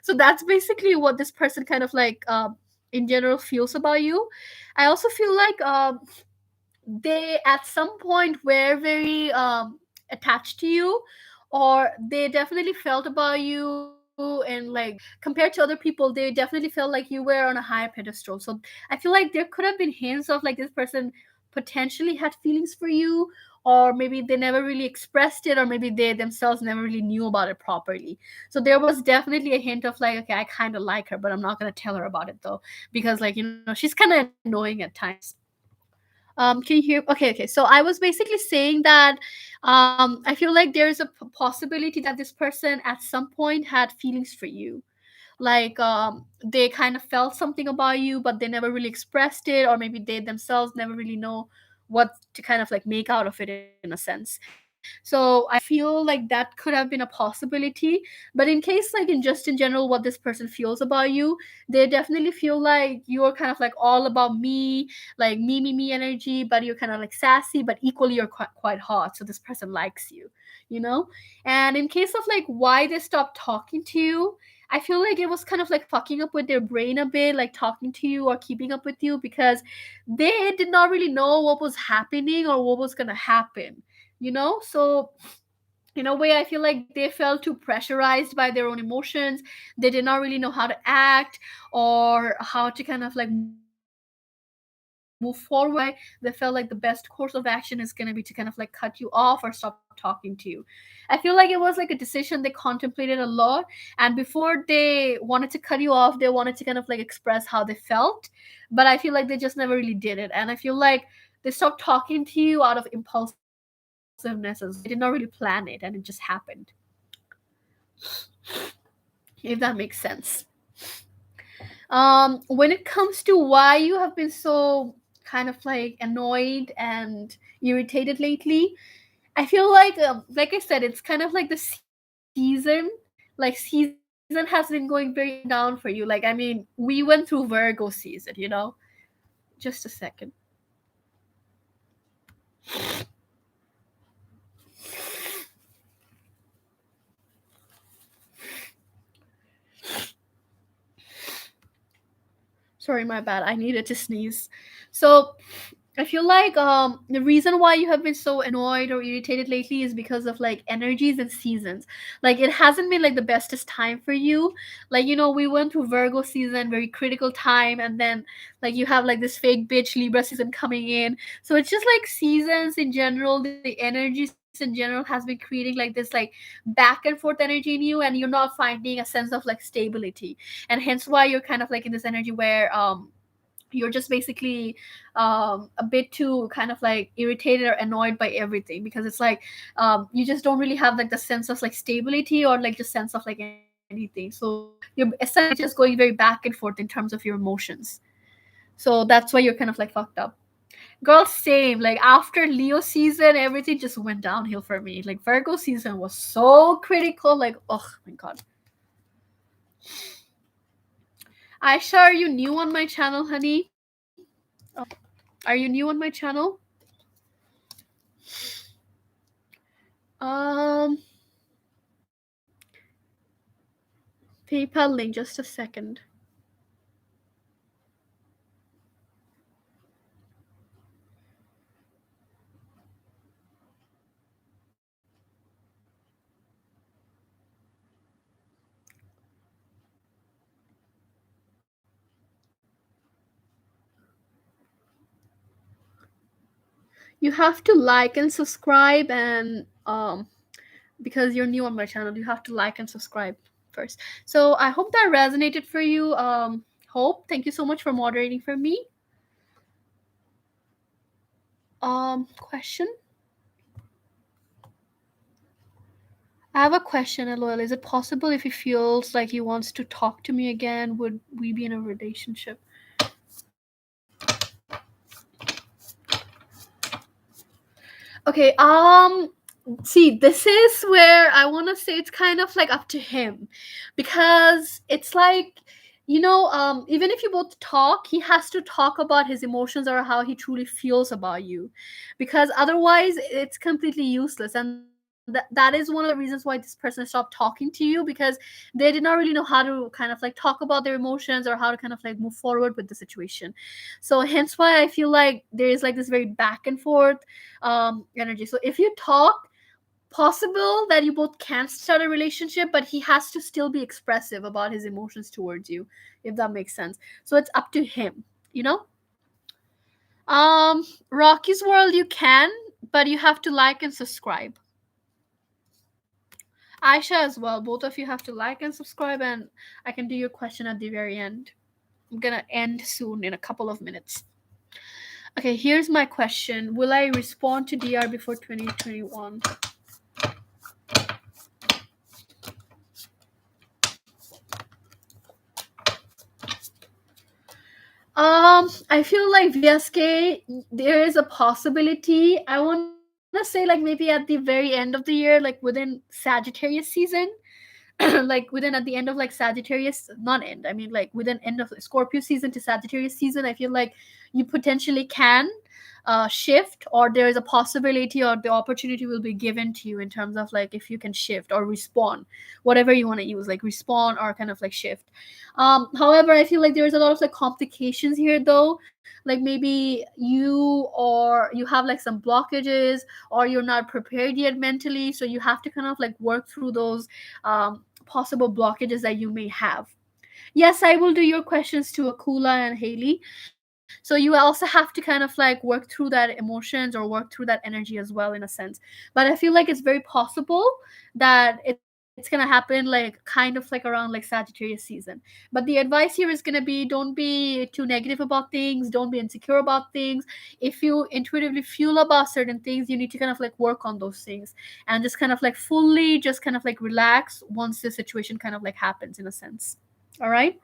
So that's basically what this person kind of like in general feels about you. I also feel like they at some point were very attached to you, or they definitely felt about you, and like compared to other people they definitely felt like you were on a higher pedestal. So I feel like there could have been hints of like this person potentially had feelings for you, or maybe they never really expressed it, or maybe they themselves never really knew about it properly. So there was definitely a hint of like, okay, I kind of like her, but I'm not going to tell her about it though, because like, she's kind of annoying at times. Can you hear? Okay, okay. So I was basically saying that I feel like there's a possibility that this person at some point had feelings for you. Like they kind of felt something about you, but they never really expressed it, or maybe they themselves never really know what to kind of like make out of it in a sense. So I feel like that could have been a possibility. But in case like in just in general what this person feels about you, they definitely feel like you're kind of like all about me, like me energy, but you're kind of like sassy, but equally you're quite hot. So this person likes you, you know? And in case of like why they stopped talking to you, I feel like it was kind of like fucking up with their brain a bit, like talking to you or keeping up with you, because they did not really know what was happening or what was gonna happen, So in a way, I feel like they felt too pressurized by their own emotions. They did not really know how to act or how to kind of like move forward. So that's why they felt like the best course of action is going to be to kind of like cut you off or stop talking to you. I feel like it was like a decision they contemplated a lot, and before they wanted to cut you off, they wanted to kind of like express how they felt, but I feel like they just never really did it. And I feel like they stopped talking to you out of impulsiveness as well. They did not really plan it, and it just happened, if that makes sense. When it comes to why you have been so kind of like annoyed and irritated lately, I feel like I said, it's kind of like the season. Like season has been going very up and down for you. Like, I mean, we went through Virgo season. Just a second. Sorry, my bad. I needed to sneeze. So I feel like the reason why you have been so annoyed or irritated lately is because of like energies and seasons. Like it hasn't been like the bestest time for you. Like we went through Virgo season, very critical time, and then like you have like this fake bitch Libra season coming in. So it's just like seasons in general, the energies in general has been creating like this like back and forth energy in you, and you're not finding a sense of like stability, and hence why you're kind of like in this energy where you're just basically a bit too kind of like irritated or annoyed by everything, because it's like you just don't really have like the sense of like stability or like the sense of like anything. So you're essentially just going very back and forth in terms of your emotions. So that's why you're kind of like fucked up. Girl, same. Like after Leo season, everything just went downhill for me. Like Virgo season was so critical. Like, oh my god. Aisha, are you new on my channel, honey? Are you new on my channel? Um, PayPal link, just a second. You have to like and subscribe, and because you're new on my channel, you have to like and subscribe first. So I hope that resonated for you. Hope, thank you so much for moderating for me. Question. I have a question, Aloy. Is it possible if he feels like he wants to talk to me again, would we be in a relationship? Okay, see, this is where I want to say it's kind of like up to him, because it's like, even if you both talk, he has to talk about his emotions or how he truly feels about you, because otherwise it's completely useless. And that's why that is one of the reasons why this person stopped talking to you, because they did not really know how to kind of like talk about their emotions or how to kind of like move forward with the situation. So hence why I feel like there is like this very back and forth energy. So if you talk, possible that you both can start a relationship, but he has to still be expressive about his emotions towards you, if that makes sense. So it's up to him, you know. Rocky's World, you can, but you have to like and subscribe. Aisha as well. Both of you have to like and subscribe, and I can do your question at the very end. I'm gonna end soon in a couple of minutes. Okay, here's my question. Will I respond to DR before 2021? I feel like VSK, there is a possibility. I want to say like maybe at the very end of the year, like within Sagittarius season, like within at the end of like Sagittarius, not end, I mean like within end of Scorpio season to Sagittarius season, I feel like you potentially can shift, or there is a possibility or the opportunity will be given to you in terms of like if you can shift or respawn, whatever you want to use, like respawn or kind of like shift. However, I feel like there's a lot of like complications here though, like maybe you have like some blockages, or you're not prepared yet mentally, so you have to kind of like work through those possible blockages that you may have. Yes, I will do your questions to Akula and Haley. So you also have to kind of like work through that emotions or work through that energy as well in a sense. But I feel like it's very possible that it's gonna happen like kind of like around like Sagittarius season. But the advice here is gonna be, don't be too negative about things, don't be insecure about things. If you intuitively feel about certain things, you need to kind of like work on those things and just kind of like fully just kind of like relax once the situation kind of like happens in a sense. All right.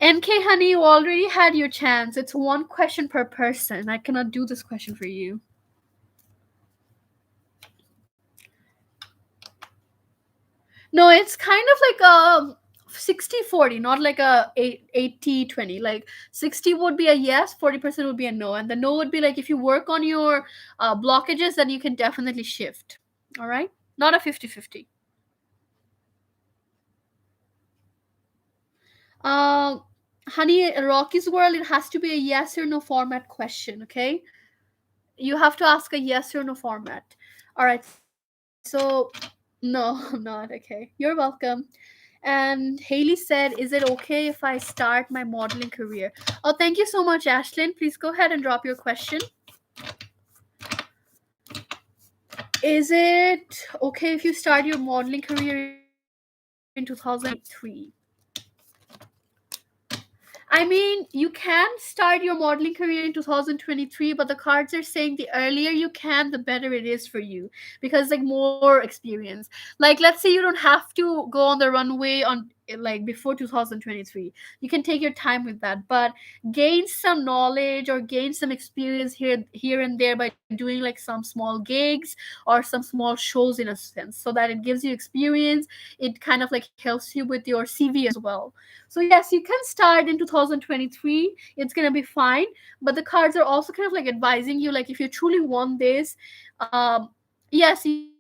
NK honey, you already had your chance. It's one question per person. I cannot do this question for you. No, it's kind of like a 60-40, not like a 80-20. Like 60 would be a yes, 40% would be a no. And the no would be like if you work on your blockages, then you can definitely shift. All right? Not a 50-50. Um, honey, Rocky's World, it has to be a yes or no format question, okay? You have to ask a yes or no format. All right. So, no, not okay. You're welcome. And Haley said, "Is it okay if I start my modeling career?" Oh, thank you so much, Ashlyn. Please go ahead and drop your question. Is it okay if you start your modeling career in 2003? I mean, you can start your modeling career in 2023, but the cards are saying the earlier you can, the better it is for you, because like more experience. Like let's say you don't have to go on the runway on like before 2023. You can take your time with that, but gain some knowledge or gain some experience here and there by doing like some small gigs or some small shows in a sense, so that it gives you experience. It kind of like helps you with your CV as well. So yes, you can start in 2023. It's gonna be fine. But the cards are also kind of like advising you, like if you truly want this, yes, you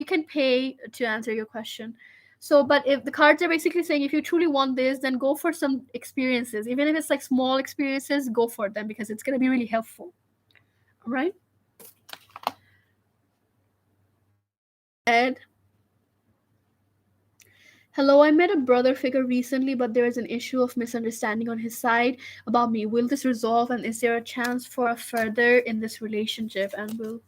can pay to answer your question. So, but if the cards are basically saying if you truly want this, then go for some experiences, even if it's like small experiences, go for them because it's gonna be really helpful. All right. Ed. Hello, I met a brother figure recently, but there is an issue of misunderstanding on his side about me. Will this resolve, and is there a chance for a further in this relationship? And will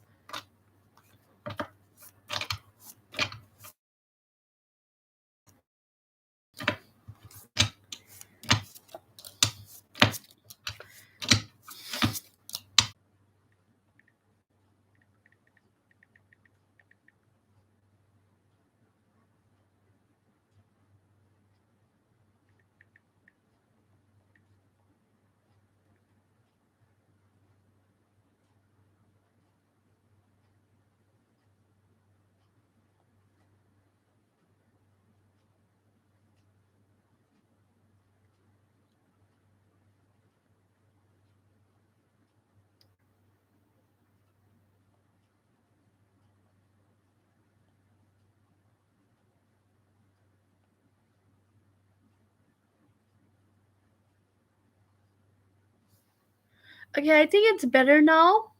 Okay, I think it's better now.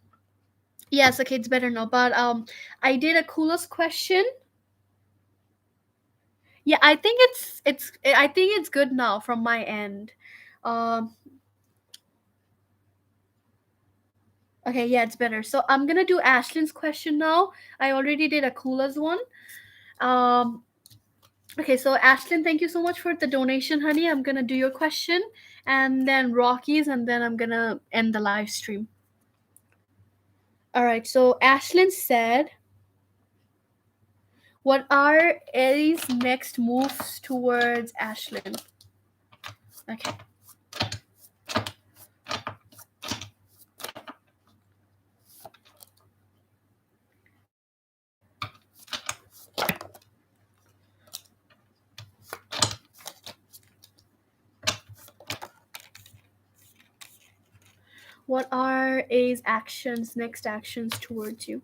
Yes, okay, it's better now. But I did a coolest question. Yeah, I think it's good now from my end. Um okay, yeah, it's better. So I'm gonna do Ashlyn's question now. I already did a coolest one. Um okay, so Ashlyn, thank you so much for the donation, honey. I'm gonna do your question and then Rocky's and then I'm gonna end the live stream. Alright, so Ashlyn said, what are Ellie's next moves towards Ashlyn? Okay. What are A's actions, next actions towards you?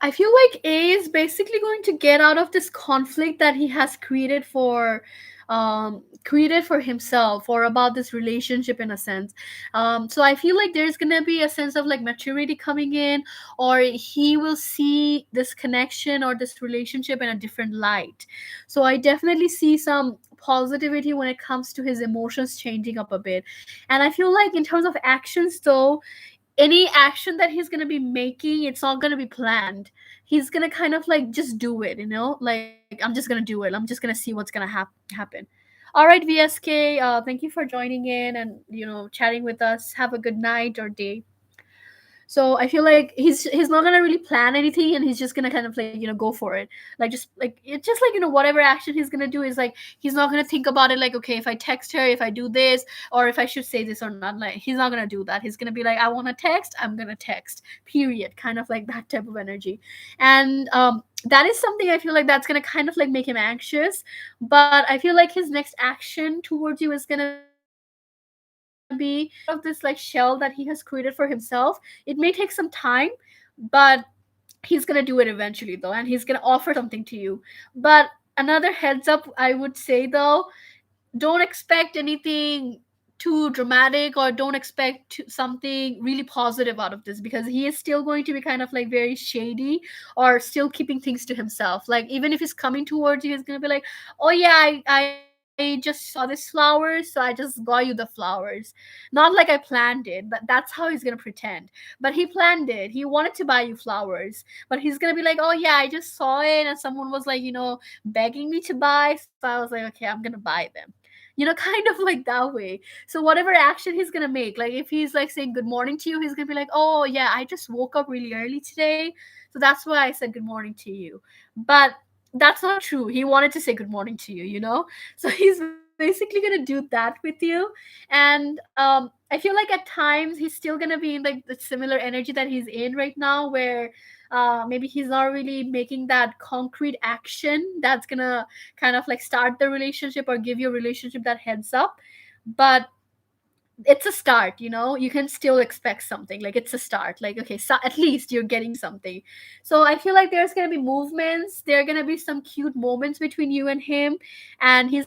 I feel like A is basically going to get out of this conflict that he has created for himself or about this relationship in a sense. So I feel like there's gonna be a sense of like maturity coming in, or he will see this connection or this relationship in a different light. So I definitely see some positivity when it comes to his emotions changing up a bit. And I feel like in terms of actions though, any action that he's gonna be making, it's not gonna be planned. He's gonna kind of like just do it, you know? Like, I'm just gonna do it. I'm just gonna see what's gonna happen. All right, VSK, thank you for joining in and chatting with us. Have a good night or day. So I feel like he's not gonna really plan anything, and he's just gonna kind of like go for it. Like just like it's just like whatever action he's gonna do is like he's not gonna think about it like, okay, if I text her, if I do this, or if I should say this or not. Like he's not gonna do that. He's gonna be like, I want to text, I'm gonna text. Period. Kind of like that type of energy, and that is something I feel like that's gonna kind of like make him anxious. But I feel like his next action towards you is gonna be of this like shell that he has created for himself. It may take some time, but he's gonna do it eventually though, and he's gonna offer something to you. But another heads up I would say though, don't expect anything too dramatic, or don't expect something really positive out of this, because he is still going to be kind of like very shady or still keeping things to himself. Like even if he's coming towards you, he's gonna be like, oh yeah, I just saw this flowers, so I just got you the flowers. Not like I planned it, but that's how he's gonna pretend. But he planned it. He wanted to buy you flowers, but he's gonna be like, oh yeah, I just saw it, and someone was like, begging me to buy, so I was like, okay, I'm gonna buy them. Kind of like that way. So whatever action he's gonna make, like if he's like saying good morning to you, he's gonna be like, oh yeah, I just woke up really early today, so that's why I said good morning to you. But that's not true. He wanted to say good morning to you. So he's basically gonna do that with you. And I feel like at times he's still gonna be in like the similar energy that he's in right now, where maybe he's not really making that concrete action that's gonna kind of like start the relationship or give your relationship that heads up. But it's a start. You can still expect something. Like it's a start. Like, okay, so at least you're getting something. So I feel like there's gonna be movements, there are gonna be some cute moments between you and him, and he's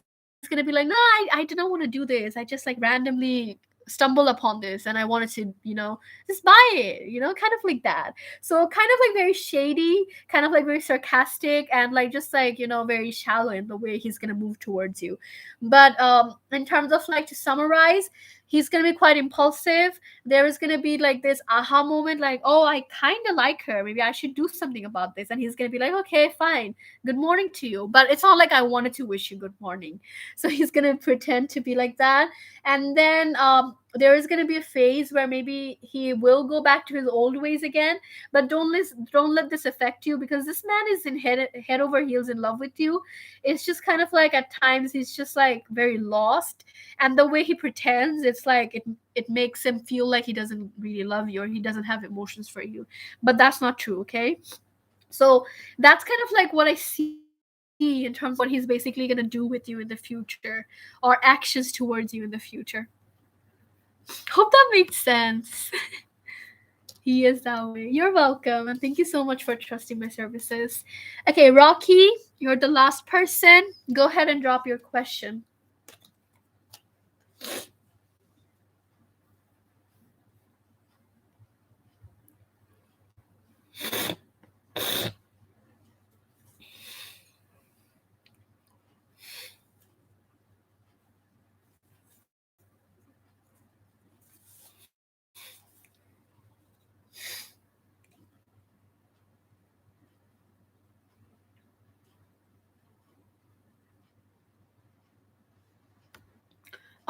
gonna be like, no, I didn't want to do this, I just like randomly stumbled upon this and I wanted to just buy it, kind of like that. So kind of like very shady, kind of like very sarcastic, and like just like very shallow in the way he's gonna move towards you. But in terms of like to summarize, he's gonna be quite impulsive. There is gonna be like this aha moment, like, oh, I kind of like her, maybe I should do something about this. And he's gonna be like, okay, fine, good morning to you, but it's not like I wanted to wish you good morning. So he's gonna pretend to be like that. And then there is going to be a phase where maybe he will go back to his old ways again. But don't let this affect you, because this man is in head over heels in love with you. It's just kind of like at times he's just like very lost, and the way he pretends, it's like it makes him feel like he doesn't really love you or he doesn't have emotions for you. But that's not true, okay? So that's kind of like what I see in terms of what he's basically going to do with you in the future, or actions towards you in the future. Hope that makes sense. He is that way. You're welcome, and thank you so much for trusting my services. Okay, Rocky, you're the last person. Go ahead and drop your question.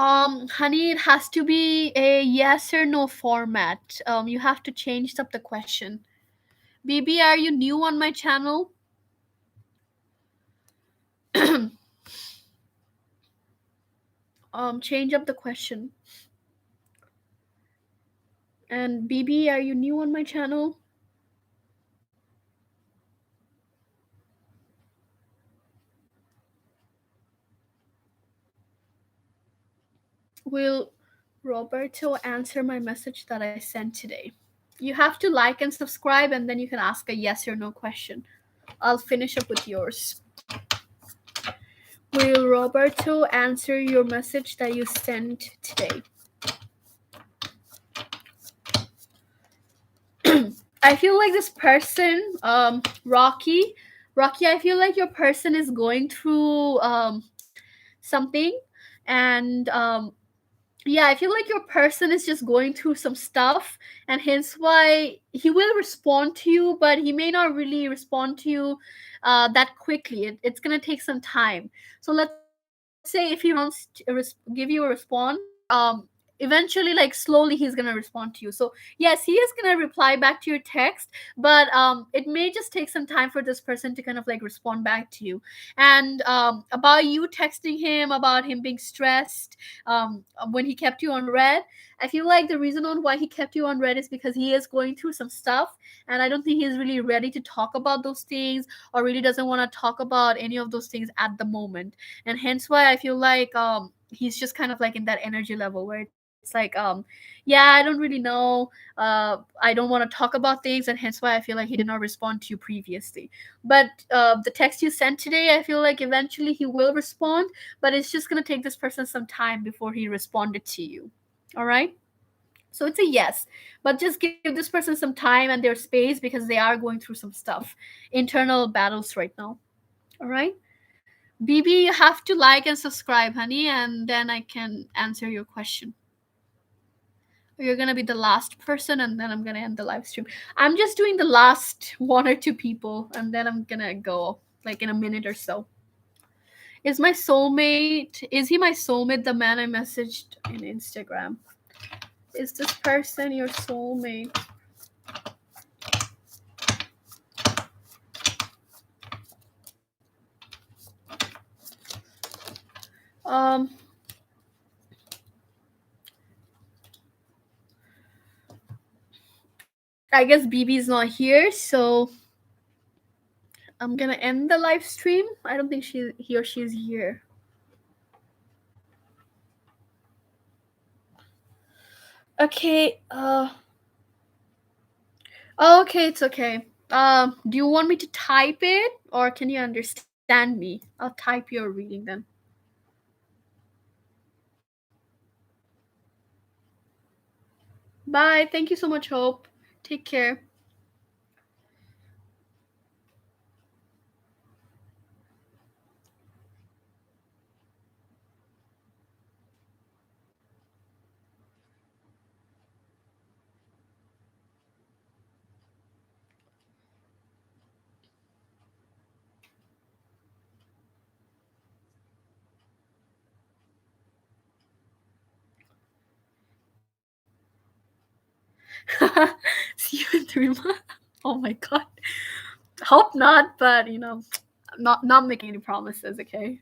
Honey, it has to be a yes or no format. You have to change up the question. BB, are you new on my channel? Change up the question. And BB, are you new on my channel? Will Roberto answer my message that I sent today? You have to like and subscribe, and then you can ask a yes or no question. I'll finish up with yours. Will Roberto answer your message that you sent today? I feel like this person, Rocky, I feel like your person is going through something, and yeah, I feel like your person is just going through some stuff, and hence why he will respond to you, but he may not really respond to you that quickly. It's gonna take some time. So let's say if he wants to give you a response, eventually, like slowly, he's gonna respond to you. So yes, he is gonna reply back to your text, but it may just take some time for this person to kind of like respond back to you. And about you texting him about him being stressed when he kept you on red, I feel like the reason on why he kept you on red is because he is going through some stuff, and I don't think he's really ready to talk about those things, or really doesn't want to talk about any of those things at the moment. And hence why I feel like he's just kind of like in that energy level where it's like yeah, I don't really know, I don't want to talk about things, and hence why I feel like he did not respond to you previously. But the text you sent today, I feel like eventually he will respond, but it's just going to take this person some time before he responded to you. All right, so it's a yes, but just give this person some time and their space because they are going through some stuff, internal battles right now. All right, BB, you have to like and subscribe, honey, and then I can answer your question. You're gonna be the last person, and then I'm gonna end the live stream. I'm just doing the last one or two people, and then I'm gonna go like in a minute or so. Is my soulmate? Is he my soulmate? The man I messaged in Instagram. Is this person your soulmate? Um, I guess BB's not here, so I'm gonna end the live stream. I don't think he or she is here. Okay. Oh, okay, it's okay. Do you want me to type it, or can you understand me? I'll type your reading then. Bye. Thank you so much, Hope. Take care. See you in 3 months. Oh my god. Hope not, but not making any promises. Okay.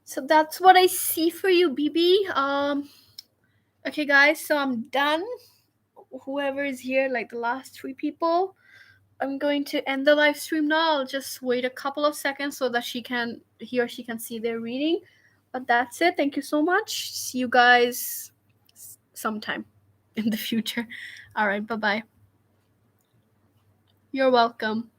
So that's what I see for you, BB. Okay, guys, so I'm done. Whoever is here, like the last three people, I'm going to end the live stream now. I'll just wait a couple of seconds so that he or she can see their reading. But that's it. Thank you so much. See you guys sometime in the future. All right, bye bye. You're welcome.